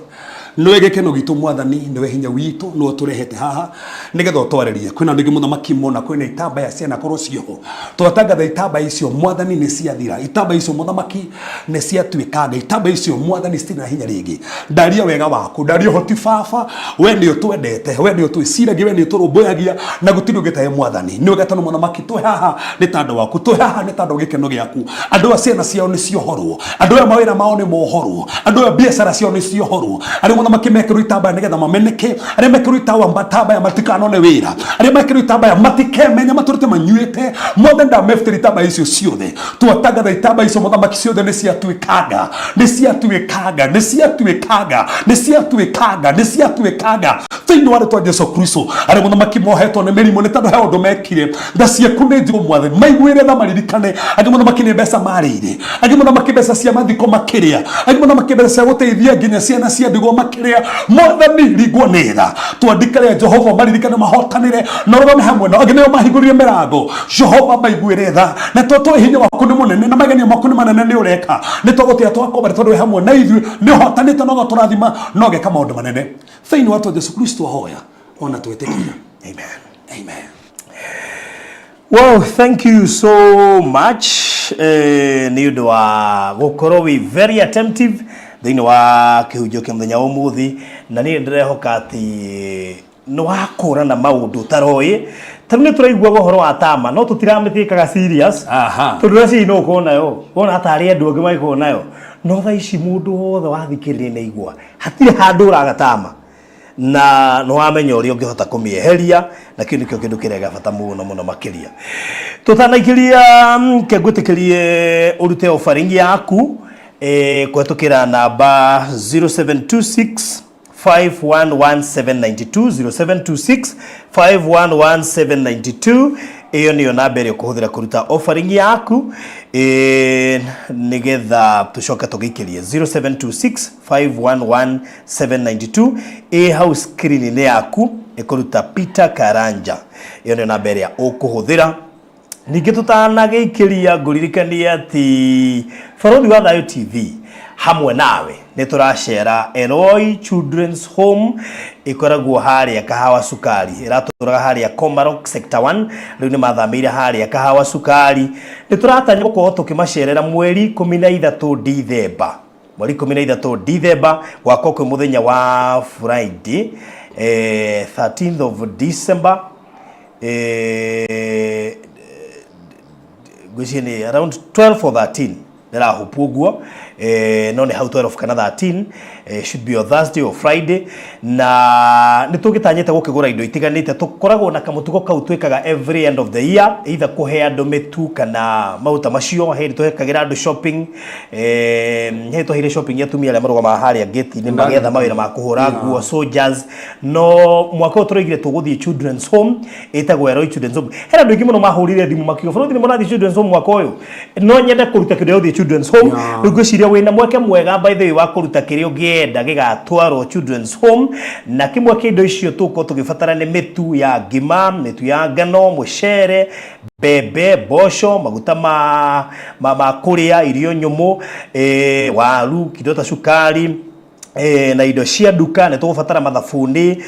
niwe gikeno gitu mwathani niwe hinya witu no turehete haha nigetha utwarerie kwina ndigi muthamaki mona kwina itamba ya ciana korwo cioho twatangatha itamba icio mwathani ni ciathira itamba icio muthamaki ni ciatuikanga itamba icio mwathani citina hinya ringi ndaria wega waku ndaria hoti baba we ni utwendete we ni utwiciragia we ni uturumbuyagia na gutiri ungitahe mwathani niwe gatano muthamaki twe haha ni tondu waku twe haha ni tondu gikeno giaku andu a ciana cia ciao nĩ ciohorwo, andũ aya mawĩra mao nĩ mohorwo, andũ aya biacara ciao nĩ ciohorwo, arĩa mũthamaki mekĩrwo itambaya nĩgetha mameneke, arĩa mekĩrwo itambaya matikanone wĩra, arĩa mekĩrwo itambaya matikemenya matũrĩte manyuĩte, mothe ndamebutĩra itambaya icio ciothe, twatangatha itambaya icio mũthamaki ciothe nĩ ciatuĩkanga, nĩ ciatuĩkanga, nĩ ciatuĩkanga, nĩ ciatuĩkanga, nĩ ciatuĩkanga thĩinĩ wa rĩtwa Jesũ Kristo. Arĩa mũthamaki mohetwo nĩ mĩrimũ nĩ tondũ he ũndũ mekire, tha ciaku nĩ njigũ Mwathani, maiguĩre tha maririkane. Angĩ mũthamaki nĩ mbeca marĩire, angĩ mũthamaki mbeca cia mathiko makĩrĩa, angĩ mũthamaki mbeca cia gũteithia nginya ciana cia ndigwa makĩrĩa. Mwathani ringwo nĩ tha, twandĩke rĩa Jehova maririkane mahotanĩre na ũrũgame hamwe nao. Angĩ nĩo mahingũrire mĩrango, Jehova maiguĩre tha, na tũtũ hinya waku nĩ mũnene na magenia maku nĩ manene nĩ ũreka, nĩ tũgũtĩa twakomere tondũ wĩ hamwe na ithuĩ, nĩ ũhotanĩte na ũgatũrathima na ũgeka maũndũ manene thĩinĩ wa Jesũ Kristo ahoya ona twĩtĩkia. Amen. Amen. Well, thank you so much. Nĩ ũndũ wa gũkorwo we very attentive thĩinĩ wa kĩhunjio kĩa mũthenya ũmũthĩ, na niĩ ndĩrehoka atĩ nĩ wakũrana maũndũ taroĩ. Tarĩu nĩ tũraigua ũhoro wa Tama, no tũtiramĩtĩkaga serious. Tondũ rĩci no ũkorwo nayo, wona atari andũ angĩ magĩkorwo nayo, no thaa ici mũndũ wothe wathikĩrĩria na igua hatirĩ handũ ũraga Tama, na no wamenya ũrĩa ũngĩhota kũmĩeheria, na kĩu nĩkĩo kĩndũ kĩrĩa gĩa bata mũno mũno makĩria. Tũtanaikĩria ngwĩtĩkĩrie ũrute offering yaku kũhetũkĩra namba 0726 511792 0726 511792. Iyo niyo namba ĩrĩa ũkũhũthĩra kũruta offering yaku nĩgetha tũcoke tũgĩikĩrie 0726 511792. Hau screen-inĩ yaku ĩkũruta Peter Karanja, iyo niyo namba ĩrĩa ũkũhũthĩra. Ningĩ tũtanagĩikĩria ngũririkanie atĩ Bũrũri wa Thayũ TV hamwe nawe nĩ tũracera Eloi Children's Home ikoragwo harĩa Kahawa Sukari, iratũraga harĩa Komarok sector 1, rĩu nĩ mathamĩire harĩa Kahawa Sukari. Nĩ tũratanya gũkorwo tũkĩmacerera mweri 13 Dithemba, mweri 13 Dithemba gwakwa kwĩ mũthenya wa Friday 13th of December, gwĩciria around 12 or 13 nĩrahopu ũguo, no nĩ hau 12 kana 13, should be on Thursday or Friday. Na nĩ tũgĩtanyĩte gũkĩgũra indo itiganĩte. Tũkoragwo na kamũtugo kau twĩkaga every end of the year, either kũhe andũ mĩtu kana maguta macio, hĩndĩ tũhekagĩra andũ shopping, hĩndĩ tũheire shopping ya atumia arĩa marũgamaga harĩa gate-inĩ magetha mawĩra ma kũhũra nguo, soldiers. No mwaka ũyũ tũroigire tũgũthiĩ Children's Home, ĩtagwo Eloi Children's Home. Hena andũ aingĩ mũno mahũrire thimũ makiuga bũrũri nĩ mũrathiĩ Children's Home mwaka ũyũ, no nyende kũruta kĩndũ gĩa gũthiĩ Children's Home. Rĩu ngwĩciria wĩna mweke mwega by the way wa kũruta kĩrĩa ũngĩenda gĩgatwarwo Children's Home, na kĩmwe kĩa indo icio tũkorwo tũgĩbatara nĩ mĩtu ya ngima, mĩtu ya ngano, mũcere, mbembe, mboco, maguta ma kũrĩa, irio nyũmũ, waru, kindo ta cukari, na indo cia duka. Nĩ tũgũbatara mathabuni,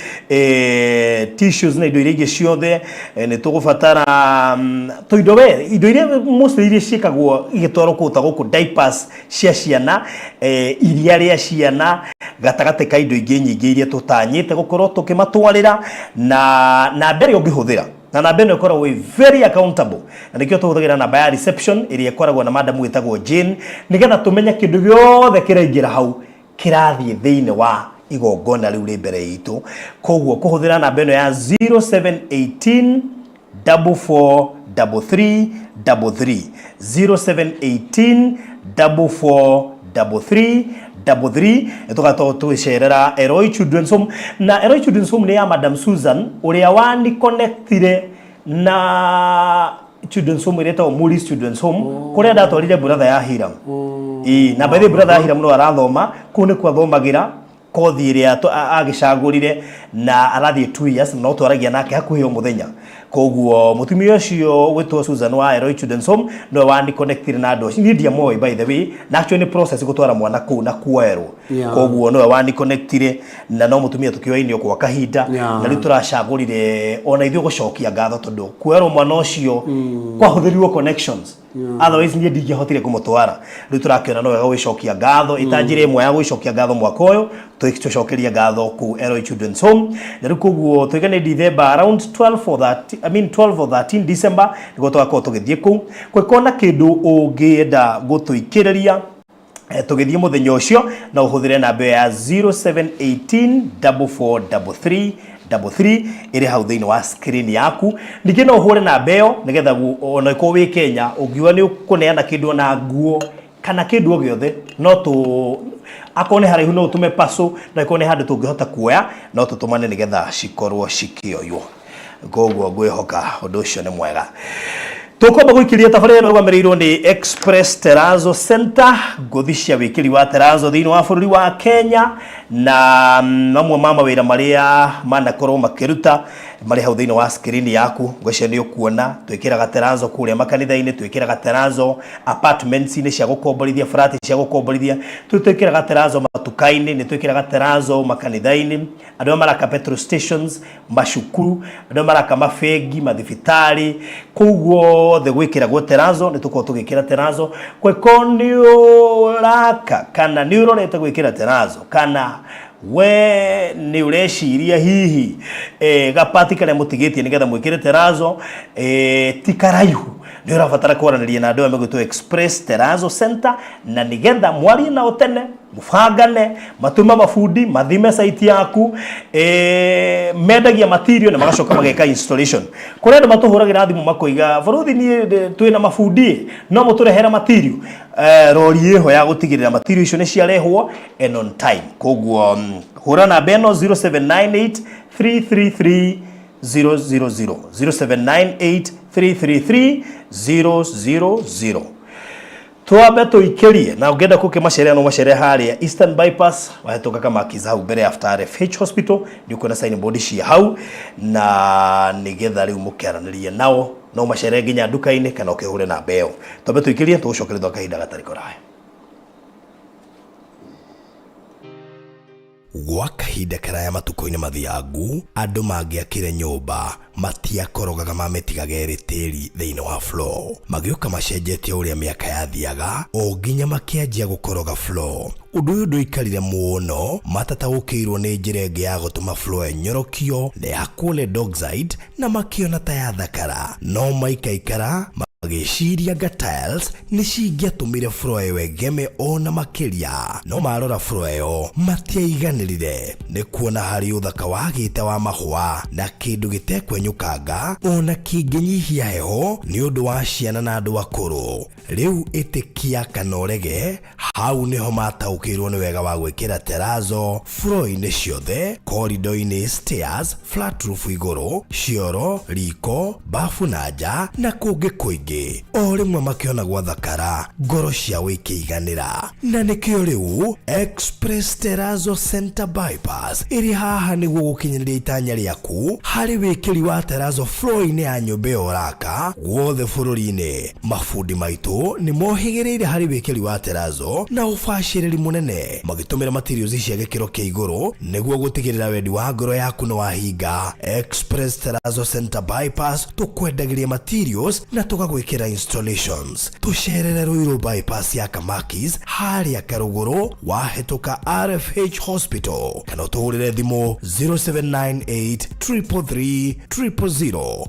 tissues na indo iria ingĩ ciothe. Nĩ tũgũbatara indo iria mostly iria ciĩkagwo igĩtwarwo kũu ta gũkũ, diapers cia ciana, iria rĩa ciana, gatagatĩ ka indo ingĩ nyingĩ iria tũtanyĩte gũkorwo tũkĩmatwarĩra. Na namba ĩrĩa ũngĩhũthĩra, na namba ĩno ĩkoragwo very accountable, na nĩkĩo tũhũthagĩra namba ya reception ĩrĩa ĩkoragwo na madamu ĩtagwo Jane, nĩgetha tũmenye kĩndũ gĩothe kĩraingĩra hau kĩrathiĩ thĩinĩ wa igongona rĩu rĩ mbere itũ. Koguo kũhũthĩra namba ĩno ya 0718 443333 0718 443333. Tũgatoo tũgĩcerera Eloi Children's Home, na Eloi Children's Home nĩ ya Madam Susan ũrĩa wani connectire na Children's Home ĩretagwo Muris Children's Home, kũrĩa ndatwarire brother ya Hiram. Na by the brother ya Hiram no arathoma kũu nĩ kwathomagĩra kothi ĩrĩa agĩcagũrire, na arathiĩ 2 years, no twaragia nake hakuhĩ o mũthenya. Koguo mutumia ũcio wĩtwo Susan wa Eloi Children's Home no wani connected na andũ acio ndia moĩ by the way, na actually process gũtwara mwana kũu na kuoerwo. Koguo no wani connected, na no mutumia tukioinio kwa kahinda, na rĩu tũracagũrire ona ithuĩ gũcokia ngatho tondũ kuoerwo mwana ũcio kwahũthĩrirwo connections. Otherwise niĩ ndingĩhotire kũmũtwara. Rĩu tũrakĩona no wega gwĩcokia ngatho, itanjĩra ĩmwe ya gwĩcokia ngatho mwaka ũyũ, tũcokeria ngatho kũu Eloi Children's Home. Na rĩu koguo tũigane December around 12 or 13 12 or 13 December niguo twakorwo tugithie kuu kwikona kindu ungienda gutuikiriria tugithie muthenya ucio na uhuthire namba ya 0718443333 iri hau thiini wa screen yaku ningi no uhure namba iyo nigetha ona ko wi Kenya ungiwa ni ukuneana kindu na nguo kana kindu o giothe no tu akone haraihu no utume paso na ikone handu tungihota kuoya no tutumane nigetha cikorwo cikioywo gogo ngwihoka undu ucio ni mwega tukomba guikiria tabarĩra rũgamĩrĩirwo ni Express Terrazzo Center ngũthi cia wĩkĩri wa terrazzo thĩinĩ wa bũrũri wa Kenya na mamwe ma mawĩra marĩa manakorwo makĩruta marĩ hau thĩinĩ wa screen yaku ngwĩciria nĩ ũkuona twĩkĩraga terrazzo kũrĩa makanitha-inĩ twĩkĩraga terrazzo apartments-inĩ cia gũkomborithia flat cia gũkomborithia twĩkĩraga terrazzo matuka-inĩ nĩ twĩkĩraga terrazzo makanitha-inĩ andũ arĩa maraka petrol stations macukuru andũ arĩa maraka mabengi mathibitarĩ koguo the gwĩkĩragwo terrazzo nĩ tũkorwo tũgĩkĩra terrazzo kweko nĩ ũraka kana nĩ ũrorete gwĩkĩra terrazzo kana we nĩ ũreciria hihi gapati karĩa mũtigĩtie nĩgetha mwĩkĩre terrazzo ti karaihu nĩ ũrabatara kwaranĩria na andũ megwĩtwo Express Terrazzo Center na nĩgetha mwarie nao tene mufangane matuma mafundi mathime site yaku mendagia material na magacoka mageka installation kũrĩa andũ matũhũragĩra thimũ makoiga bũrũthi ni twĩna mafundi no mũtũrehera material rori ĩho ya gũtigĩrĩra material icio nĩ ciarehwo and on time koguo hũra namba ĩno 0798 333 000 0798 333 000 Tuambe tuikirie na ungenda kukimacerea no macerea haria Eastern Bypass wahetoka kama kiza mbere after RFH Hospital ni uko na sign board cia hau na nigetha riu mukiaranirie nao no macerea nginya duka-ini kana ukihure na mbeo tuambe tuikirie tugucokeretwo kahinda gatariko raya gwa kahinda karaya matuko-inĩ mathiangu andũ mangĩakire nyũmba matiakorogaga mamĩtigaga tĩri thĩinĩ wa floor magĩũka macenjetie ũrĩa mĩaka yathiaga o nginya makĩanjia gũkoroga floor ũndũ ũyũ ndũikarire mũno matataũkĩirwo nĩ njĩra ĩngĩ ya gũtũma floor enyorokio na yakwo lead oxide na makĩona ta yathakara no maikaikara magĩciria tiles nĩ cingĩatũmire floor ĩyo ĩgeme ona makĩria no marora floor ĩyo matiaiganĩrire nĩ kuona harĩ ũthaka wagĩte wa mahũa na kĩndũ gĩtekwenyũkanga ona kĩngĩnyihia heho nĩ ũndũ wa ciana na andũ akũrũ rĩu ĩtĩkia kana ũrege hau nĩho mataũkĩirwo nĩ wega wa gwĩkĩra terrazzo floor-inĩ ciothe corridor-inĩ stairs flat roof igũrũ cioro riko bafu na nja na kũngĩ kũingĩ o rĩmwe makĩona gwathakara ngoro ciao ikĩiganĩra na nĩkĩo rĩu Express Terrazzo Center Bypass ĩrĩ haha nĩguo gũkinyĩrĩria itanya rĩaku harĩ wĩkĩri wa terrazzo floor-inĩ ya nyũmba ĩyo ũraka guothe bũrũri-inĩ mafundi maitũ nĩ mohĩgĩrĩire harĩ wĩkĩri wa terrazzo na ũbacĩrĩri mũnene magĩtũmĩra materials cia gĩkĩro kĩa igũrũ nĩguo gũtigĩrĩra wendi wa ngoro yaku nĩ wahinga Express Terrazzo Center Bypass tũkwendagĩria materials na tũgagwĩkĩra installations tũcerere Ruiru bypass ya Kamakis harĩa Karũgũrũ wahĩtũka RFH Hospital kana ũtũhũrĩre thimũ 0798 333 000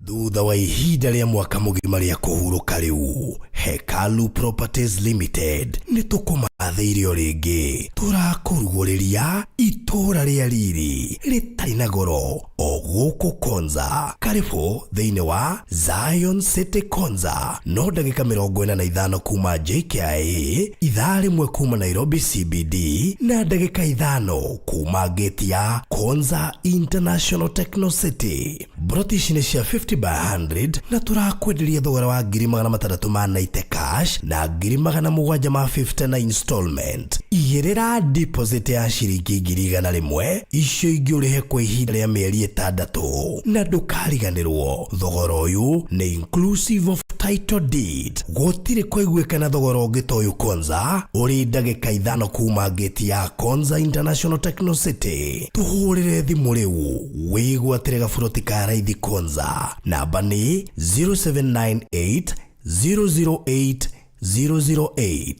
thutha wa ihinda rĩa mwaka mũgima rĩa kũhurũka rĩu Hekalu Properties Limited nĩ tũkũmathĩirio rĩngĩ tũrakũrugũrĩria itũra rĩa riri rĩtarĩ na goro o gũkũ Konza karibu thĩinĩ wa Zion City Konza no ndagĩka 45 kuma JKIA ithaa rĩmwe kuma Nairobi CBD na ndagĩka 5 kuma gate ya Konza International Techno City British nĩ cia 50 by 100 na turakwenderia thogora wa 690 cash na 750 na installment igĩrĩra deposit ya ciringi 100 icio ingĩũrĩhe kwa ihinda rĩa mĩeri 6 na ndũkariganĩrwo thogora ũyũ nĩ inclusive of title deed gũtirĩ kũiguĩkana thogora ũngĩ ta ũyũ Konza ũrĩ ndagĩka 5 kuma gate ya Konza International Techno City tuhũrĩre thimũ rĩu wĩgwatĩre gaburoti ka raithi Konza namba nĩ 0798 008 008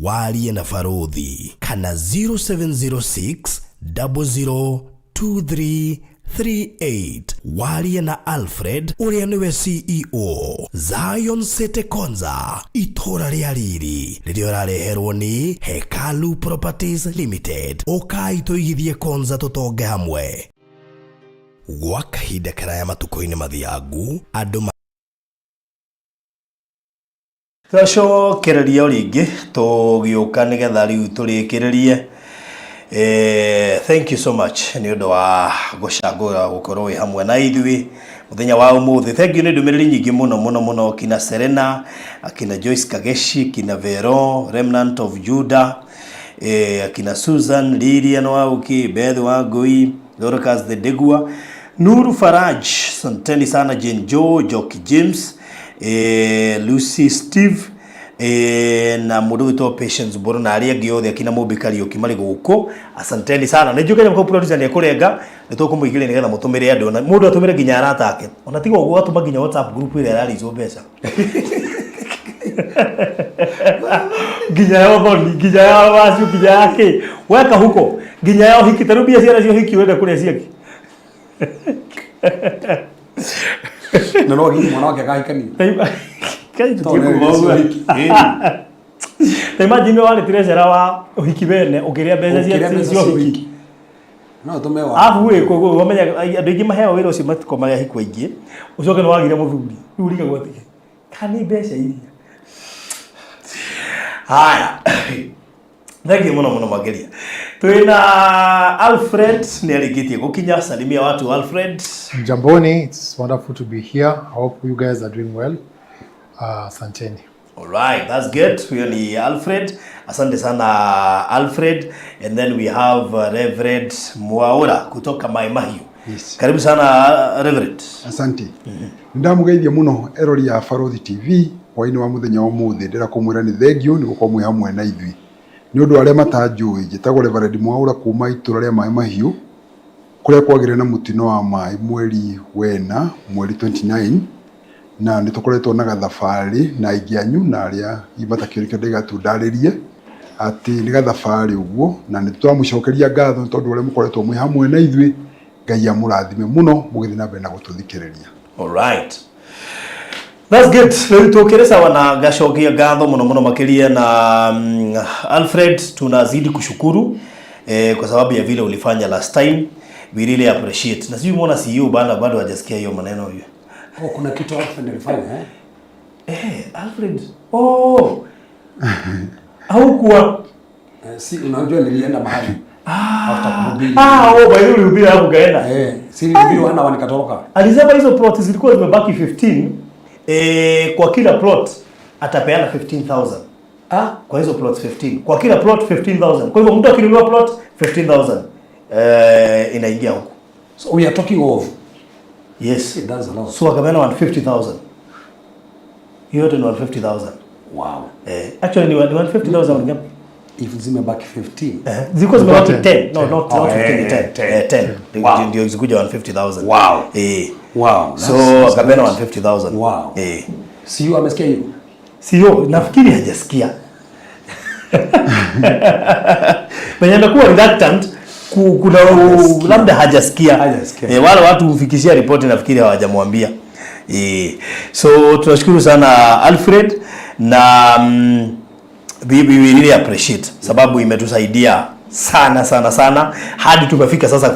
warie na Farodhi kana 0706 002338. Waria na Alfred uria niwe CEO Zion City Konza, itora ria riri ririo rareherwo ni Hekalu Properties Limited. Ukai tuigithie Konza tutonge hamwe. Gwa kahinda karaya matuko-ini mathiangu andu twacokereria ringi tugiuka nigetha riu turikiririe. Thank you so much ni undu wa gucagura gukorwo wi hamwe na ithui muthenya wa umuthi. Thank you ni ndumiriri nyingi muno kina Serena, akina Joyce Kageshi, kina Vero, Remnant of Judah, akina Susan, Lilian Wauki, Beth Wangui, Dorcas the Degua, Nuru Faraj, santeni sana, Jane Joe, Joki James, Lucy Steve, na mundu wito Patience Boro na aria giothe akina Mubikari okimari guko. Asanteni sana. Nejuka nyamko producer ni kurenga nitukumwigire nigetha mutumire andu na mundu atumire ginya arata ake. Ona tigo ugo atuma ginya WhatsApp group ile rali zo mbeca. Ginya yao boni, ginya yao wasu, ginya yake. Weka huko. Ginya yao hiki tarubia cia cio hiki wenda kuria ciaki. No gini mwana wake akaikani. Kai imagine wale treasurer wa uhiki bene ukiria mbeca cia uhiki no tumewa we ko wamenya andu ingi maheo wira ucio matiko maria hikwa ingi ucoke no wagire muthuri riu riga gwatike kani mbeca iria haya. Thank you muno mageria. Twina Alfred ni alikitie gukinya salimia watu. Alfred, Jamboni, it's wonderful to be here. I hope you guys are doing well. Asanteni. All right, that's good. Huyo ni Alfred. Asante sana Alfred. And then we have Reverend Mwaura kutoka Mai Mahiu. Yes. Karibu sana Reverend. Asante. Ndamugeithia muno erori ya Farothi TV waini wa muthenya wa muthi ndira kumwira ni thengio ni gukomwe hamwe na ithui. Ni undu aria matanjui njitagwo Reverend Mwaura kuma itura ria Mai Mahiu kuria kwagire na mutino wa mai mweri wena mweri 29 na nitukoretwo na gathabari na ingianyu na aria ibatakirikio ndigatundaririe ati ni gathabari uguo na nitwamucokeria ngatho tondu aria mukoretwo mwi hamwe na ithui. Ngai amurathime muno mugithi na mbere na gututhikiriria. All right. That's good. Leo tukire sawa na gashokia ngatho muno makiria na Alfred, tunazidi kushukuru kwa sababu ya vile ulifanya last time. We really appreciate. Na sijui muona CEO bado hajasikia hiyo maneno hiyo. Oh, kuna kitu Alfred alifanya Alfred. Oh. Au kwa si unajua nilienda mahali after kuhubiri. By the way ulihubiri hapo kaenda. Si nilihubiri wana nikatoroka. Alisema hizo plot zilikuwa zimebaki 15. Kwa kila plot atapeana 15,000. Kwa hizo plot 15. Kwa kila plot 15,000. Kwa hivyo mtu akinunua plot 15,000 inaingia huko. So we are talking of yes, it does a lot. So akapeana 150,000. Hiyo ni 150,000. Wow. Actually ni 150,000 ngapi? If zimebaki 15. Zilikuwa zimebaki 10. No, not 15, 10. Ndio zikuja 150,000. Wow. Wow. So akapeana 150,000. Wow. CEO amesikia hiyo? CEO nafikiri hajasikia. Mwenye anakuwa reluctant kuna labda hajasikia. Wale watu ufikishia ripoti nafikiri hawajamwambia. So tunashukuru sana Alfred na we really appreciate sababu imetusaidia sana hadi tumefika sasa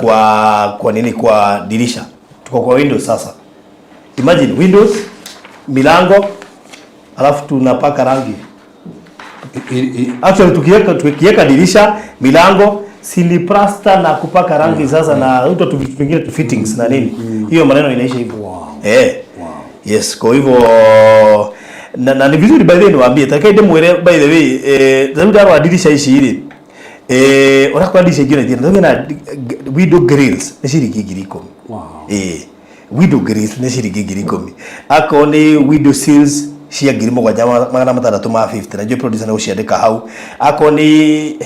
kwa nini, kwa dirisha. Tuko kwa Windows sasa. Imagine Windows, milango, alafu tunapaka rangi. Actually tukiweka dirisha, milango, siliplasta na kupaka rangi sasa na uto tuvingine tu fittings na nini. Hiyo maneno inaisha hivyo. Wow. Yes, kwa hivyo na ni vizuri by the way niwaambie takaide mwere by the way zaidi ya dirisha hizi hili urakwa dirisha ingine ndio na window grills ni shilingi 10,000. Wow. Window grills ni shilingi 10,000. Ako ni window sills cia 750 na jo producer na uciandika hau. Ako ni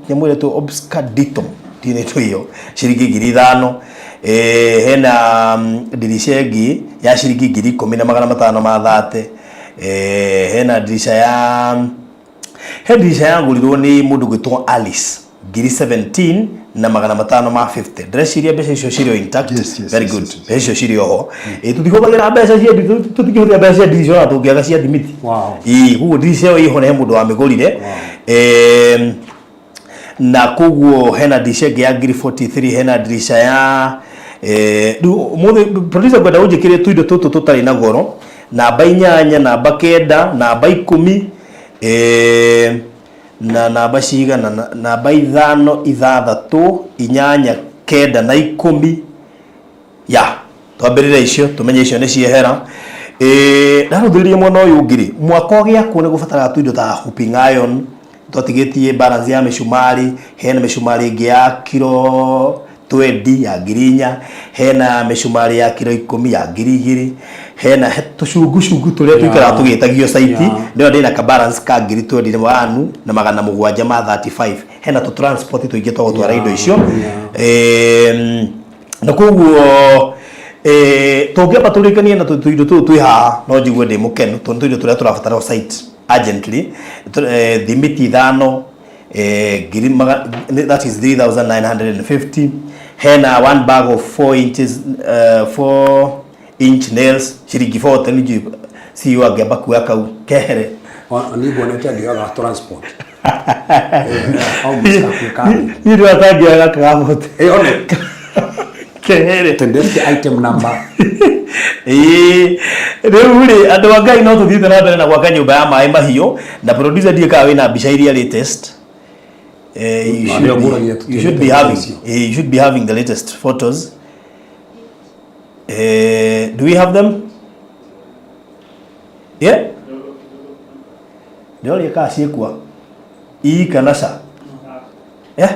nyamwire tu obscaditum tine tu hiyo shilingi 5,000. Hena dirisha ingi ya shilingi 10,500 mathate. Hena dirisha ya dirisha yangu lilio ni mundu gwitwa Alice 17 na 550 ndreciria mbeca icio cirio intact. Very good. Mbeca icio cirio ho tutihuthagira mbeca cia tutikihuthagira mbeca cia ndicio na tungiaga cia thimiti. Kuguo ndicio iho ne mundu wa migurire. Na kuguo hena ndicio ya ngiri 43 hena dirisha ya producer gwenda unjikire tuindo tutu tutari na goro namba 8 namba 9 namba 10 na namba cigana namba 5 6 8 9 na 10 ya twambirire icio tumenye icio ni ciehera ndaruthirie mwana uyu ngiri mwaka ogea kune gubatara tuindo ta hooping iron twatigetie balance ya mishumari hena mishumari ingi ya kilo 20 ya ngirinya hena mishumari ya kilo 10 ya ngiri hena tucungu turia twikara tugitagio site ndio ndina ka balance ka ngiri 21 na 735 hena tu transport tuingi twagutwara indo icio na kuguo tungiamba turikanie na tuindo tu twi haha no njigwe ndi mukenu tuindo turia turabatara site urgently thimiti 5 that is 3,950 hena one bag of 4 inch nails shiringi 40 niji si wagamba kuya kau kehere ni bonete ndio ga transport ni ndio atagia kagamote one kehere tendesti item number rĩu andũ a Ngai no tũthiĩte na mbere na gwaka nyũmba ya maĩ mahiũ na producer ndiĩ kana wĩna mbica iria latest. You should be having the latest photos. Do we have them? Yeah? Ndio ile kasi kwa kanasa. Yeah?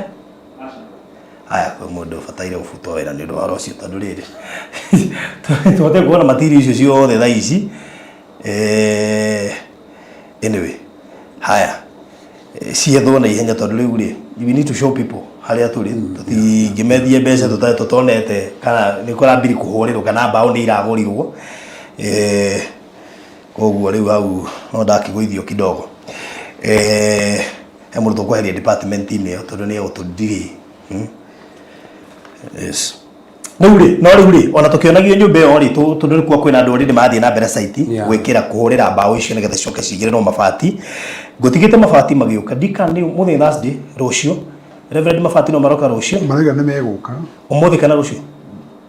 Aya kwa mundu fataire ufuto wera ni ndo arocio tondu riri tuote kuona material icio ciothe thaa ici anyway haya ciethwo na ihenya tondu riu ri we need to show people haria turi tutingimethie mbeca tutonete kana ni kurambiri kuhurirwo kana mbao ni iragurirwo koguo riu hau no ndakigwithio kidogo mundu tukweheria department ine tondu ni utudiri yes no ri ona tukionagio nyumba yo ri tundu kwa kwina andu ri mathie na mbere site gwikira kuhurira mbao icio nigetha coke cigire no mabati gutigite mabati magiuka dika ni muthi Thursday rucio Reverend mabati no maroka rucio marega ni meguka umuthi kana rucio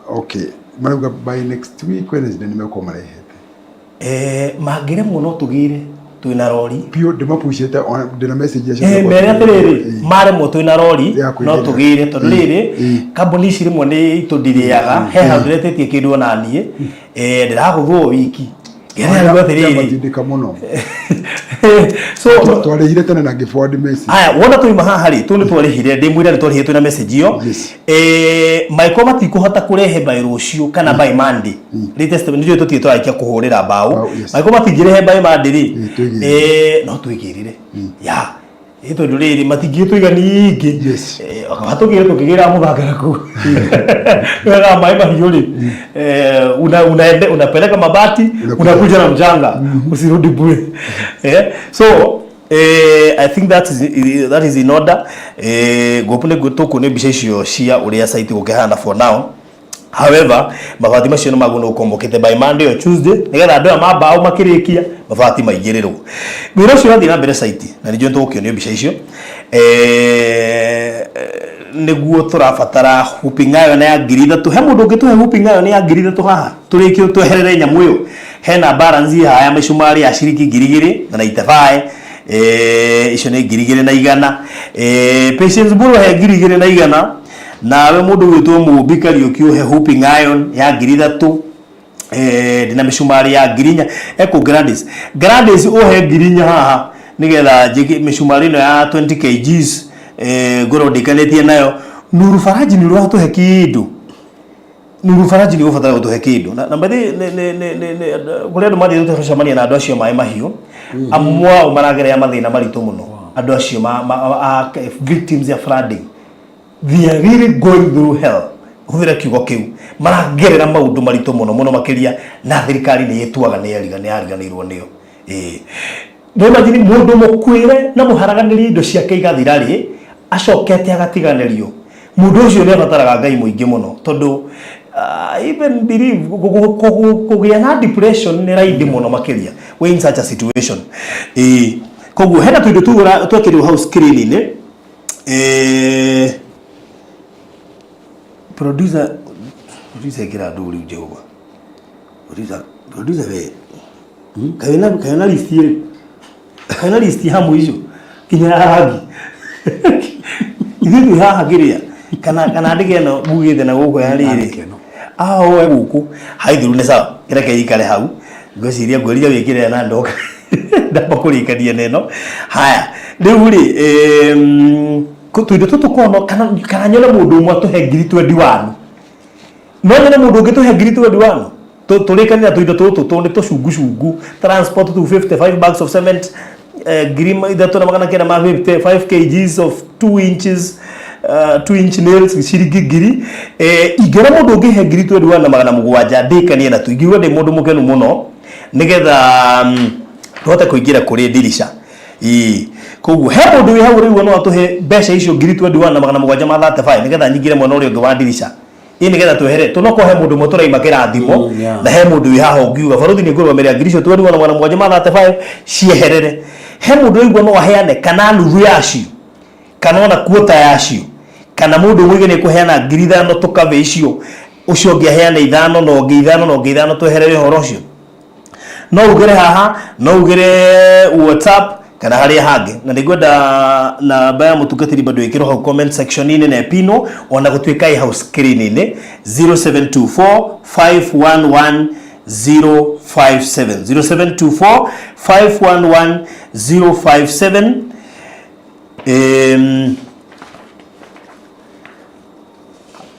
okay marauga by next week Wednesday ni meko marehete magire muno tugire twina rori pio ndimapushete ndina message ya shaka mere atiriri mare mo twina rori no tugire tondu riri kambuni ici rimwe ni itundiriaga he handretetie kindu onanie ndiraguthwo wiki gerera gwatiriri ndika muno so twarehire tene na forward message aya wona tuima haha ri tu ni twarehire ndimwira ni twarehire twina message iyo maiko matikuhota kurehe by rucio kana by Monday latest ndio tutie twaikia kuhurira mbao maiko matingirehe by Monday ri no twigirire ya ito nduriri matingie twiganingi akatugire tukigira muthangara ku wega mai mahiũ ri unapeleka mabati unakuja na mchanga usirudi bure so I think that is in order gopune gutuku ne bica icio cia uria site gukehana for now. However mabati macio no maguno ukombokete by Monday or Tuesday nigetha andu mambao makirikia mabati maigirirwo wira ucio wathi na mbere site na nijio ntukionio bica icio niguo turabatara hooping iron ya ngiri 3 he mundu ngituhe hooping iron ya ngiri 3 haha turikio tweherere nyamu iyo hena balance haya mishumari ya shiringi ngiri 2 na 95 icio ni ngiri 2 na 100 patience buru he ngiri 2 na 100 nawe mundu witwo mubikari ukiuhe hooping iron ya ngiri 3 dina mishumari ya ngirinya eko grades uhe ngirinya haha nigetha jiki mishumari no ya 20 kgs goro dikanetie nayo Nuru Faraji ni ruatu hekidu Nuru Faraji ni ufatara gutu hekidu na mbadi ne gure ndo mari ndu tashomania na andu acio mai mahiu amwa umaragere ya mathina maritu muno andu acio victims ya flooding they are really going through hell huthira kiugo kiu maragerera maundu maritu muno makiria na thirikari ni yetuaga ni ariganirwo niyo ndimagini mundu mukwire na muharaganiri indo ciake igathirari acokete agatiganerio mundu ucio ni abataraga ngai muingi muno tondu even believe kugia na depression ni raidi muno makiria we in such a situation koguo hena tuindo twekirwo hau screen ni producer kira nduri Jehova producer we kaina listi hamu hizo kinya hagi ithu haha giria kana ndige no bugite na guko ya riri we guku haithiru ni sawa kireke ikare hau ngociria ngwĩria wĩkire na ndoka ndamba kũrĩkania neno haya rĩu rĩ tuindo tutukono kana nyone mũndũ ũmwe tũhe ngiri 21 no nyone mũndũ ũngĩ tũhe ngiri 21 tũrĩkania tuindo tũtũ tũndĩ tũcungu transport 255 bags of cement ngiri 3,955 kgs of 2 inches 2 inch nails ciringi ngiri ingĩra mũndũ ũngĩhe ngiri 21,700 ndĩkanie na tuingĩrwo ndĩ mũndũ mũkenu mũno nigetha tuhote kũingĩra kũrĩ dirisha koguo he mũndũ wĩ hau rĩu no atũhe mbeca icio ngiri 21,735 nigetha nyingĩre mwena ũrĩa ũngĩ wa dirisha nigetha twehere tunokorwo he mũndũ ũmwe tũraima kĩrathimo na he mũndũ wĩ haha ũngiuga baruthi nĩ ngũrũgamĩrĩra ngiri icio 21,735 cieherere he mũndũ ũigua no aheane kana nuthu yacio kana ona kuota yacio kana mũndũ mwĩge nĩ kũheana ngiri 5 tũkave icio ũcio ũngĩ aheane 5 na ũngĩ 5 na ũngĩ 5 tweherere ũhoro ũcio no ugere haha no ugere WhatsApp kana haria hangi na nĩngwenda namba ya mũtungatĩri bado ĩkĩrwo hau comment section inĩ na epino ona gũtuĩka ĩ hau screen inĩ 0724 511 057 0724 511 057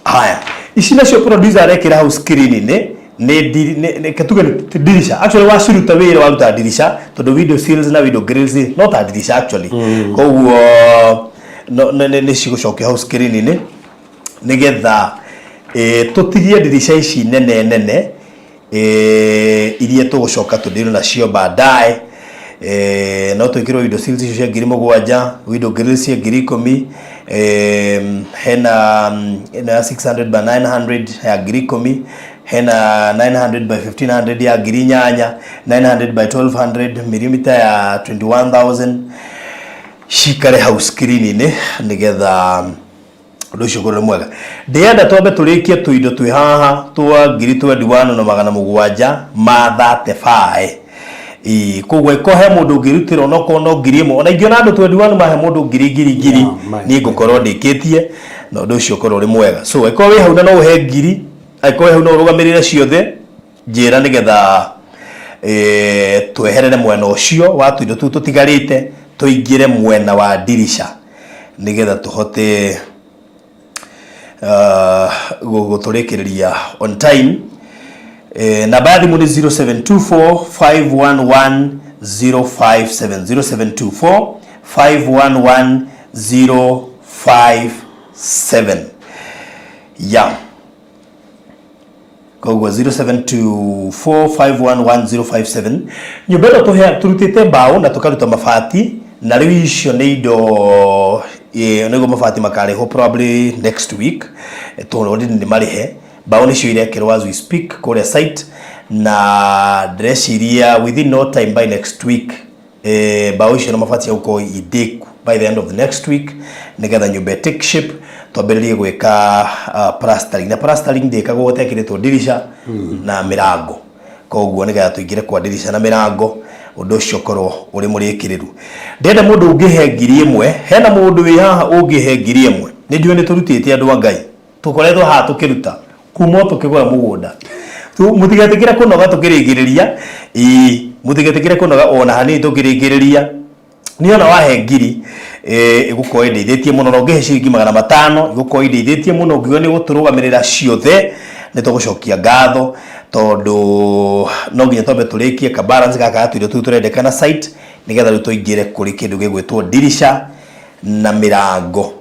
haya ici nacio producer arekĩra hau screen inĩ ne katuga dirisha actually washiruta wira waruta dirisha tondu video seals na video grills no ta dirisha actually koguo ne cigucokia hau screen ini nigetha tutigie dirisha ici nene iria tugucoka tundiru nacio baadaye no twikirwo video seals icio cia 7,000 video grills cia 10,000 hena 600 by 900 ya 10,000 hena 900 by 1500 ya ngiri 8 900 by 1200 mm ya 21,000 shikare hau screen ini nigetha undu ucio ngorwo mwega ndienda twambe turikie tuindo twi haha twa ngiri 21,700 ma 35 koguo ikohe mundu ngirutira no kono ngiri 1 ona ingiona andu 21 mahe mundu ngiri ni ngukorwo ndikitie na undu ucio korwo ri mwega so iko wi hau na no uhe ngiri aikoe hau no rugamirire ciothe njira nigetha tweherere mwena ucio wa tuindo tu tutigarite tuingire mwena wa dirisha nigetha tuhote guturekereria on time namba ya thimu ni 0724 511 057 0724 511 057 yeah koguo 0724511057 nyumba ĩno tũhe turutĩte mbaũ na tũkaruta mabati na rĩu icio nĩ indo nĩguo mabati makarĩhwo probably next week tũrori nĩ marĩhe mbaũ nĩcio irekĩrwo as we speak kũrĩa site na ndĩreciria within no time by next week mbaũ icio na mabati gũkorwo idĩku by the end of the next week nigetha nyumba take shape twambĩrĩrie gwĩka plastering na plastering ndĩkagwo gũtekĩrĩtwo dirisha na mirango koguo nigetha tũingĩre kwa dirisha na mirango ũndũ ũcio korwo ũrĩ mũrĩkĩrĩru ndenda mũndũ ũngĩhe ngiri 1 hena mũndũ wĩ haha ũngĩhe ngiri 1 nĩ ndiũ nĩ tũrutĩte andũ a Ngai tũkoretwo haha tũkĩruta kuma tũkĩgũra mũgũnda mũtigetĩkĩre kũnoga tũkĩrĩngĩrĩria mũtigetĩkĩre kũnoga ona hanini tũkĩrĩngĩrĩria ni ona wahe ngiri igukorwo ndeithĩtie mũno no ngĩhe ciringi 500 igukorwo ndeithĩtie mũno ngiuga nĩ gũtũrũgamĩrĩra ciothe nĩ tũgũcokia ngatho tondu no nginya twambe tũrĩkie ka balance gaka tuindo tũu tũrendekana site nigetha rĩu tũingĩre kũrĩ kĩndũ gĩgwĩtwo dirisha na mirango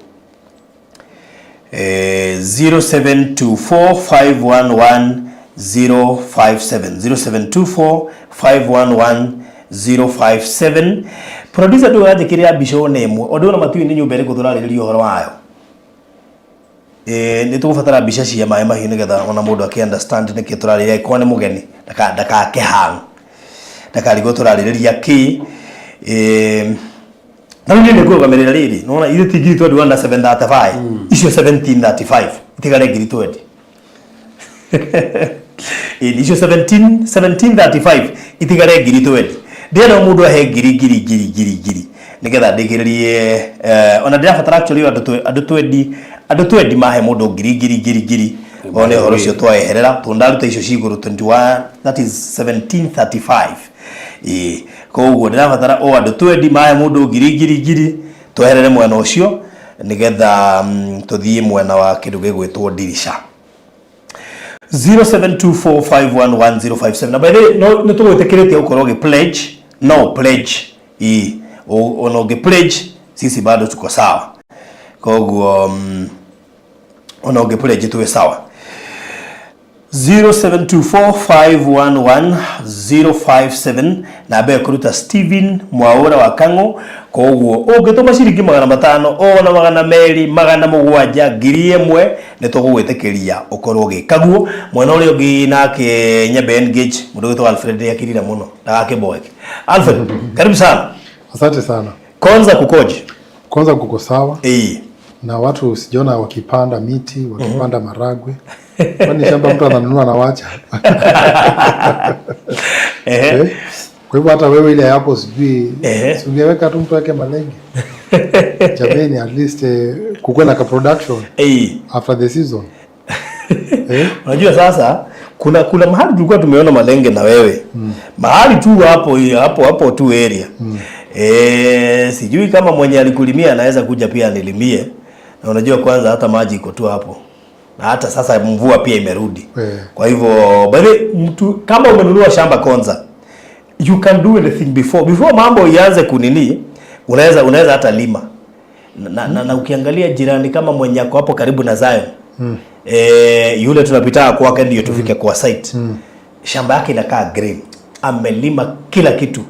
0724511057 0724511057 producer ndio yathikĩrĩra mbica ona ĩmwe ũndũ ona matiũĩ nĩ nyũmba ĩrĩkũ tũrarĩrĩria ũhoro wayo ni tugubatara mbica cia maĩ mahiũ nigetha ona mũndũ akĩ understand nĩkĩ tũrarĩrĩria ko nĩ mũgeni ndakake hang ndakarigwo tũrarĩrĩria kĩ na nĩ ngũrũgamĩrĩra rĩrĩ nona ithe ti ngiri 21 na 735 icio 1735 itigare ngiri 20 icio 1735 itigare ngiri 20 ndĩrenda mũndũ ahe ngiri nigetha ndĩkĩrĩrie ona ndĩrabatara actually andũ 20 mahe mũndũ ngiri one horo cio twaeherera tundaruta icio cigũrũ 21 that is 1735 koguo ndĩrabatara o andũ 20 mahe mũndũ ngiri tweherere mwena ũcio nigetha tũthiĩ mwena wa kĩndũ gĩgwĩtwo dirisha 0724511057 na by the way no nĩtũgwĩtĩkĩrĩtie gũkorwo gĩ pledge no pledge ono gĩ pledge sisi bado tuko sawa koguo ono gĩ pledge tuwe sawa 0724511057 na be kuruta Steven Mwaura wa Kang'o koguo ungituma ciringi 500 ona 200 700 ngiri 1 nitugwĩtĩkĩria ukorwo gĩkaguo mwena ũrĩa ũngĩ nake Nyembe Engage mũndũ witwa Alfred yakirira muno ndagakĩboeke Alfred karibu sana. Asante sana. Kwanza kukoje? Kwanza kuko sawa na watu sijiona wakipanda miti wakipanda maragwe kwani shamba mtu ananunua na wacha kwa hivyo hata wewe ile hapo sijui ungeweka tu mtu wake malenge jameni at least kukuwe na ka production after the season. Unajua sasa kuna mahali tulikuwa tumeona malenge na wewe mahali tu hapo tu area sijui kama mwenye alikulimia anaweza kuja pia nilimie na unajua kwanza hata maji iko tu hapo na hata sasa mvua pia imerudi kwa hivyo bali mtu kama umenunua shamba kwanza you can do anything before mambo ianze kunini unaweza hata lima na ukiangalia jirani kama mwenye yako hapo karibu na Zion yule tunapita kwake ndio tufike kwa site shamba yake inakaa green amelima kila kitu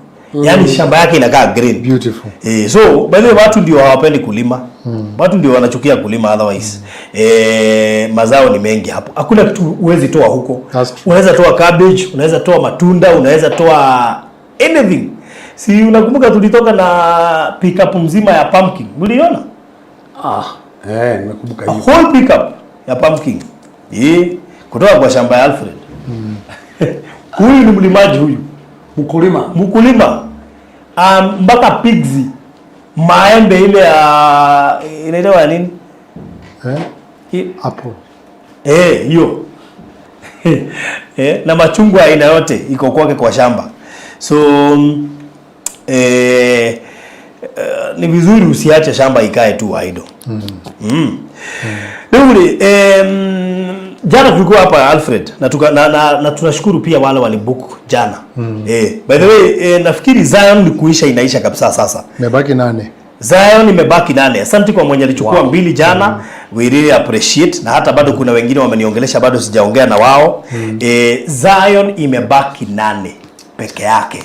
yani shamba yake inakaa green beautiful so bali watu ndio hawapendi kulima watu ndio wanachukia kulima otherwise mazao ni mengi hapo hakuna kitu uwezi toa huko unaweza toa cabbage unaweza toa matunda unaweza toa anything si unakumbuka tulitoka na pickup mzima ya pumpkin uliona nimekumbuka hiyo whole pickup ya pumpkin kutoka kwa shamba ya Alfred huyu ni mlimaji huyu mkulima mpaka pigs maembe ile ya inaitwa nini apple hiyo na machungwa aina yote iko kwake kwa shamba so ni vizuri usiache shamba ikae tu idle jana tulikuwa hapa Alfred na tunashukuru pia wale walibook jana by the way nafikiri Zion ni kuisha inaisha kabisa sasa imebaki 8 Zion imebaki 8 asante kwa mwenye alichukua 2 jana we really appreciate na hata bado kuna wengine wameniongelesha bado sijaongea na wao Zion imebaki 8 peke yake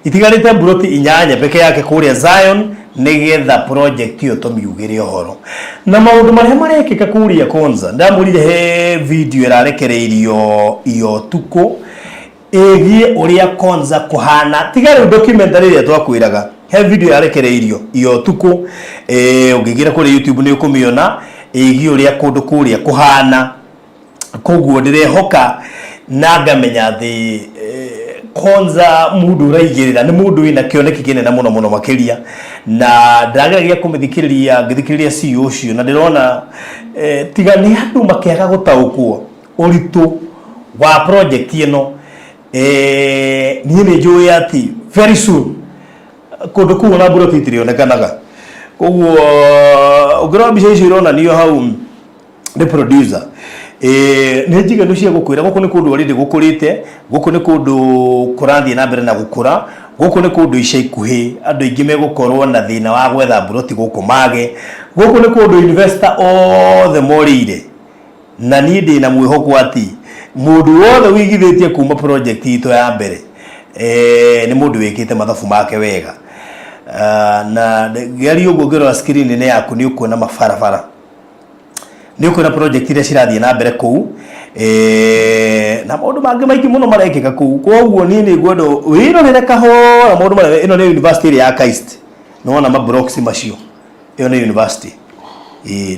itigarite buroti inyanya peke yake kuria Zion nigetha project iyo tomiugire horo na maundu maria marekeka kuria kwanza ndamurire he video irarekereirio iyo tuko egie uria kwanza kuhana tigare documentary ya twakwiraga he video irarekereirio iyo tuko ungigira kuri YouTube ni ukumiona egie uria kundu kuria kuhana koguo ndirehoka na ngamenya thi kwanza mundu raigirira ni mundu ina kioneki kinene muno makiria na ndageragia kumithikiriria ngithikiriria CEO ucio na ndirona tiga ni andu makiaga gutaukwo uritu wa project ino ni njui ati very soon kundu kuo na buroti itirionekanaga koguo ugira mbica icio irona niyo hau the producer ni njiga nducia gukwira guku ni kundu already gukurite guku ni kundu kurathie na mbere na gukura guku ni kundu ica ikuhi andu ingi megukorwo na thina wa gwetha buroti guku mage guku ni kundu investor othe morire na ni ndi na mwihoko ati mundu wothe wigithitie kuma project ito ya mbere ni mundu wikite mathabu make wega na gari uguo ngiro screen ni yaku ni ukuona mabarabara ni ukwira project iria cirathie na mbere kuu na maundu mangi maiki muno marekika kuu koguo ni ngwenda wirorere kahora maundu mara ino ni university ya Kaist nona ma blocks macio iyo ni university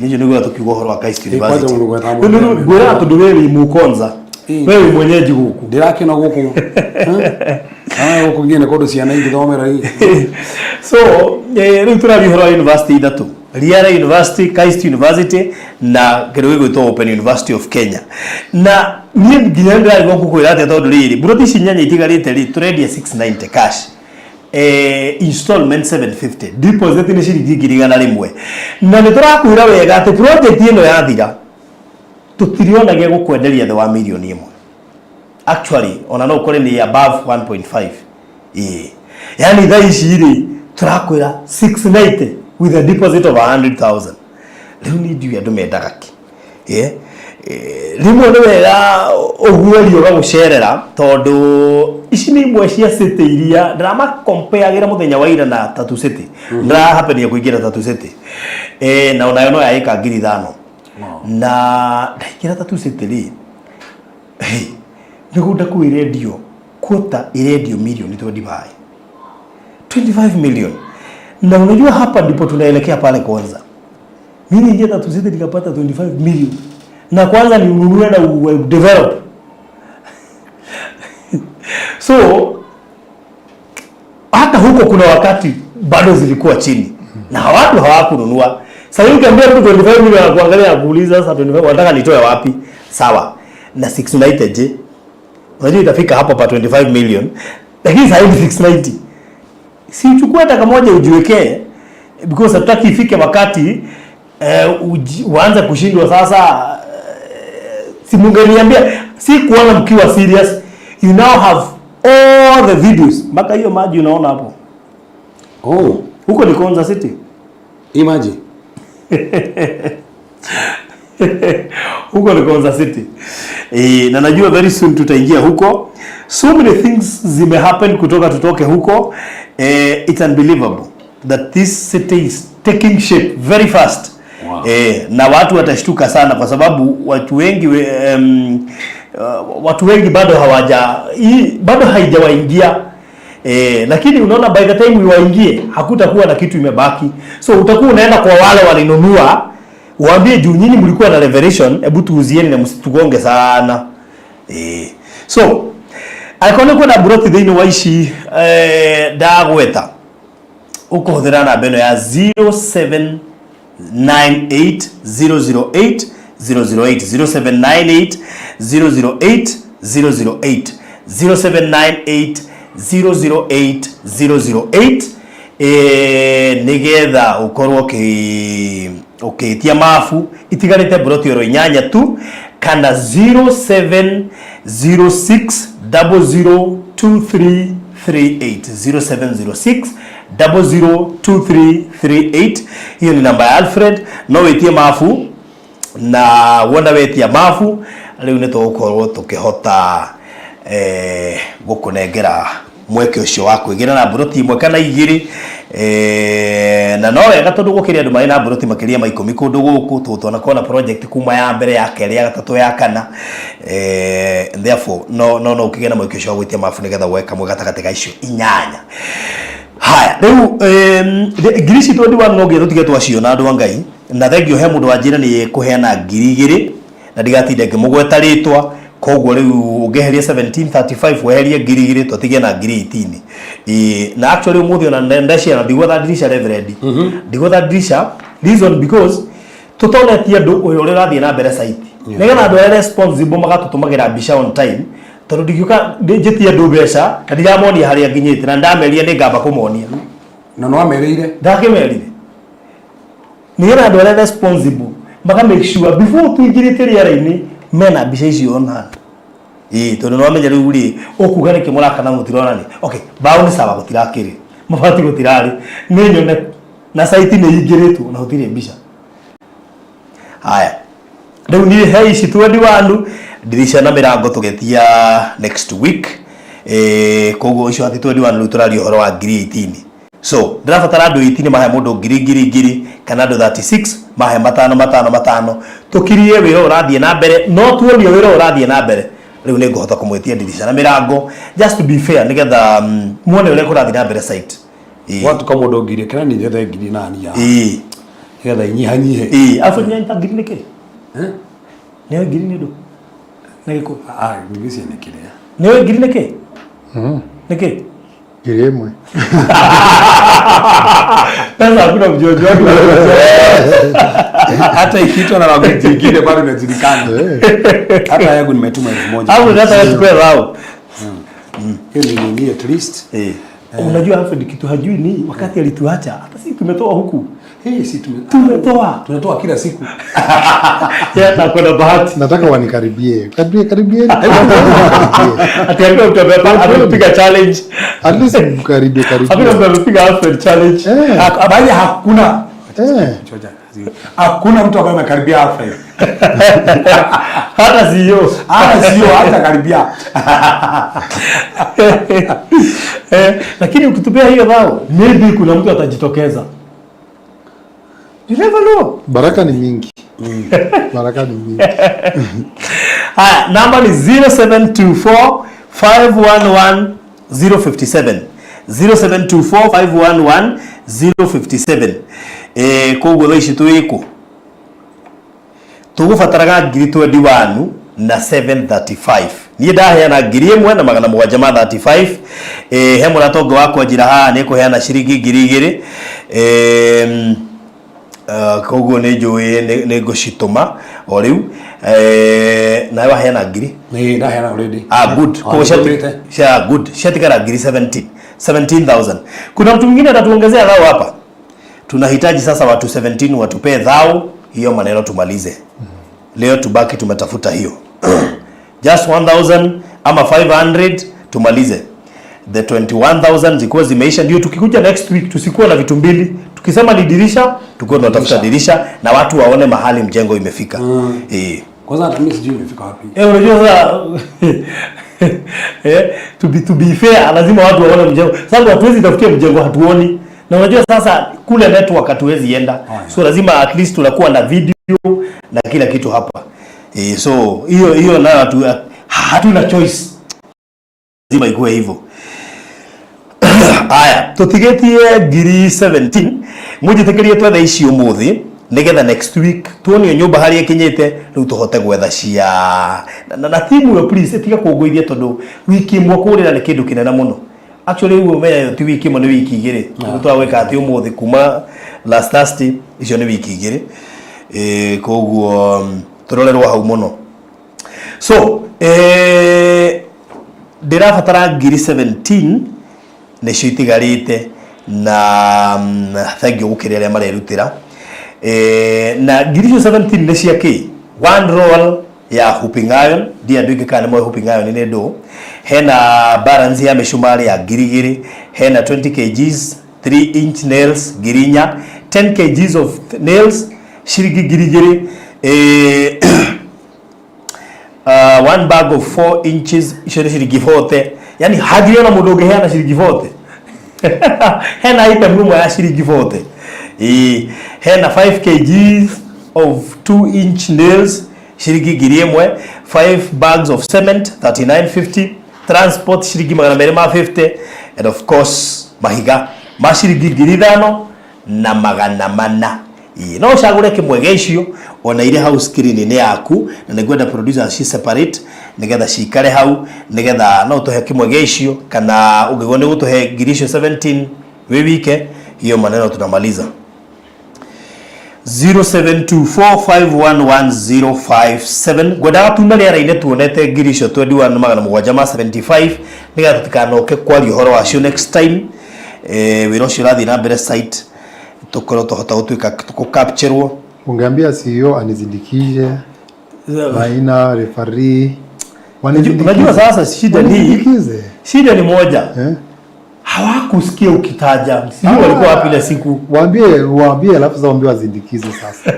nijo niguo tukiuga horo wa Kaist University ngwira tundu wewe mukonza wewe mwenyeji guku ndirakena guku guku ngine kodo ciana ingithomera hii so riu turathi horo wa university ithatu Riara University, Kaist University na kero gwitwo Open University of Kenya na ni nginya ndari gukwira ate tondu riri buroti cinyanya itigarite ri turendia 690 cash installment 750 deposit ni ciringi 1,100 na ni turakwira wega ati project ino yathira tutiriona ge gukwenderia the 1 million imwe actually ona no kore ni above 1.5 yani thaici ri turakwira 690 with a deposit of 100,000 riu ni ndiu andu mendaga ki rimwe ni wega ogueri ugagucerera tondu ici ni imwe cia city iria ndirama compareagira muthenya wa ira na Tatu City ndirahapenia kuingira Tatu City na onayo no yaika 5,000 na ndaingira Tatu City ri nigunda ku radio quota radio million 25 million na unajua hapa ndipo tunaelekea pale kwanza. Mimi nje Tatu City nikapata 25 million. Na kwanza ni ununue na develop. So hata huko kuna wakati bado zilikuwa chini. Na watu hawakununua. Sasa hivi kiambia mtu 25 million anakuangalia akuuliza sasa 25 wanataka nitoe wapi? Sawa. Na 690 je? Unajua itafika hapo pa 25 million. Lakini sasa hivi 690 si uchukue hata moja ujiwekee because hataki ifike wakati uanze kushindwa sasa si mungeniambia si kuona mkiwa serious you now have all the videos mpaka hiyo maji unaona hapo huko ni Konza City imagine huko ni Konza City na najua very soon tutaingia huko so many things zime happen kutoka tutoke huko it's unbelievable that this city is taking shape very fast. Wow. Na watu watashtuka sana kwa sababu watu wengi bado haijawaingia lakini unaona by the time waingie hakutakuwa na kitu imebaki so utakuwa unaenda kwa wale walinunua waambie juu nyinyi mlikuwa na revelation hebu tuuzieni na msitugonge sana so aikone kuna buroti thini wa ici ndagweta ukohuthira na beno ya 0798 008 008 0798 008 008 0798 008 nigetha ukorwo ukitia mafu itigarite buroti oro inyanya tu kana 0706 002338 0706 002338 hiyo ni namba ya Alfred no wetie mafu na wona wetia mafu riu ni tugukorwo tukihota gukunengera mweke ucio wa kwigira na buroti imwe kana igiri na no wega tondu gukiria andu mai na buroti makiria ma 10 kundu guku tutona kona project kuma ya mbere ya keri ya gatatu ya kana therefore no ukigena mweke ucio wa gwitia mafu nigetha weka mwe gatagati ga icio inyanya haya riu girisi 21 no githu tige twaciona andu angai na thengio he mundu wanjira ni kuheana 2,000 na ndigatinde ngimugweta ritwa koguo riu ungeheria 1735 weherie 2,000 twatige na 18 na actually umuthi ona ndashia na ndigwa that dirisha reverend ndigwa that dirisha reason because tutonetie andu uyu uri rathie na mbere site nigetha andu are responsible magatutumagira mbica on time tondu ndigiuka njitie andu mbeca na ndiramonia haria nginyite na ndameria ni ngamba kumonia na no amerire ndakimerire nigetha andu are responsible maga make sure before tuingirite riara-ini mena mbica icio on hand tondu no amenya riu ri ukuga ni kimuraka na mutirona ni okay bao ni sawa gutirakiri mabati gutirari ni nyone na site ni ingiritwo na utire mbica haya riu ni hei ici 21 dirisha na mirango tugetia next week koguo icio ati 21 riu turari horo wa 18 so ndirabatara andu 18 mahe mundu ngiri kana andu 36 mahe matano tukirie wira urathie na mbere no tuonio wira urathie na mbere riu ni nguhota kumwetia dirisha na mirango just to be fair nigetha muone ule kurathie na mbere site watu kama ndogirie kana ni jethe ngiri nani ya nigetha inyihanyihe afu ni ngiri niki ni ngiri ni ndo niko ngisi ni kile ni ngiri niki niki ngiri imwe sasa hakuna mjojo wake hata ikiitwa na wageni wengine bado inajulikana hata yangu nimetuma 1000 au hata yachukue rao hiyo ni at least unajua Alfred kitu hajui ni wakati alituacha hata sisi tumetoa huku si tunatoa kila siku na kuna bahati nataka wanikaribie karibie ati alikuwa mtapata amepiga challenge at least karibie hakuna amepiga Alfred challenge bali hakuna mtu ambaye amekaribia Alfred hata sio hata karibia lakini ukitupea hiyo dhao maybe kuna mtu atajitokeza. You never know. Baraka ni mingi. Baraka ni mingi. Haya, namba ni 0724 511 057. 0724 511 057. Koguo thaici tuiku. Tugubataraga ngiri 21 na 735. Niĩ ndaheana ngiri 1 na 735. He mũratongo wakwa njĩra haha nĩ kũheana ciringi ngiri 2. Koguo nĩ njũĩ nĩ ngũcitũma o rĩu nawe waheana ngiri ndaheana already good good shatikara ngiri 17,000. Kuna mtu mwingine atatuongezea dhao hapa. Tunahitaji sasa watu 17 watupee dhao, hiyo maneno tumalize. Leo tubaki tumetafuta hiyo just 1,000 ama 500 tumalize. The 21,000 zikuwa zimeisha, ndio tukikuja next week tusikuwa na vitu mbili. Tukisema ni dirisha, tukuwa tunatafuta dirisha na watu waone mahali mjengo imefika. Kwanza hata mimi sijui imefika wapi. Unajua sasa to be fair lazima watu waone mjengo. Sababu hatuwezi tafutia mjengo hatuoni. Na unajua sasa kule network hatuwezi enda. So lazima at least tunakuwa na video na kila kitu hapa. So hiyo nayo hatuna choice. Lazima ikuwe hivyo. Aya, tutigetie ngiri 17 mujitekerie twetha ici umuthi nigetha next week tuonio nyumba hari ikinyite riu tuhote gwetha cia na timu yo please tiga kunguithia tondu wiki imwe kurira ni kindu kinene muno. Actually we umenya ti wiki imwe ni wiki igiri twaweka ati umuthi kuma last Thursday icio ni wiki igiri koguo turorerwa hau muno. So ndirabatara ngiri 17 nicio itigarite na thank you gukiri aria marerutira na ngiri 17 ni cia ki one roll ya hooping iron dia ndu ikikana mo hooping iron ni ndo hena balance ya mishumari ya ngiri hena 20 kgs 3 inch nails girinya 10 kgs of nails shiringi ngiri one bag of 4 inches shiringi 40. Yani hadi na mundu ungeheana shiringi 40 hena item room ya shiringi 40 hena 5 kg of 2 inch nails shiringi ngiri 1 5 bags of cement 39.50 transport shiringi 250 and of course mahiga mashiringi ngiri 5 na 400 no shagure kimwege icio ona ile house screen ni yaku na nigwenda producer ci separate nigetha cikare hau nigetha no tuhe kimwege icio kana ungigone gutuhe ngiri 17 we wike hiyo maneno tunamaliza. 0724511057 gwenda tuma lera ine tuonete ngiri 21,775 nigetha tutikanoke kwario horo wacio next time wiro cio rathi na mbere site tukoro tuhota gutuika tukukapcherwo. Ungeambia CEO anizindikishe maina referee unajua sasa shida ni moja hawakusikia ukitaja sio walikuwa wapi ile siku waambie alafu sasa waambie wazindikize sasa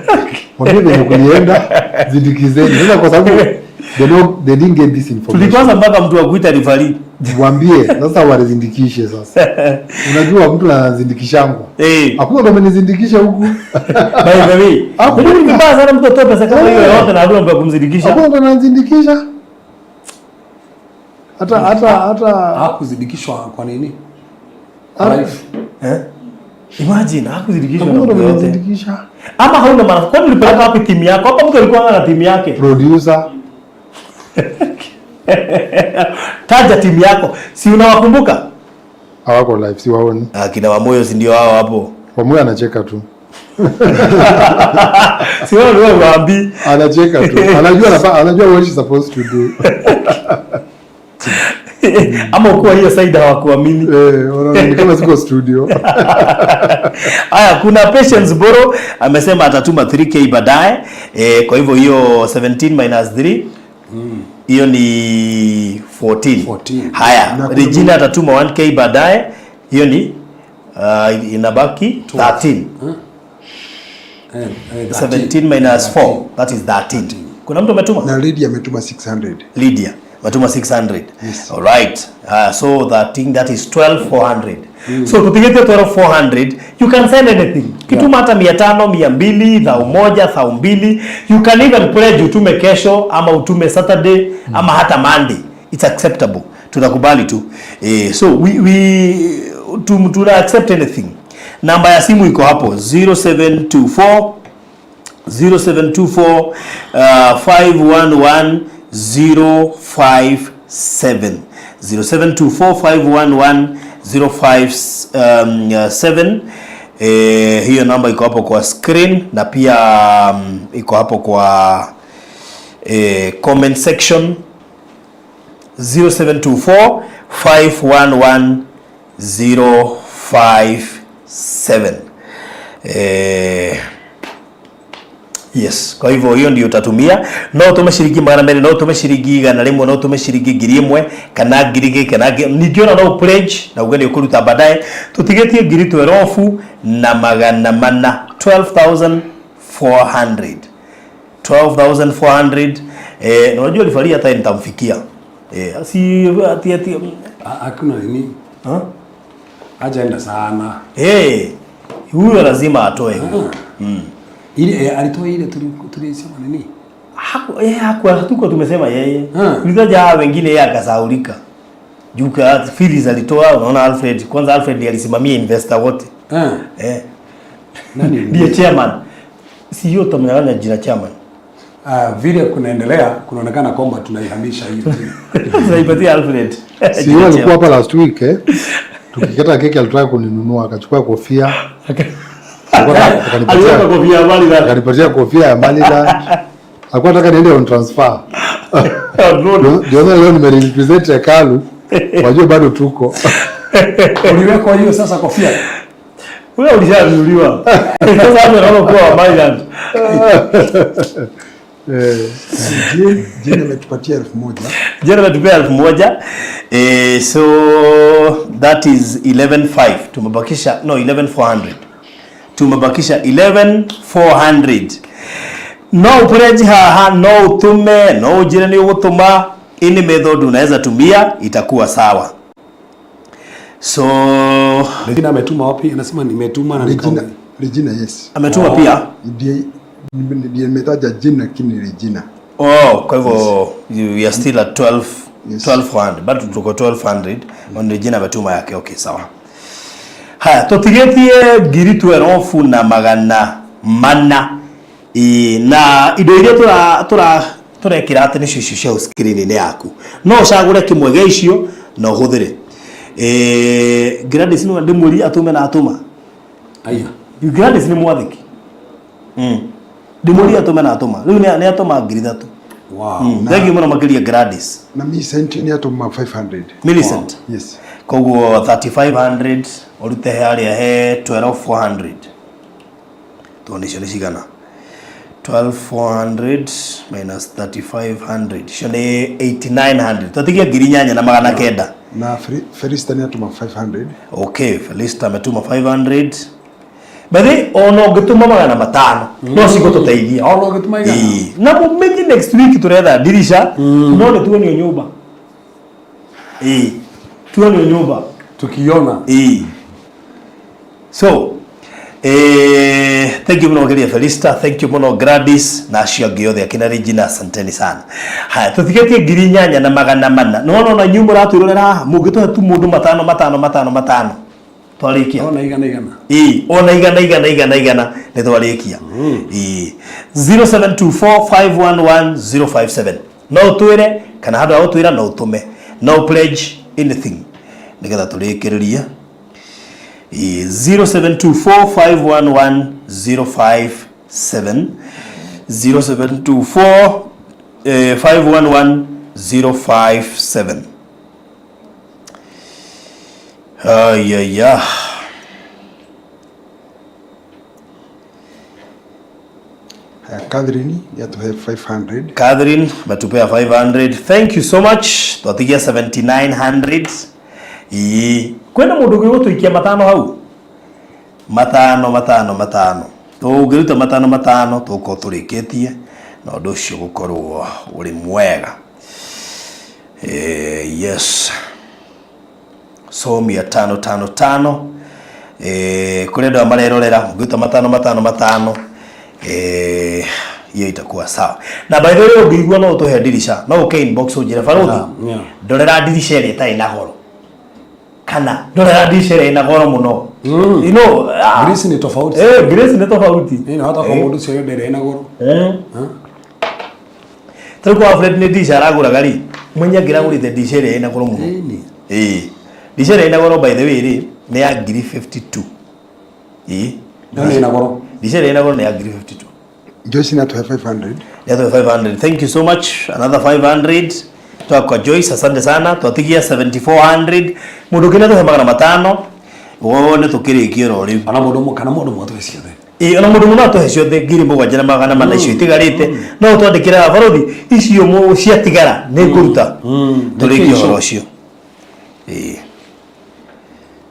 waambie venye kulienda zindikizeni sasa kwa sababu They didn't get this information. Tulikosa mpaka mtu wa kuita referee. Mwambie sasa walizindikishe sasa. Unajua mtu anazindikishangu. Hakuna ndo amenizindikisha huku. By the way, hakuna ni mbaya sana mtu atoe pesa kama hiyo yote na hakuna mtu kumzindikisha. Hakuna ndo anazindikisha. Hata hakuzindikishwa kwa nini? Imagine hakuzindikishwa na mtu yote. Ama hauna maana kwani ulipeleka wapi timu yako? Hapa mtu alikuwa na timu yake. Producer. Taja timu yako. Si unawakumbuka? Hawako live, si waoni. Kina Wamoyo si ndio hao hapo. Wamoyo anacheka tu. Si wewe waambi. Anacheka tu. Anajua what she's supposed to do. Ama uko hiyo side hawakuamini. Wanaona kama siko studio. Haya, kuna Patience Boro amesema atatuma 3k baadaye. Kwa hivyo hiyo 17 minus 3 hiyo ni 14. Haya, Regina atatuma 1k baadaye. Hiyo ni inabaki 13. 17 minus 4 that is 13. Kuna mtu ametuma? Na Lydia ametuma 600. Lydia ametuma 600. Yes. All right. So that is 12,400. So tutigete 12,400, you can send anything. Kituma hata 500, 200, 1,000, 2,000. You can even pledge utume kesho ama utume Saturday ama hata Monday. It's acceptable. Tunakubali tu. So tuna accept anything. Namba ya simu iko hapo 0724 511 057 0724 511 057. Hiyo namba iko hapo kwa screen na pia iko hapo kwa comment section 0724 511 057. Yes, kwa hivyo hiyo ndio utatumia. No tumeshiriki mara mbele, no tumeshiriki gana rimwe, no tumeshiriki ngiri imwe kana ngiri kana nikiona no pledge na ugeni ukuruta baadaye tutigetie ngiri 12 na magana mana 12,400. 12,400. Na unajua lifalia hata nitamfikia. Si ati hakuna nini? Hajaenda sana. Huyo lazima atoe. Ile alitoa ile tulisema nini? Hatuko tumesema yeye. Tulitaja wengine yeye akasaulika. Juka Phyllis alitoa, unaona Alfred. Kwanza Alfred ndiye alisimamia investor wote. Nani? Ndiye chairman. Si yote mnanganya jina chairman. Vile kunaendelea kunaonekana kwamba tunaihamisha hiyo. Tunaipatia Alfred. Si yeye alikuwa hapa last week tukikata keki alitaka kuninunua akachukua kofia. Akanipatia kofia ya Maniland. Alikuwa anataka niende on transfer. Ndio leo nimerepresent Hekalu. Wajua bado tuko. Uliweka hiyo sasa kofia. Wewe ulishanunuliwa. Sasa hapo naona kwa Maniland. Jana ametupatia 1,000. Jana ametupea 1,000. So that is 11,500. Tumebakisha 11,400. Tumebakisha 11,400. No pledge no utume, no jirani utuma. Ini method unaweza tumia itakuwa sawa. So Regina ametuma wapi? Anasema nimetuma na Regina yes. Ametuma pia. Ndiye nimetaja jina kini Regina. Kwa hivyo you are still at 12,400. Bado tuko 1200. On Regina ametuma yake. Okay, sawa. Haya, tutigetie ngiri 12 na magana mana na indo iria turekira ati ni cicio cia screen ni yaku no ucagure kimwe gia icio na uhuthire Gladys ni ndimuri atume na atuma aya Gladys ni mwathiki ndimuri atume na atuma riu ni atuma ngiri 3. Wow. Thank you muno makiria Gladys Na Millicent ni atuma 500. Millicent. Wow. Yes. Koguo 3,500 urute haria he 12,400 tuonesha ni cigana 12,400 minus 3,500 shone 8,900 tutigia ngiri 8 na magana 9 na Felista ni atuma 500. Okay, Felista ametuma 500. Bathi ono ngituma magana matano no cigututeithia ono ngituma igana na mumenye next week turetha dirisha no ni tuone nyumba tuone nyumba tukiona so thank you muno Geria Felista, thank you muno Gladys na acio othe akina Regina, asanteni sana. Haya tuthigetie ngiri nyanya na magana mana no na nyumba raturorera mungituhe tu mundu matano twarikia ona igana ona igana ni twarikia 0724511057 no twire kana handu ha twira no tume no pledge anything nigetha turikiriria 0724511057 0724511057 Catherine yatuhe 500. Catherine matupea 500. Thank you so much. Twatigia 7900. Kwenda mundu gwigotuikia matano hau matano tugiruta matano tuko turikitie na undu ucio gukorwo uri mwega yes so 555 kuri ndo marerorera mugiruta matano iyo itakuwa sawa na by the way ungigwa no tuhe dirisha no okay inbox ujira Faruthi ndorera dirisha ri tai na goro kana ndorera dirisha ri na goro muno you know Grace ni tofauti Grace ni tofauti hata kwa mundu cio ndere na goro tuko afred ni dirisha ragura gari munyagira ngurite dirisha ri na goro muno dirisha ri na goro by the way ri ni ya 52 nani na goro dirisha ri na goro ni ya 52 Joyce na 500. Yeah, 500. Thank you so much. Another 500. Toka kwa Joyce, asante sana. Twatigia 7400. Mundu kina tuhe magana matano. Wone tukirikia rori. Ana mundu mwato ciothe. Ana mundu mwato ciothe ngiri mugwanja magana mana icio itigarite. No twandikira Faruthi icio mu ciatigara ni kuruta. Turikia horo cio.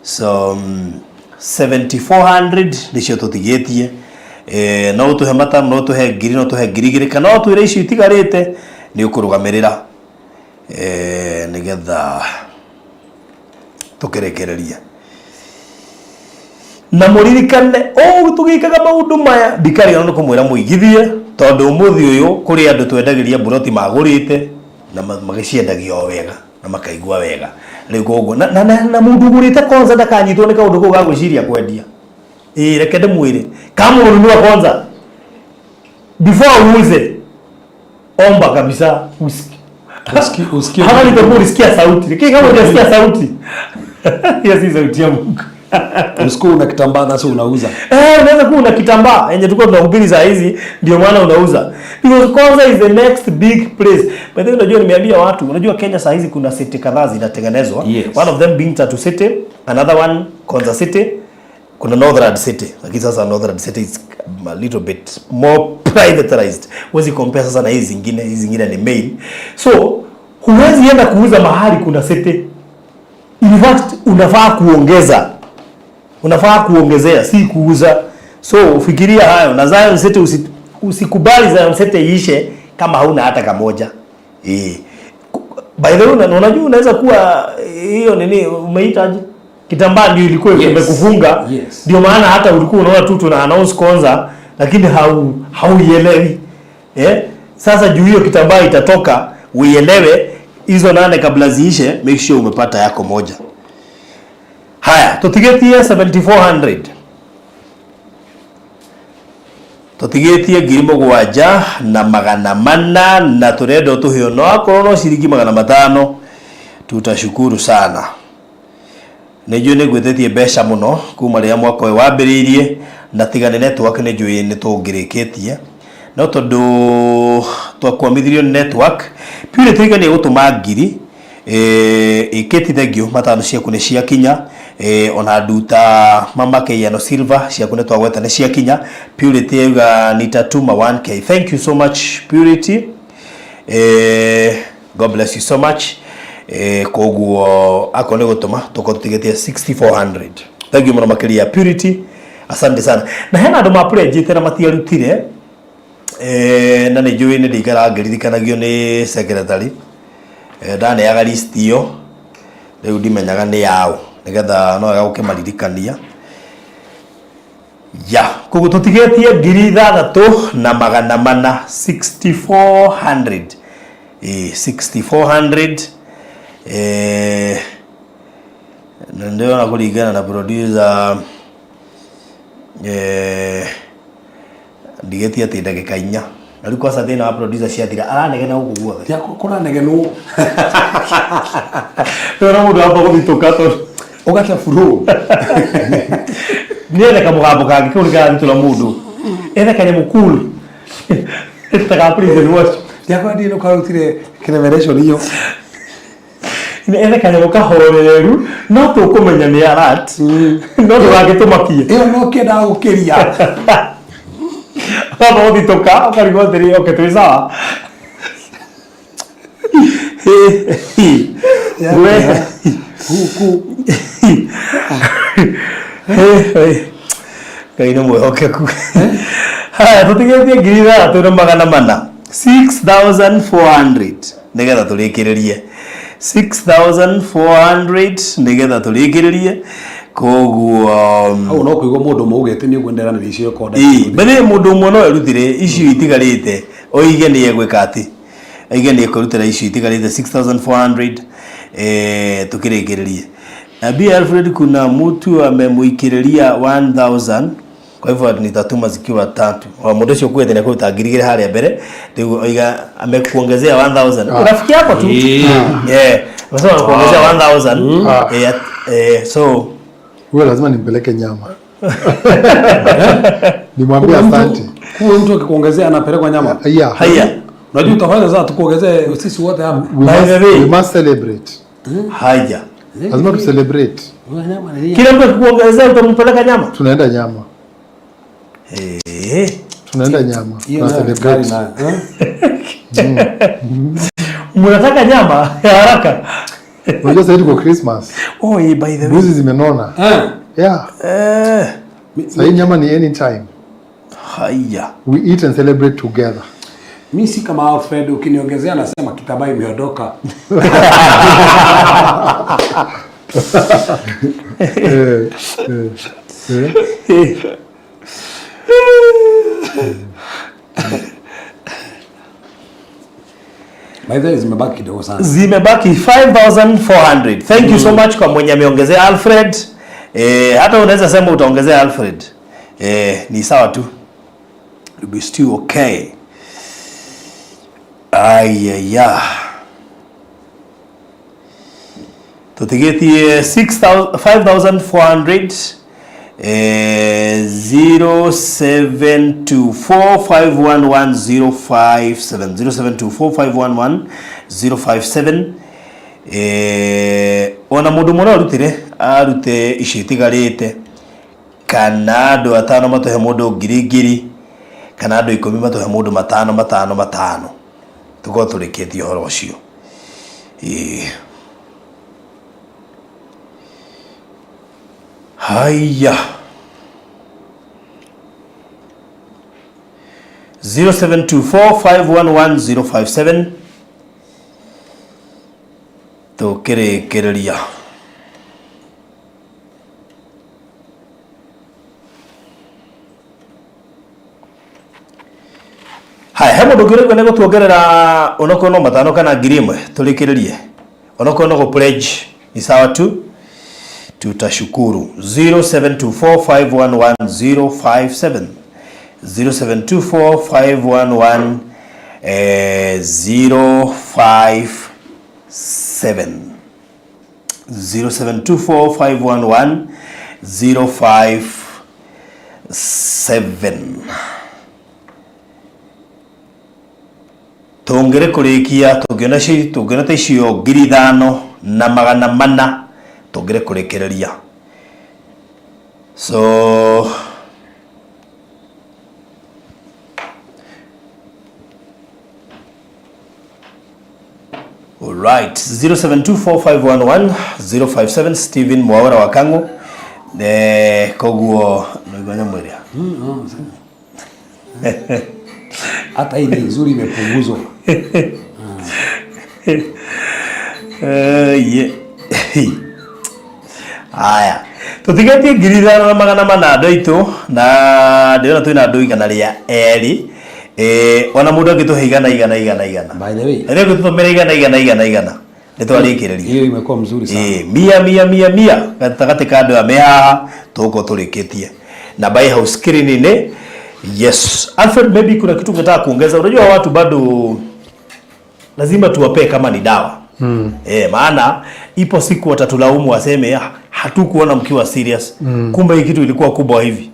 So 7400 nicio tutigetie. No tuhe matano no tuhe ngiri no tuhe ngiri kana twire icio itigarite ni ukurugamirira nigetha tukirekereria na muririkane tugikaga maundu maya ndikari no kumwira muigithie tondu umuthi uyu kuri andu twendagiria buroti magurite na magiciendagio wega na makaigua wega riu koguo na mundu gurite kwanza ndakanyitwo ni kaundu kau ga gwiciria kwendia reke ndimwire kama ununua kwanza before uuze omba kabisa usikie hapa nitakusikia sauti kama unasikia sauti hiyo sauti ya Mungu usiku una kitambaa sasa unauza unaweza kuwa una kitambaa yenye tulikuwa tunahubiri saa hizi ndio maana unauza because Konza is the next big place but then unajua nimeambia watu unajua Kenya saa hizi kuna city kadhaa zinatengenezwa one of them being Tatu City another one Konza City kuna Northern City lakini sasa Northern City is a little bit more privatized wezi compare sasa na hizi zingine ni main so huwezi enda kuuza mahali kuna city in fact unafaa kuongezea si kuuza so ufikiria hayo na Zion City usikubali Zion City iishe kama hauna hata kamoja by the way unajua unaweza kuwa hiyo nini umeitaje kitambaa ndio ilikuwa imekufunga ndio maana hata ulikuwa unaona tu tuna announce kwanza lakini hauielewi sasa juu hiyo kitambaa itatoka uielewe hizo 8 kabla ziishe make sure umepata yako moja haya tutigetie 7400 tutigetie ngiri mugwanja na magana mana na turendo tuhio no akorwo no ciringi magana matano tutashukuru sana Nejo ne gwethetie besha muno kuma ria mwaka we wambiriirie na tigane network ne njui ni tungirikitie no tondu twakwamithirio network pure tigane gutuma ngiri iketithagio matano ciaku ne cia kinya ona nduta mama Keyano Silva ciaku ne twagweta ne cia kinya Purity yuga nitatuma 1k thank you so much Purity God bless you so much koguo akone gutuma tuko tutigetie 6400 thank you muno makiria Purity asante sana na hena andu mapurejite na matiarutire na nä njå nä ndä ikara ngäririkanagio nä secretary ndaneaga list ĩyo rĩu ndimenyaga nĩ yao nĩgetha no wega gũkĩmaririkania ya koguo tũtigetie 6,400 6400 6400 na ndio na kũringana na producer ndigetie atĩ ndagĩka 4 na rĩu kwa thĩna wa producer ciathira aranegena gũkũ guothe tia kũranegenwo rĩu mũndũ wamba gũthitũka tondũ ũgate flow niende kamũgambo kangĩ kau nĩkaratutũra mũndũ ethe kanyamũ cool taga prison watch ndiakwa ndiĩ nũkarutire revelation iyo ethe kanyamũ kahoreru no tũkũmenya nĩ alert no ndũgagĩtũmakie ĩyo no kĩendaga gũkĩria Vamos a tocar, o cargo de o que tú sabes. Kaino mo okay ku. Ha, tu tiga dia gira tu magana mana. 6,400. Nĩgetha tũrĩkĩrĩrie 6,400 nĩgetha tũrĩkĩrĩrie koguo au no kuigwo mundu mugete ni gwendera na icio koda bale mundu umwe no erutire icio itigarite oige ni egwika ati oige ni ekurutira icio itigarite 6,400 tukirikiririe na Bi Alfred kuna mtu amemuikiriria 1,000 kwa hivyo nitatuma zikiwa 3 wa mundu cio kwete na kuruta ngirigire haria mbere ndio oiga amekuongezea 1,000 rafiki yako tu nasema kuongezea 1,000 so wewe lazima nimpeleke nyama. Nimwambie asante. Kwa mtu akikuongezea anapelekwa nyama. Haya. Unajua utafanya sasa tukuongezee sisi wote hapa. We must celebrate. Haya. Lazima tu celebrate. Kila mtu akikuongezea utampeleka nyama? Tunaenda nyama. Tunaenda nyama. Tuna celebrate. Mnataka nyama ya haraka? Unajua sasa tuko Christmas. Oh, by the way. Mbuzi zimenona. Yeah. Sasa nyama ni anytime. Haya. We eat and celebrate together. Mimi si kama Alfred ukiniongezea nasema kitaba imeondoka. By the way, zimebaki kidogo sana. Zimebaki 5,400. Thank you so much kwa mwenye ameongezea Alfred. Hata unaweza sema utaongezea Alfred. Ni sawa tu. It'll be still okay. Ayaya. Tutigetie 5,400 0724511057 0724511057 ona mundu mona arute icitigarite kana andu 5 matohe mundu ngiri kana andu 10 matohe mundu 5 tuko tureketie horo ucio haya 0724511057 tukirekereria haya he mundu ngire kwenda gutuongerera onoko no 5 kana 1,000 turekererie onoko no go pledge ni sawa tu tutashukuru 0724511057 0724511057 0724511057 tongere kurikia tugiona ta icio 5,400 tongere kurekereria so all right 0724511057 Steven Mwawara wa Kangu Koguo ngoja mwelea. Hata hii nzuri imepunguzwa. Haya. Tutigetie 5,800 itu na ndio twina andũ 102 ona mundu angituhe igana. By the way, ndio tutumira igana nitwarikiriria hiyo imekuwa mzuri sana. Mia gatagati ka andũ amehaha tuko turikitie na buy house screen ni. Yes, Alfred, maybe kuna kitu ungetaka kuongeza. Unajua watu bado lazima tuwapee kama ni dawa. Maana ipo siku watatulaumu waseme hatukuona mkiwa serious. Kumbe hii kitu ilikuwa kubwa hivi.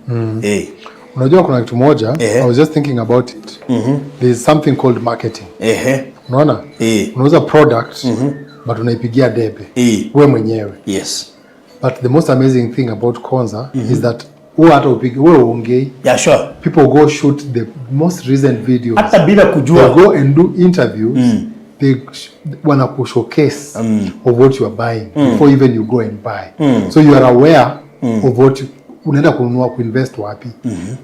Unajua kuna kitu moja, I was just thinking about it. There is something called marketing. Unaona? Unauza product but unaipigia debe. Wewe mwenyewe. Yes. But the most amazing thing about Konza is that wewe ongei. Yeah, sure. People go shoot the most recent videos. Hata bila kujua. They go and do interviews. They wanna showcase of what you are buying before even you go and buy. So you are aware of what unaenda kununua, kuinvest wapi.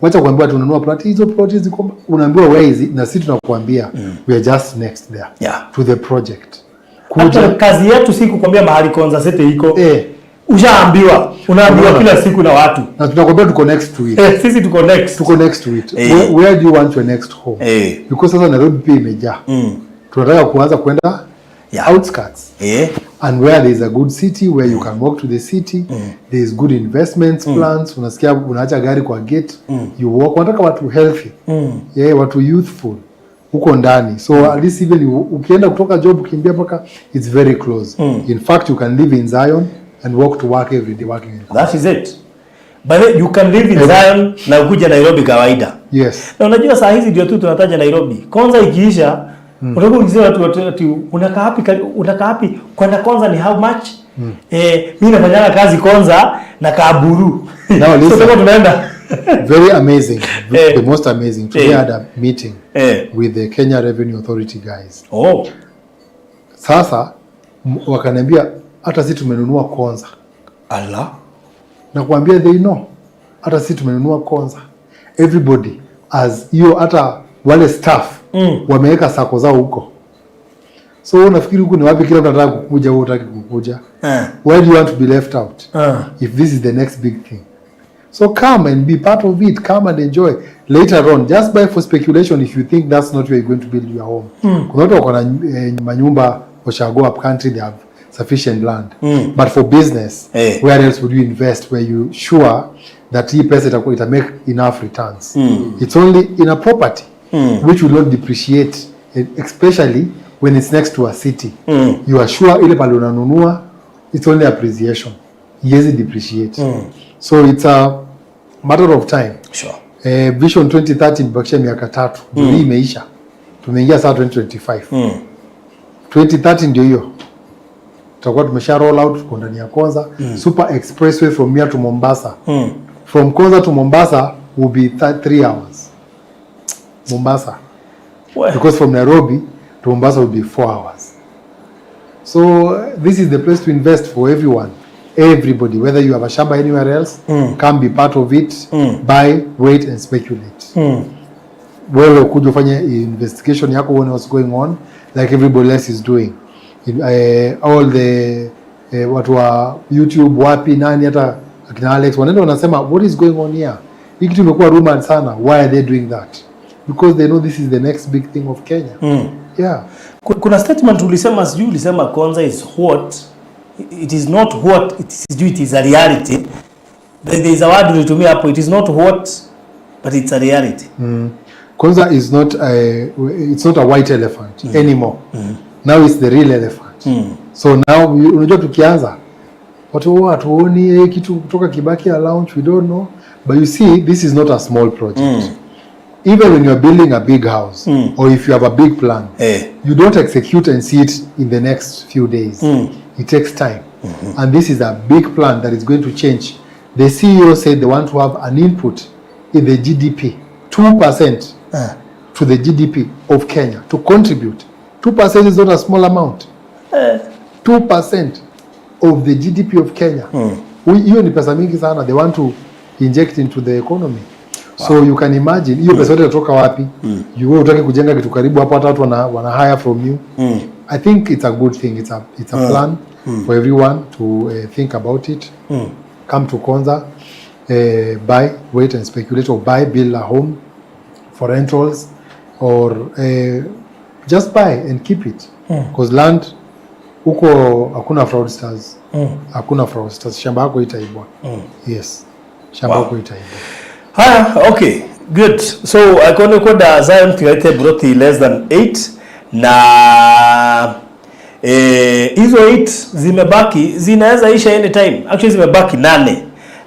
Wacha kuambiwa tunanunua plot hizo, unaambiwa where is it, na sisi tunakuambia we are just next there to the project. Hata kazi yetu si kukwambia mahali Konza City iko. Ushaambiwa, unaambiwa kila siku na watu. Na tunakwambia tuko next to it. Sisi tuko next to it. Where do you want your next home? Because sasa Nairobi pia imejaa. Tunataka kuanza kwenda outskirts. And where there is a good city where you can walk to the city, there is good investments plans. Unasikia unaacha gari kwa gate, you walk. Unataka watu healthy. Watu youthful huko ndani. So at least even ukienda kutoka job ukimbia paka, it's very close. In fact, you can live in Zion and walk to work every day working in Konza. That is it. But you can live in Zion na ukuja Nairobi kawaida. Yes. Na unajua saa hizi ndio tu tunataja Nairobi. Konza ikiisha, unataka kuuliza watu unakaa wapi? Kwenda Konza ni how much? Mimi nafanya kazi Konza na Kaburu. Now listen. So tunaenda. Very amazing. The most amazing. Today I had a meeting with the Kenya Revenue Authority guys. Sasa wakaniambia hata sisi tumenunua Konza. Allah. Na kuambia they know. Hata sisi tumenunua Konza. Everybody as hiyo, hata wale staff wameweka sako zao huko. So unafikiri huko ni wapi kila mtu anataka kukuja, wewe unataka kukuja? Why do you want to be left out? If this is the next big thing. So come and be part of it. Come and enjoy. Later on, just buy for speculation if you think that's not where you're going to build your home. Kuna watu wako na manyumba washago up country, they have sufficient land. But for business, where else would you invest where you sure that hii pesa ita make enough returns? It's only in a property which will not depreciate, especially when it's next to a city. You are sure ile pale unanunua, it's only appreciation. Yes, it depreciate. So it's a matter of time. Sure. Vision 2030 bakisha miaka 3. Ndio imeisha. Tumeingia saa 2025. 2030 ndio hiyo. Tutakuwa tumesha roll out kwa ndani ya Konza. Super expressway from here to Mombasa. From Konza to Mombasa will be 3 hours. Mombasa. Because from Nairobi to Mombasa will be 4 hours. So this is the place to invest for everyone. Everybody, whether you have a shamba anywhere else, come be part of it, buy, wait and speculate. Wewe ukuja ufanye investigation yako, uone what's going on like everybody else is doing. All the watu wa YouTube wapi nani, hata akina Alex wanaenda wanasema what is going on here. Hii kitu imekuwa rumored sana. Why are they doing that? Because they know this is the next big thing of Kenya. Kuna statement ulisema Konza is what it is not what it is a reality. There is a word ulitumia hapo, it is not what but it's a reality. Konza is not it's not a white elephant anymore. Now it's the real elephant. So now unajua tukianza watu hatuoni kitu kutoka Kibaki ya launch, we don't know, but you see this is not a small project. Even when you are building a big house or if you have a big plan, you don't execute and see it in the next few days. It takes time. And this is a big plan that is going to change. The CEO said they want to have an input in the GDP, 2% to the GDP of Kenya to contribute. 2% is not a small amount. 2% of the GDP of Kenya hiyo ni pesa mingi sana, they want to inject into the economy. So you can imagine hiyo pesa yote inatoka wapi? You utaki kujenga kitu karibu hapo, hata watu wana hire from you. I think it's a good thing, it's a plan for everyone to think about it. Come to Konza, buy, wait and speculate, or build a home for rentals, or just buy and keep it, because land huko hakuna fraudsters. Hakuna fraudsters, shamba yako itaibwa. Yes, shamba yako itaibwa. Haya, okay, good. So akone koda Zion Tigate brought less than 8 na hizo 8 zimebaki, zinaweza isha anytime. Actually zimebaki 8.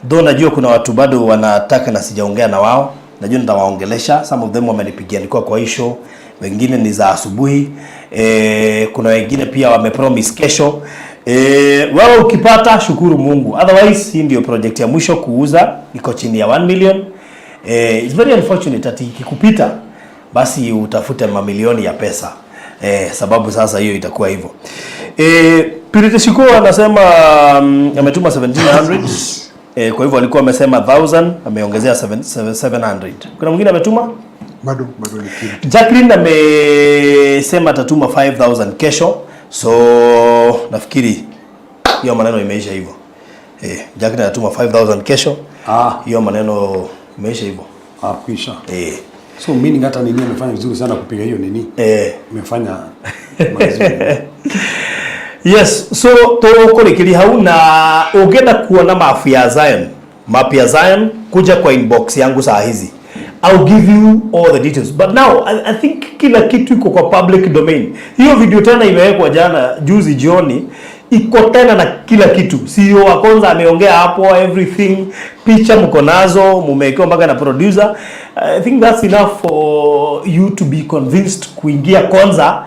Though najua kuna watu bado wanataka na sijaongea na wao. Najua nitawaongelesha. Some of them wamenipigia nilikuwa kwa hii show. Wengine ni za asubuhi. Kuna wengine pia wamepromise kesho. Wewe ukipata shukuru Mungu. Otherwise hii ndio project ya mwisho kuuza, iko chini ya 1 million. It's very unfortunate ati ikikupita basi utafute mamilioni ya pesa. Sababu sasa hiyo itakuwa hivyo. Purity Shiko anasema ametuma 1700. Kwa hivyo alikuwa amesema 1000, ameongezea 700. Kuna mwingine ametuma? Bado ni kitu. Jacqueline amesema atatuma 5000 kesho. So nafikiri hiyo maneno imeisha hivyo. Jacqueline atatuma 5000 kesho. Hiyo maneno imeisha hivyo. Kuisha. So meaning hata nini amefanya vizuri sana kupiga hiyo nini? Amefanya mazuri. Yes, so to kulikili hauna ugenda kuona map ya Zion kuja kwa inbox yangu saa hizi. I'll give you all the details. But now I think kila kitu iko kwa public domain. Hiyo video tena imewekwa juzi jioni, iko tena na kila kitu. CEO wa Konza ameongea hapo, everything, picha mko nazo, mumewekewa mpaka na producer. I think that's enough for you to be convinced kuingia Konza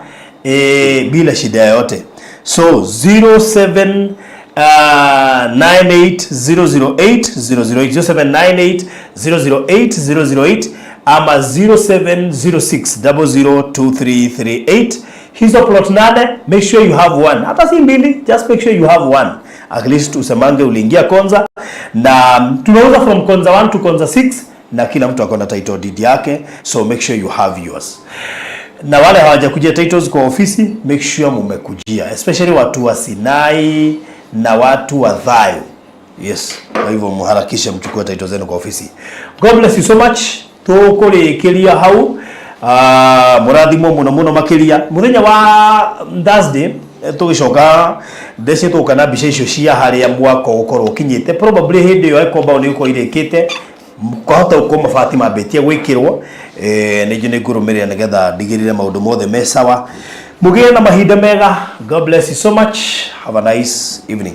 bila shida yote. So 0798 008 008 ama 0706 002338. Hizo plot 8, make sure you have one. Hata si mbili, just make sure you have one. At least usemange uliingia Konza, na tunauza from Konza 1 to Konza 6 na kila mtu akona title deed yake, so make sure you have yours. Na wale hawajakujia titles kwa ofisi, make sure mumekujia, especially watu wa Sinai na watu wa Thayo. Yes, kwa hivyo muharakisha mchukue titles zenu kwa ofisi. God bless you so much. Tukulikilia hau murathimo muno makiria muthenya wa Thursday tugicoka ndece tukana bica icio cia haria mwako gukorwo ukinyite, probably hindi yo ekomba ni uko irikite mkohota ukoma Fatima betie gwikirwo nije ni ngurumiria nigetha ndigirire maundu mothe mesawa. Mugie na mahinda mega. God bless you so much. Have a nice evening.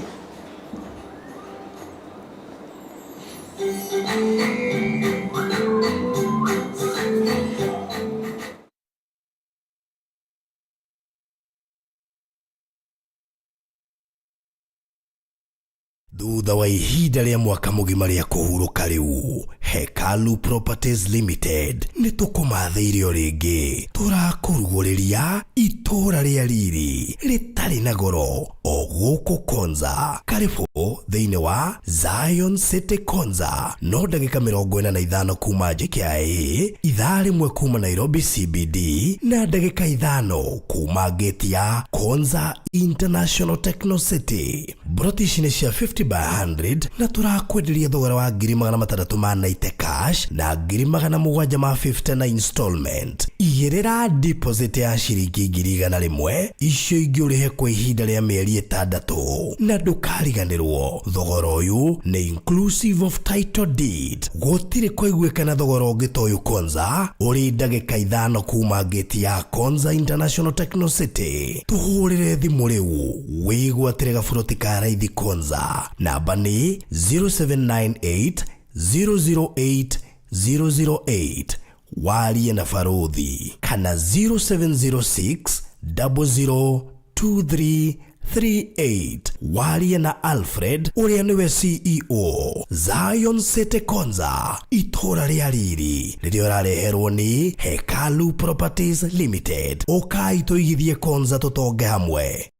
Thutha wa ihinda rĩa mwaka mũgima rĩa kũhurũka rĩu, Hekalu Properties Limited nĩ tũkũmathĩire rĩngĩ. Tũrakũrugũrĩria itũũra rĩa riri rĩtarĩ na goro o gũkũ Konza. Karibu thĩinĩ wa Zion City Konza. No ndagĩka 45 kuma JKIA, ithaa rĩmwe kuma Nairobi CBD, na ndagĩka 5 kuma gate ya Konza International Techno City. British nĩ cia 50 by 100 na turakwenderia thogora wa 690 cash na 750 na installment. Igĩrĩra deposit ya ciringi 100 icio ingĩũrĩhe kwa ihinda rĩa mĩeri 6 na ndũkariganĩrwo. Thogora ũyũ nĩ inclusive of title deed. Gũtirĩ kũiguĩkana thogora ũngĩ ta ũyũ Konza ũrĩ ndagĩka 5 kuma gate ya Konza International Techno City. Tũhũrĩre thimũ rĩu wĩgwatĩre gaburoti ka raithi Konza. Namba ni 0798 008 008. Warie na Farodhi kana 0706 002338. Warie na Alfred uria niwe CEO. Zion City Konza, itũũra rĩa riri rĩrĩa ũrareherwo ni Hekalu Properties Limited. Ũkai tũigithie Konza tũtonge hamwe.